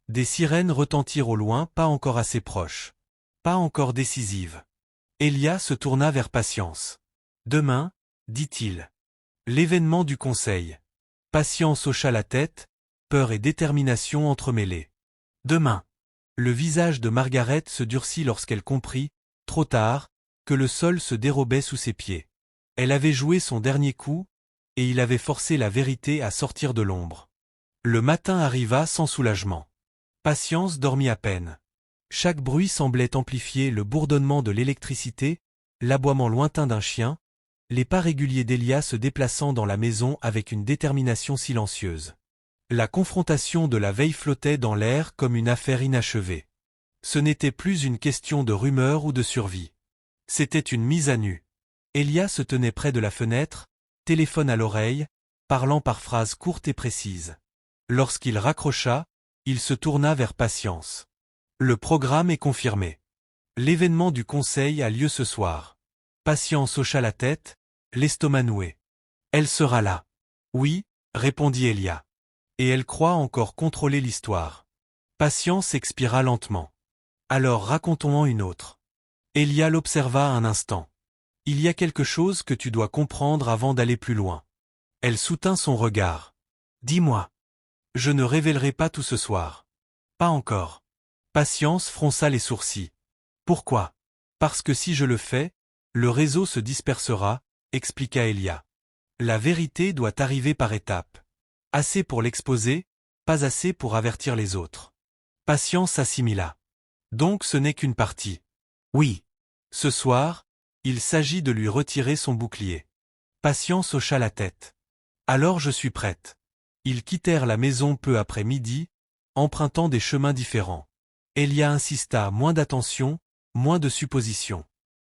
Des sirènes retentirent au loin, pas encore assez proches. Pas encore décisives. Elia se tourna vers Patience. Demain, dit-il. L'événement du conseil. Patience hocha la tête, peur et détermination entremêlées. Demain. Le visage de Margaret se durcit lorsqu'elle comprit, trop tard, que le sol se dérobait sous ses pieds. Elle avait joué son dernier coup, et il avait forcé la vérité à sortir de l'ombre. Le matin arriva sans soulagement. Patience dormit à peine. Chaque bruit semblait amplifier le bourdonnement de l'électricité, l'aboiement lointain d'un chien, les pas réguliers d'Elia se déplaçant dans la maison avec une détermination silencieuse. La confrontation de la veille flottait dans l'air comme une affaire inachevée. Ce n'était plus une question de rumeur ou de survie. C'était une mise à nu. Elia se tenait près de la fenêtre, téléphone à l'oreille, parlant par phrases courtes et précises. Lorsqu'il raccrocha, il se tourna vers Patience. Le programme est confirmé. L'événement du conseil a lieu ce soir. Patience hocha la tête, l'estomac noué. Elle sera là. Oui, répondit Elia. Et elle croit encore contrôler l'histoire. Patience expira lentement. Alors racontons-en une autre. Elia l'observa un instant. Il y a quelque chose que tu dois comprendre avant d'aller plus loin. Elle soutint son regard. Dis-moi. Je ne révélerai pas tout ce soir. Pas encore. Patience fronça les sourcils. Pourquoi? Parce que si je le fais, le réseau se dispersera, expliqua Elia. La vérité doit arriver par étapes. Assez pour l'exposer, pas assez pour avertir les autres. Patience assimila. Donc ce n'est qu'une partie. Oui. Ce soir, Il s'agit de lui retirer son bouclier. Patience hocha la tête. Alors je suis prête. Ils quittèrent la maison peu après midi, empruntant des chemins différents. Elia insista, moins d'attention, moins de suppositions.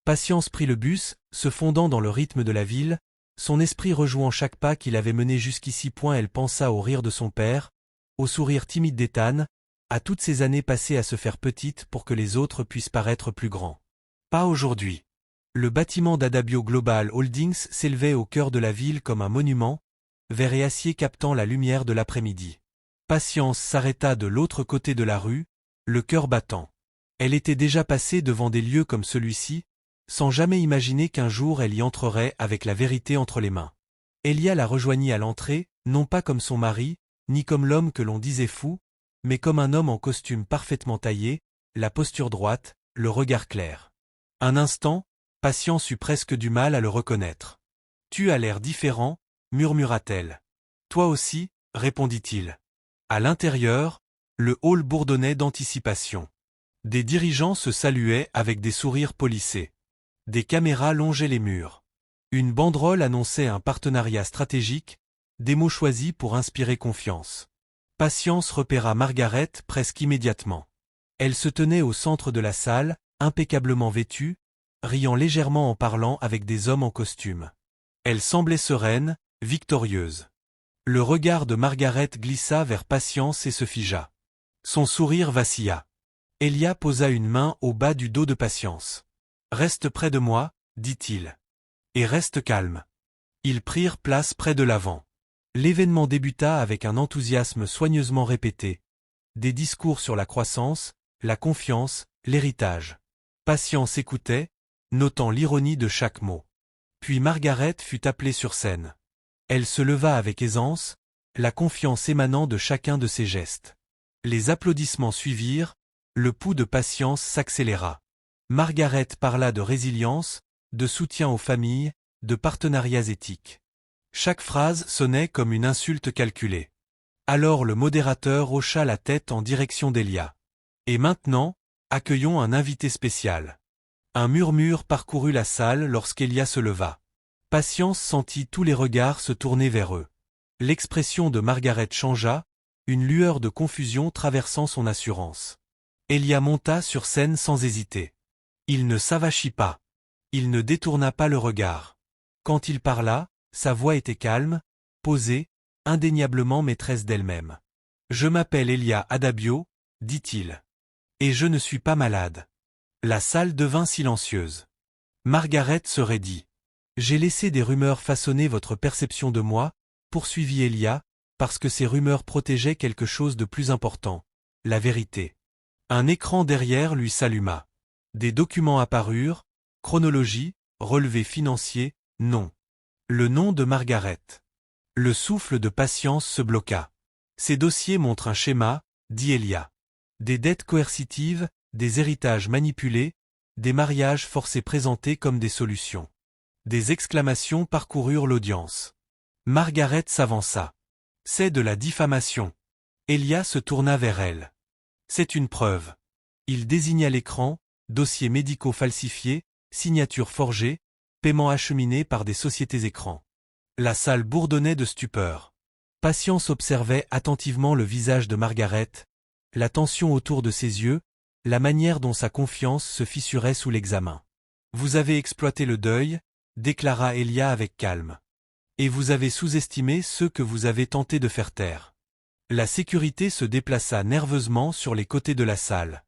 Patience prit le bus, se fondant dans le rythme de la ville, son esprit rejouant chaque pas qu'il avait mené jusqu'ici. Elle pensa au rire de son père, au sourire timide d'Ethan, à toutes ces années passées à se faire petite pour que les autres puissent paraître plus grands. Pas aujourd'hui. Le bâtiment d'Adabio Global Holdings s'élevait au cœur de la ville comme un monument, vert et acier captant la lumière de l'après-midi. Patience s'arrêta de l'autre côté de la rue, le cœur battant. Elle était déjà passée devant des lieux comme celui-ci, sans jamais imaginer qu'un jour elle y entrerait avec la vérité entre les mains. Elia la rejoignit à l'entrée, non pas comme son mari, ni comme l'homme que l'on disait fou, mais comme un homme en costume parfaitement taillé, la posture droite, le regard clair. Un instant, Patience eut presque du mal à le reconnaître. « Tu as l'air différent » murmura-t-elle. « Toi aussi » répondit-il. À l'intérieur, le hall bourdonnait d'anticipation. Des dirigeants se saluaient avec des sourires polissés. Des caméras longeaient les murs. Une banderole annonçait un partenariat stratégique, des mots choisis pour inspirer confiance. Patience repéra Margaret presque immédiatement. Elle se tenait au centre de la salle, impeccablement vêtue, riant légèrement en parlant avec des hommes en costume. Elle semblait sereine, victorieuse. Le regard de Margaret glissa vers Patience et se figea. Son sourire vacilla. Elia posa une main au bas du dos de Patience. « Reste près de moi, dit-il. Et reste calme. » Ils prirent place près de l'avant. L'événement débuta avec un enthousiasme soigneusement répété. Des discours sur la croissance, la confiance, l'héritage. Patience écoutait, notant l'ironie de chaque mot. Puis Margaret fut appelée sur scène. Elle se leva avec aisance, la confiance émanant de chacun de ses gestes. Les applaudissements suivirent, le pouls de Patience s'accéléra. Margaret parla de résilience, de soutien aux familles, de partenariats éthiques. Chaque phrase sonnait comme une insulte calculée. Alors le modérateur hocha la tête en direction d'Elia. « Et maintenant, accueillons un invité spécial. » Un murmure parcourut la salle lorsqu'Elia se leva. Patience sentit tous les regards se tourner vers eux. L'expression de Margaret changea, une lueur de confusion traversant son assurance. Elia monta sur scène sans hésiter. Il ne s'avachit pas. Il ne détourna pas le regard. Quand il parla, sa voix était calme, posée, indéniablement maîtresse d'elle-même. « Je m'appelle Elia Adabio, » dit-il. « Et je ne suis pas malade. » La salle devint silencieuse. Margaret se raidit. « J'ai laissé des rumeurs façonner votre perception de moi, » poursuivit Elia, parce que ces rumeurs protégeaient quelque chose de plus important, la vérité. Un écran derrière lui s'alluma. Des documents apparurent, chronologie, relevés financiers, nom. Le nom de Margaret. Le souffle de Patience se bloqua. Ces dossiers montrent un schéma, dit Elia. Des dettes coercitives, des héritages manipulés, des mariages forcés présentés comme des solutions. Des exclamations parcoururent l'audience. Margaret s'avança. C'est de la diffamation. Elia se tourna vers elle. C'est une preuve. Il désigna l'écran, dossiers médicaux falsifiés, signatures forgées, paiements acheminés par des sociétés écrans. La salle bourdonnait de stupeur. Patience observait attentivement le visage de Margaret, la tension autour de ses yeux, la manière dont sa confiance se fissurait sous l'examen. « Vous avez exploité le deuil, » déclara Elia avec calme. « Et vous avez sous-estimé ceux que vous avez tenté de faire taire. » La sécurité se déplaça nerveusement sur les côtés de la salle.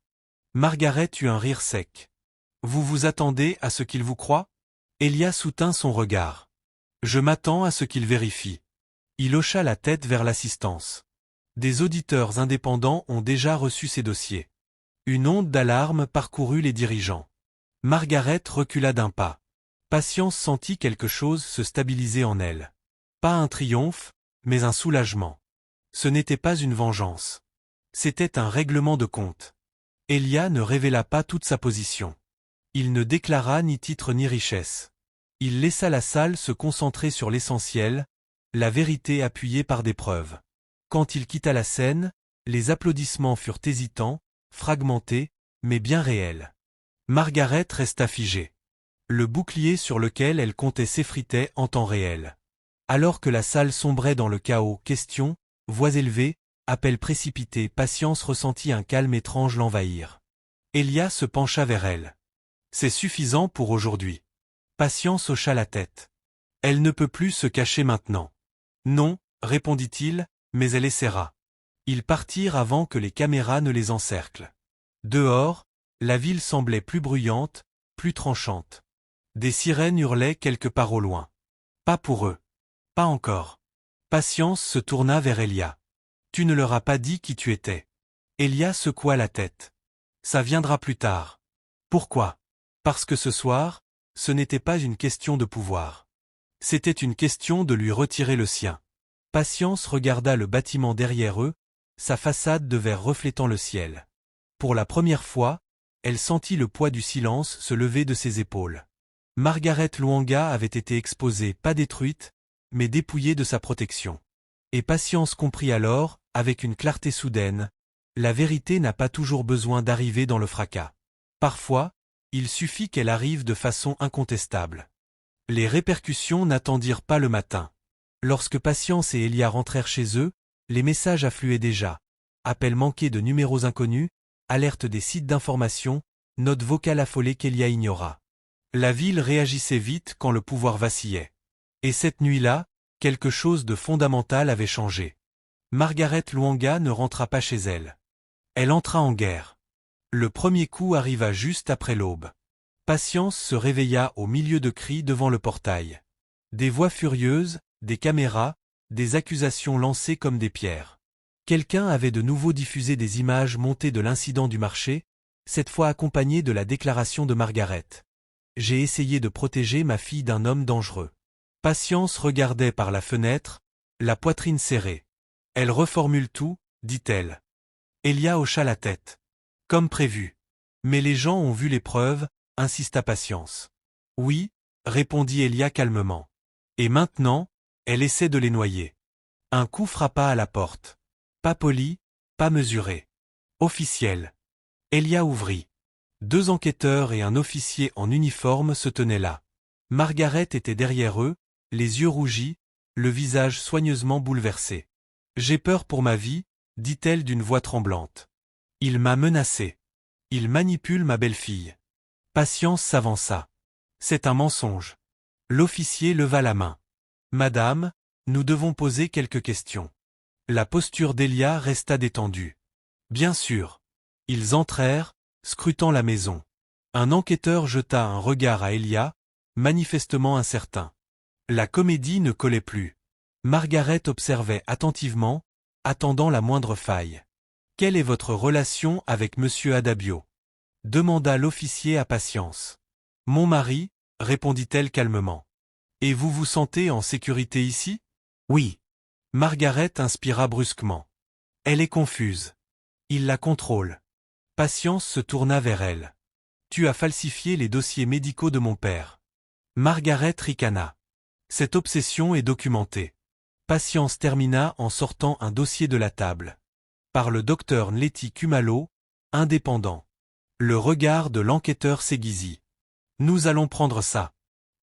Margaret eut un rire sec. « Vous vous attendez à ce qu'il vous croie ?» Elia soutint son regard. « Je m'attends à ce qu'il vérifie. » Il hocha la tête vers l'assistance. Des auditeurs indépendants ont déjà reçu ces dossiers. Une onde d'alarme parcourut les dirigeants. Margaret recula d'un pas. Patience sentit quelque chose se stabiliser en elle. Pas un triomphe, mais un soulagement. Ce n'était pas une vengeance. C'était un règlement de compte. Elia ne révéla pas toute sa position. Il ne déclara ni titre ni richesse. Il laissa la salle se concentrer sur l'essentiel, la vérité appuyée par des preuves. Quand il quitta la scène, les applaudissements furent hésitants, fragmentés, mais bien réels. Margaret resta figée. Le bouclier sur lequel elle comptait s'effritait en temps réel. Alors que la salle sombrait dans le chaos, questions, voix élevées, appels précipités, Patience ressentit un calme étrange l'envahir. Elia se pencha vers elle. C'est suffisant pour aujourd'hui. Patience hocha la tête. Elle ne peut plus se cacher maintenant. Non, répondit-il, mais elle essaiera. Ils partirent avant que les caméras ne les encerclent. Dehors, la ville semblait plus bruyante, plus tranchante. Des sirènes hurlaient quelque part au loin. Pas pour eux. Pas encore. Patience se tourna vers Elia. Tu ne leur as pas dit qui tu étais. Elia secoua la tête. Ça viendra plus tard. Pourquoi? Parce que ce soir, ce n'était pas une question de pouvoir. C'était une question de lui retirer le sien. Patience regarda le bâtiment derrière eux, sa façade de verre reflétant le ciel. Pour la première fois, elle sentit le poids du silence se lever de ses épaules. Margaret Luanga avait été exposée, pas détruite, mais dépouillée de sa protection. Et Patience comprit alors, avec une clarté soudaine, la vérité n'a pas toujours besoin d'arriver dans le fracas. Parfois, il suffit qu'elle arrive de façon incontestable. Les répercussions n'attendirent pas le matin. Lorsque Patience et Elia rentrèrent chez eux, les messages affluaient déjà. Appels manqués de numéros inconnus, alertes des sites d'information, notes vocales affolées qu'Elia ignora. La ville réagissait vite quand le pouvoir vacillait. Et cette nuit-là, quelque chose de fondamental avait changé. Margaret Luanga ne rentra pas chez elle. Elle entra en guerre. Le premier coup arriva juste après l'aube. Patience se réveilla au milieu de cris devant le portail. Des voix furieuses, des caméras, des accusations lancées comme des pierres. Quelqu'un avait de nouveau diffusé des images montées de l'incident du marché, cette fois accompagnées de la déclaration de Margaret. J'ai essayé de protéger ma fille d'un homme dangereux. Patience regardait par la fenêtre, la poitrine serrée. Elle reformule tout, dit-elle. Elia hocha la tête. Comme prévu. Mais les gens ont vu les preuves, insista Patience. Oui, répondit Elia calmement. Et maintenant, elle essaie de les noyer. Un coup frappa à la porte. Pas poli, pas mesuré. Officiel. Elia ouvrit. 2 enquêteurs et un officier en uniforme se tenaient là. Margaret était derrière eux, les yeux rougis, le visage soigneusement bouleversé. J'ai peur pour ma vie, dit-elle d'une voix tremblante. Il m'a menacé. Il manipule ma belle-fille. Patience s'avança. C'est un mensonge. L'officier leva la main. Madame, nous devons poser quelques questions. La posture d'Elia resta détendue. Bien sûr. Ils entrèrent, scrutant la maison. Un enquêteur jeta un regard à Elia, manifestement incertain. La comédie ne collait plus. Margaret observait attentivement, attendant la moindre faille. Quelle est votre relation avec monsieur Adabio? Demanda l'officier à Patience. Mon mari, répondit-elle calmement. Et vous vous sentez en sécurité ici? Oui. Margaret inspira brusquement. Elle est confuse. Il la contrôle. Patience se tourna vers elle. Tu as falsifié les dossiers médicaux de mon père. Margaret ricana. Cette obsession est documentée. Patience termina en sortant un dossier de la table. Par le docteur Nleti Kumalo, indépendant. Le regard de l'enquêteur s'aiguisit. Nous allons prendre ça.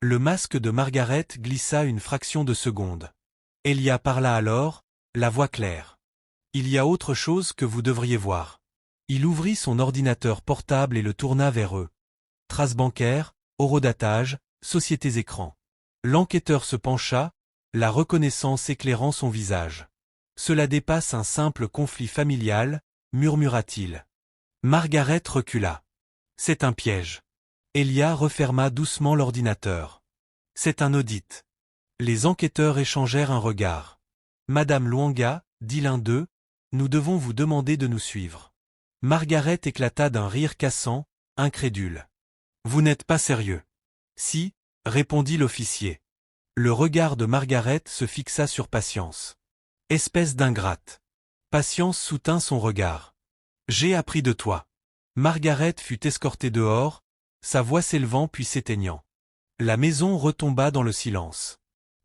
Le masque de Margaret glissa une fraction de seconde. Elia parla alors, la voix claire. Il y a autre chose que vous devriez voir. Il ouvrit son ordinateur portable et le tourna vers eux. Traces bancaires, horodatage, sociétés écrans. L'enquêteur se pencha, la reconnaissance éclairant son visage. Cela dépasse un simple conflit familial, murmura-t-il. Margaret recula. C'est un piège. Elia referma doucement l'ordinateur. C'est un audit. Les enquêteurs échangèrent un regard. Madame Luanga, dit l'un d'eux, nous devons vous demander de nous suivre. Margaret éclata d'un rire cassant, incrédule. Vous n'êtes pas sérieux. Si, répondit l'officier. Le regard de Margaret se fixa sur Patience. Espèce d'ingrate. Patience soutint son regard. J'ai appris de toi. Margaret fut escortée dehors, sa voix s'élevant puis s'éteignant. La maison retomba dans le silence.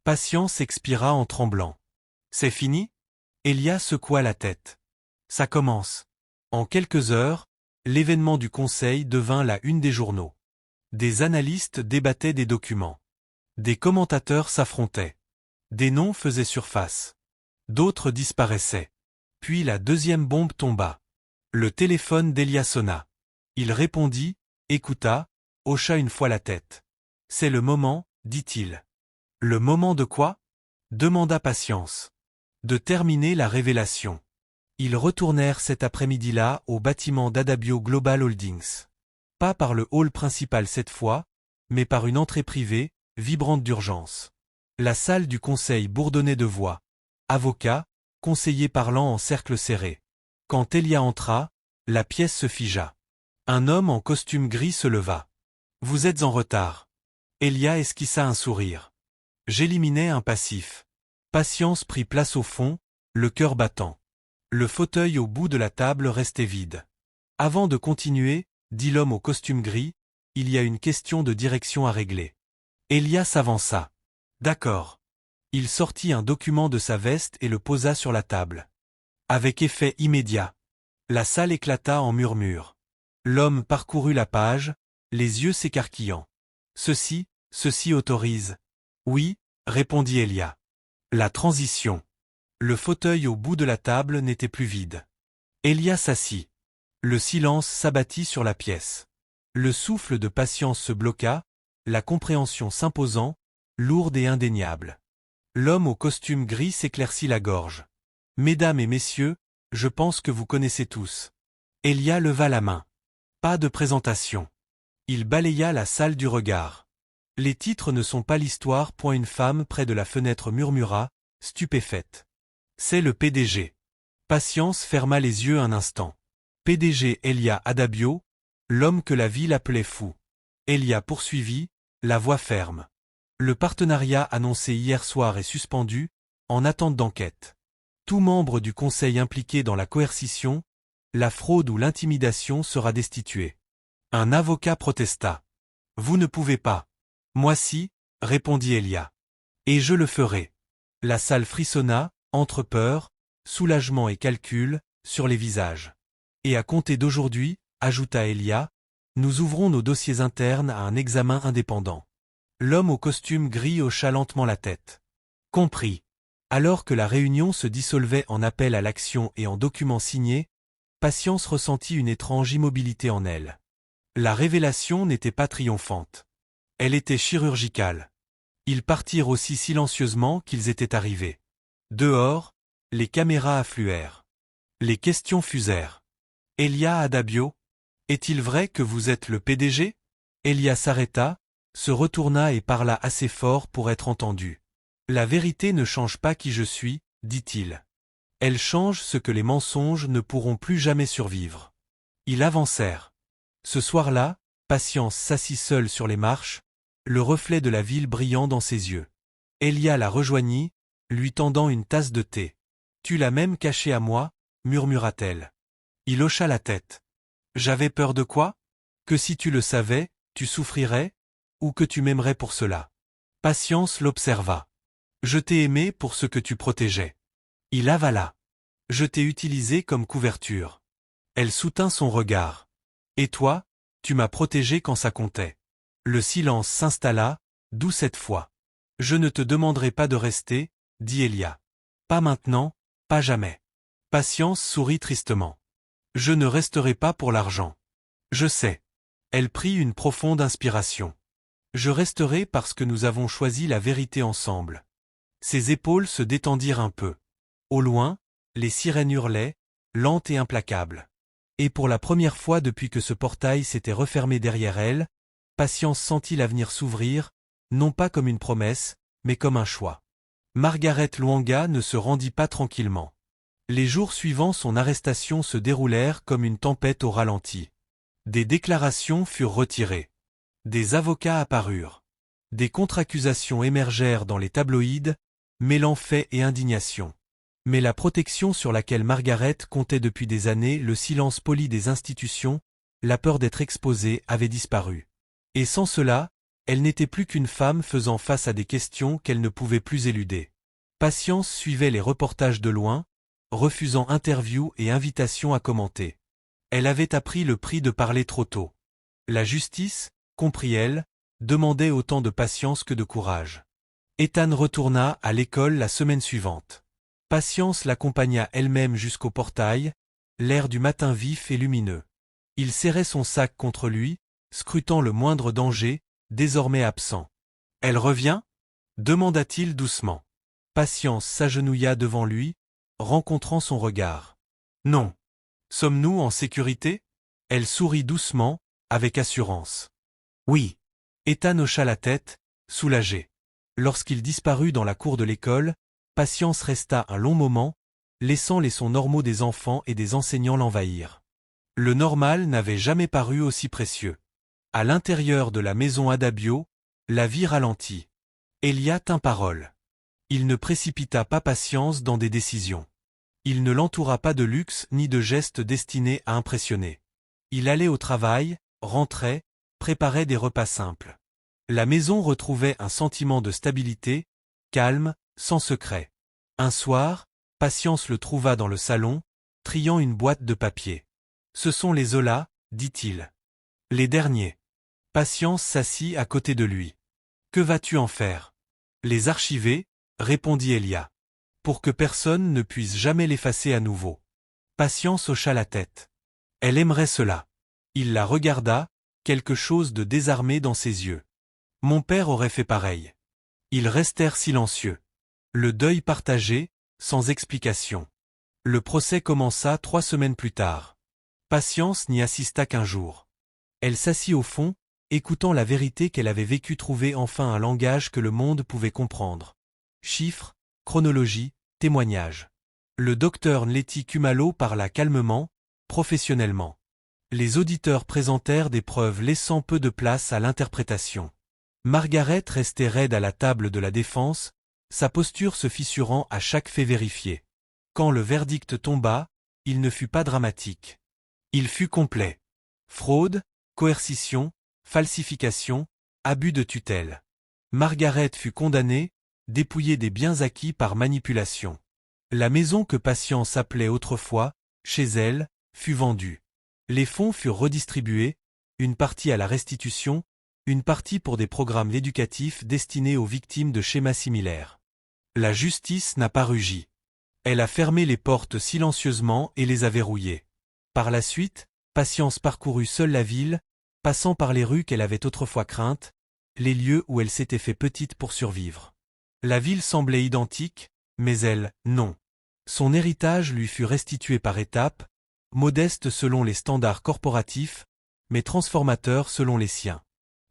Patience expira en tremblant. C'est fini? Elia secoua la tête. Ça commence. En quelques heures, l'événement du conseil devint la une des journaux. Des analystes débattaient des documents. Des commentateurs s'affrontaient. Des noms faisaient surface. D'autres disparaissaient. Puis la deuxième bombe tomba. Le téléphone d'Elia sonna. Il répondit, écouta, hocha une fois la tête. « C'est le moment, dit-il. »« Le moment de quoi » demanda Patience. « De terminer la révélation. » Ils retournèrent cet après-midi-là au bâtiment d'Adabio Global Holdings. Pas par le hall principal cette fois, mais par une entrée privée, vibrante d'urgence. La salle du conseil bourdonnait de voix. Avocats, conseillers parlant en cercle serré. Quand Elia entra, la pièce se figea. Un homme en costume gris se leva. « Vous êtes en retard. » Elia esquissa un sourire. J'éliminais un passif. Patience prit place au fond, le cœur battant. Le fauteuil au bout de la table restait vide. Avant de continuer, dit l'homme au costume gris, il y a une question de direction à régler. Elia s'avança. D'accord. Il sortit un document de sa veste et le posa sur la table. Avec effet immédiat. La salle éclata en murmures. L'homme parcourut la page, les yeux s'écarquillant. Ceci autorise. Oui, répondit Elia. La transition. Le fauteuil au bout de la table n'était plus vide. Elia s'assit. Le silence s'abattit sur la pièce. Le souffle de Patience se bloqua, la compréhension s'imposant, lourde et indéniable. L'homme au costume gris s'éclaircit la gorge. « Mesdames et messieurs, je pense que vous connaissez tous. » Elia leva la main. Pas de présentation. Il balaya la salle du regard. « Les titres ne sont pas l'histoire. » Une femme près de la fenêtre murmura, stupéfaite. « C'est le PDG. » Patience ferma les yeux un instant. PDG Elia Adabio, l'homme que la ville appelait fou. Elia poursuivit, la voix ferme. Le partenariat annoncé hier soir est suspendu, en attente d'enquête. Tout membre du conseil impliqué dans la coercition, la fraude ou l'intimidation sera destitué. Un avocat protesta. « Vous ne pouvez pas. »« Moi si, » répondit Elia. « Et je le ferai. » La salle frissonna, entre peur, soulagement et calcul, sur les visages. « Et à compter d'aujourd'hui, » ajouta Elia, « nous ouvrons nos dossiers internes à un examen indépendant. » L'homme au costume gris hocha lentement la tête. « Compris. » Alors que la réunion se dissolvait en appel à l'action et en documents signés, Patience ressentit une étrange immobilité en elle. La révélation n'était pas triomphante. Elle était chirurgicale. Ils partirent aussi silencieusement qu'ils étaient arrivés. Dehors, les caméras affluèrent. Les questions fusèrent. « Elia Adabio, est-il vrai que vous êtes le PDG ?» Elia s'arrêta, se retourna et parla assez fort pour être entendu. « La vérité ne change pas qui je suis, dit-il. Elle change ce que les mensonges ne pourront plus jamais survivre. » Ils avancèrent. Ce soir-là, Patience s'assit seule sur les marches, le reflet de la ville brillant dans ses yeux. Elia la rejoignit, lui tendant une tasse de thé. « Tu l'as même caché à moi » murmura-t-elle. Il hocha la tête. « J'avais peur de quoi ? Que si tu le savais, tu souffrirais ? Ou que tu m'aimerais pour cela ?» Patience l'observa. « Je t'ai aimé pour ce que tu protégeais. » Il avala. « Je t'ai utilisé comme couverture. » Elle soutint son regard. « Et toi, tu m'as protégé quand ça comptait. » Le silence s'installa, doux cette fois. « Je ne te demanderai pas de rester, » dit Elia. « Pas maintenant, pas jamais. » Patience sourit tristement. « Je ne resterai pas pour l'argent. » Je sais. Elle prit une profonde inspiration. « Je resterai parce que nous avons choisi la vérité ensemble. » Ses épaules se détendirent un peu. Au loin, les sirènes hurlaient, lentes et implacables. Et pour la première fois depuis que ce portail s'était refermé derrière elle, Patience sentit l'avenir s'ouvrir, non pas comme une promesse, mais comme un choix. Margaret Luanga ne se rendit pas tranquillement. Les jours suivant son arrestation se déroulèrent comme une tempête au ralenti. Des déclarations furent retirées. Des avocats apparurent. Des contre-accusations émergèrent dans les tabloïds, mêlant faits et indignation. Mais la protection sur laquelle Margaret comptait depuis des années, le silence poli des institutions, la peur d'être exposée avait disparu. Et sans cela, elle n'était plus qu'une femme faisant face à des questions qu'elle ne pouvait plus éluder. Patience suivait les reportages de loin, refusant interviews et invitations à commenter. Elle avait appris le prix de parler trop tôt. La justice, comprit-elle, demandait autant de patience que de courage. Ethan retourna à l'école la semaine suivante. Patience l'accompagna elle-même jusqu'au portail, l'air du matin vif et lumineux. Il serrait son sac contre lui, scrutant le moindre danger, désormais absent. « Elle revient » demanda-t-il doucement. Patience s'agenouilla devant lui, rencontrant son regard. « Non. Sommes-nous en sécurité » Elle sourit doucement, avec assurance. « Oui. » Ethan hocha la tête, soulagé. Lorsqu'il disparut dans la cour de l'école, Patience resta un long moment, laissant les sons normaux des enfants et des enseignants l'envahir. Le normal n'avait jamais paru aussi précieux. À l'intérieur de la maison Adabio, la vie ralentit. Elia tint parole. Il ne précipita pas Patience dans des décisions. Il ne l'entoura pas de luxe ni de gestes destinés à impressionner. Il allait au travail, rentrait, préparait des repas simples. La maison retrouvait un sentiment de stabilité, calme, sans secret. Un soir, Patience le trouva dans le salon, triant une boîte de papier. « Ce sont les Zola, dit-il. Les derniers. » Patience s'assit à côté de lui. « Que vas-tu en faire ?»« Les archiver, » répondit Elia. « Pour que personne ne puisse jamais l'effacer à nouveau. » Patience hocha la tête. Elle aimerait cela. Il la regarda, quelque chose de désarmé dans ses yeux. Mon père aurait fait pareil. Ils restèrent silencieux. Le deuil partagé, sans explication. Le procès commença 3 semaines plus tard. Patience n'y assista qu'un jour. Elle s'assit au fond, écoutant la vérité qu'elle avait vécu trouver enfin un langage que le monde pouvait comprendre. Chiffres, chronologie, témoignages. Le docteur Nleti Kumalo parla calmement, professionnellement. Les auditeurs présentèrent des preuves laissant peu de place à l'interprétation. Margaret restait raide à la table de la défense, sa posture se fissurant à chaque fait vérifié. Quand le verdict tomba, il ne fut pas dramatique. Il fut complet. Fraude, coercition, falsification, abus de tutelle. Margaret fut condamnée, dépouillée des biens acquis par manipulation. La maison que Patience appelait autrefois, chez elle, fut vendue. Les fonds furent redistribués, une partie à la restitution, une partie pour des programmes éducatifs destinés aux victimes de schémas similaires. La justice n'a pas rugi. Elle a fermé les portes silencieusement et les a verrouillées. Par la suite, Patience parcourut seule la ville, passant par les rues qu'elle avait autrefois craintes, les lieux où elle s'était fait petite pour survivre. La ville semblait identique, mais elle, non. Son héritage lui fut restitué par étapes, modeste selon les standards corporatifs, mais transformateur selon les siens.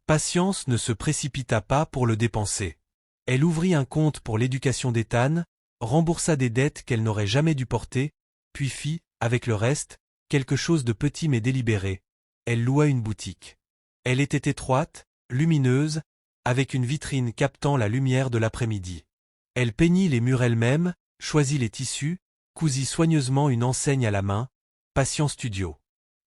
Patience ne se précipita pas pour le dépenser. Elle ouvrit un compte pour l'éducation d'Ethan, remboursa des dettes qu'elle n'aurait jamais dû porter, puis fit, avec le reste, quelque chose de petit mais délibéré. Elle loua une boutique. Elle était étroite, lumineuse, avec une vitrine captant la lumière de l'après-midi. Elle peignit les murs elle-même, choisit les tissus, cousit soigneusement une enseigne à la main, Patience Studio.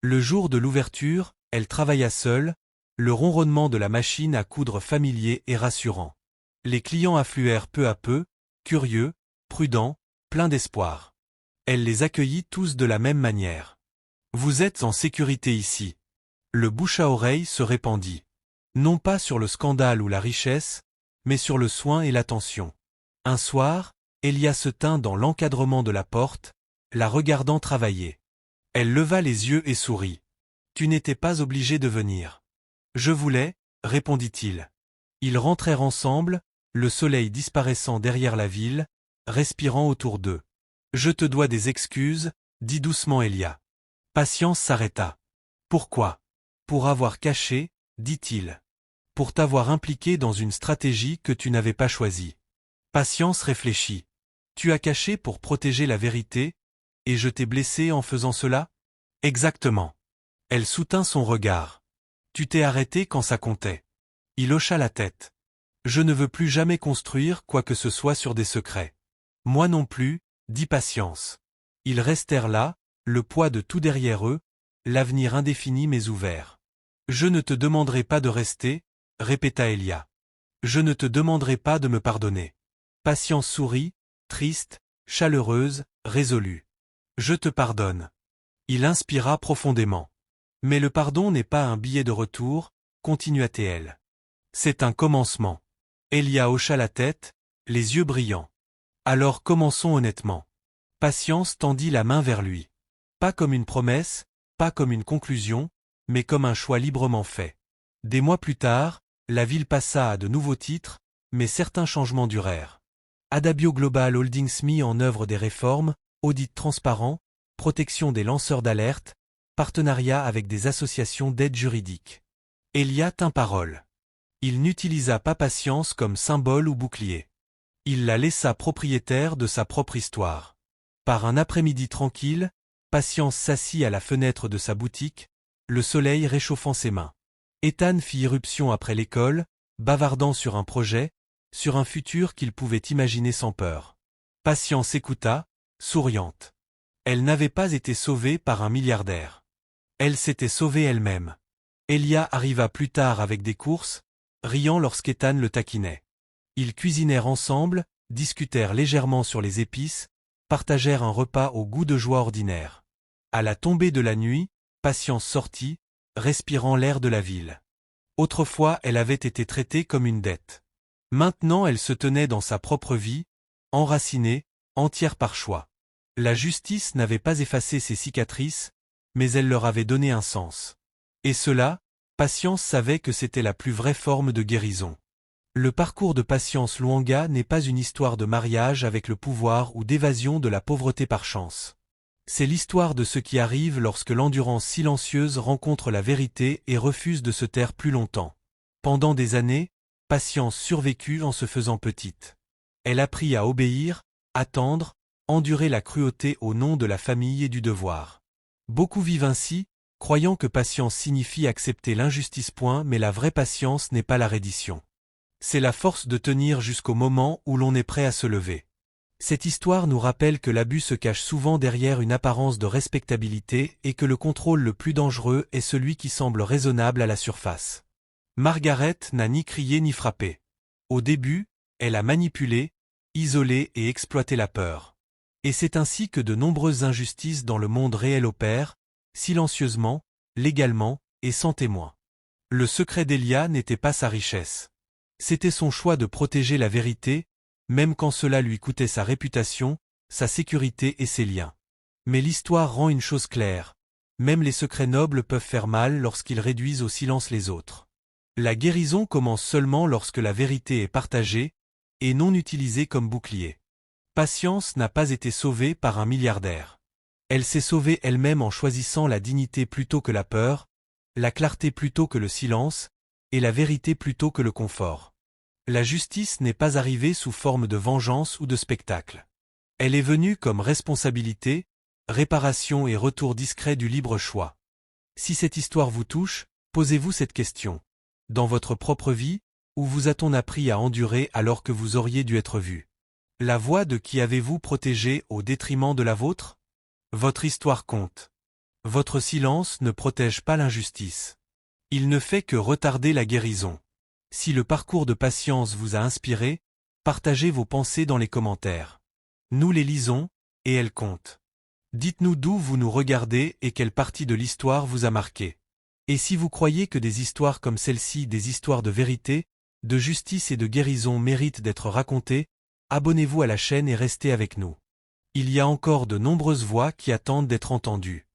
Le jour de l'ouverture, elle travailla seule, le ronronnement de la machine à coudre familier et rassurant. Les clients affluèrent peu à peu, curieux, prudents, pleins d'espoir. Elle les accueillit tous de la même manière. « Vous êtes en sécurité ici. » Le bouche à oreille se répandit. Non pas sur le scandale ou la richesse, mais sur le soin et l'attention. Un soir, Elia se tint dans l'encadrement de la porte, la regardant travailler. Elle leva les yeux et sourit. « Tu n'étais pas obligé de venir. »« Je voulais, » répondit-il. Ils rentrèrent ensemble, le soleil disparaissant derrière la ville, respirant autour d'eux. « Je te dois des excuses, » dit doucement Elia. Patience s'arrêta. « Pourquoi ?»« Pour avoir caché, » dit-il. « Pour t'avoir impliqué dans une stratégie que tu n'avais pas choisie. » Patience réfléchit. « Tu as caché pour protéger la vérité, et je t'ai blessé en faisant cela ?»« Exactement. » Elle soutint son regard. « Tu t'es arrêté quand ça comptait. » Il hocha la tête. « Je ne veux plus jamais construire quoi que ce soit sur des secrets. »« Moi non plus, » dit Patience. Ils restèrent là, le poids de tout derrière eux, l'avenir indéfini mais ouvert. « Je ne te demanderai pas de rester, » répéta Elia. « Je ne te demanderai pas de me pardonner. » Patience sourit, triste, chaleureuse, résolue. « Je te pardonne. » Il inspira profondément. « Mais le pardon n'est pas un billet de retour, continua-t-elle. C'est un commencement. Elia hocha la tête, les yeux brillants. Alors commençons honnêtement. Patience tendit la main vers lui. Pas comme une promesse, pas comme une conclusion, mais comme un choix librement fait. Des mois plus tard, la ville passa à de nouveaux titres, mais certains changements durèrent. Adabio Global Holdings mit en œuvre des réformes, audit transparent, protection des lanceurs d'alerte, partenariat avec des associations d'aide juridique. Elia tint parole. Il n'utilisa pas Patience comme symbole ou bouclier. Il la laissa propriétaire de sa propre histoire. Par un après-midi tranquille, Patience s'assit à la fenêtre de sa boutique, le soleil réchauffant ses mains. Ethan fit irruption après l'école, bavardant sur un projet, sur un futur qu'il pouvait imaginer sans peur. Patience écouta, souriante. Elle n'avait pas été sauvée par un milliardaire. Elle s'était sauvée elle-même. Elia arriva plus tard avec des courses, riant lorsqu'Ethan le taquinait. Ils cuisinèrent ensemble, discutèrent légèrement sur les épices, partagèrent un repas au goût de joie ordinaire. À la tombée de la nuit, Patience sortit, respirant l'air de la ville. Autrefois elle avait été traitée comme une dette. Maintenant elle se tenait dans sa propre vie, enracinée, entière par choix. La justice n'avait pas effacé ses cicatrices, mais elle leur avait donné un sens. Et cela, Patience savait que c'était la plus vraie forme de guérison. Le parcours de Patience Luanga n'est pas une histoire de mariage avec le pouvoir ou d'évasion de la pauvreté par chance. C'est l'histoire de ce qui arrive lorsque l'endurance silencieuse rencontre la vérité et refuse de se taire plus longtemps. Pendant des années, Patience survécut en se faisant petite. Elle apprit à obéir, attendre, endurer la cruauté au nom de la famille et du devoir. Beaucoup vivent ainsi, croyant que patience signifie accepter l'injustice. Mais la vraie patience n'est pas la reddition. C'est la force de tenir jusqu'au moment où l'on est prêt à se lever. Cette histoire nous rappelle que l'abus se cache souvent derrière une apparence de respectabilité et que le contrôle le plus dangereux est celui qui semble raisonnable à la surface. Margaret n'a ni crié ni frappé. Au début, elle a manipulé, isolé et exploité la peur. Et c'est ainsi que de nombreuses injustices dans le monde réel opèrent, silencieusement, légalement, et sans témoin. Le secret d'Elia n'était pas sa richesse. C'était son choix de protéger la vérité, même quand cela lui coûtait sa réputation, sa sécurité et ses liens. Mais l'histoire rend une chose claire. Même les secrets nobles peuvent faire mal lorsqu'ils réduisent au silence les autres. La guérison commence seulement lorsque la vérité est partagée, et non utilisée comme bouclier. Patience n'a pas été sauvée par un milliardaire. Elle s'est sauvée elle-même en choisissant la dignité plutôt que la peur, la clarté plutôt que le silence, et la vérité plutôt que le confort. La justice n'est pas arrivée sous forme de vengeance ou de spectacle. Elle est venue comme responsabilité, réparation et retour discret du libre choix. Si cette histoire vous touche, posez-vous cette question. Dans votre propre vie, où vous a-t-on appris à endurer alors que vous auriez dû être vu? La voix de qui avez-vous protégé au détriment de la vôtre? Votre histoire compte. Votre silence ne protège pas l'injustice. Il ne fait que retarder la guérison. Si le parcours de patience vous a inspiré, partagez vos pensées dans les commentaires. Nous les lisons, et elles comptent. Dites-nous d'où vous nous regardez et quelle partie de l'histoire vous a marqué. Et si vous croyez que des histoires comme celle-ci, des histoires de vérité, de justice et de guérison méritent d'être racontées, abonnez-vous à la chaîne et restez avec nous. Il y a encore de nombreuses voix qui attendent d'être entendues.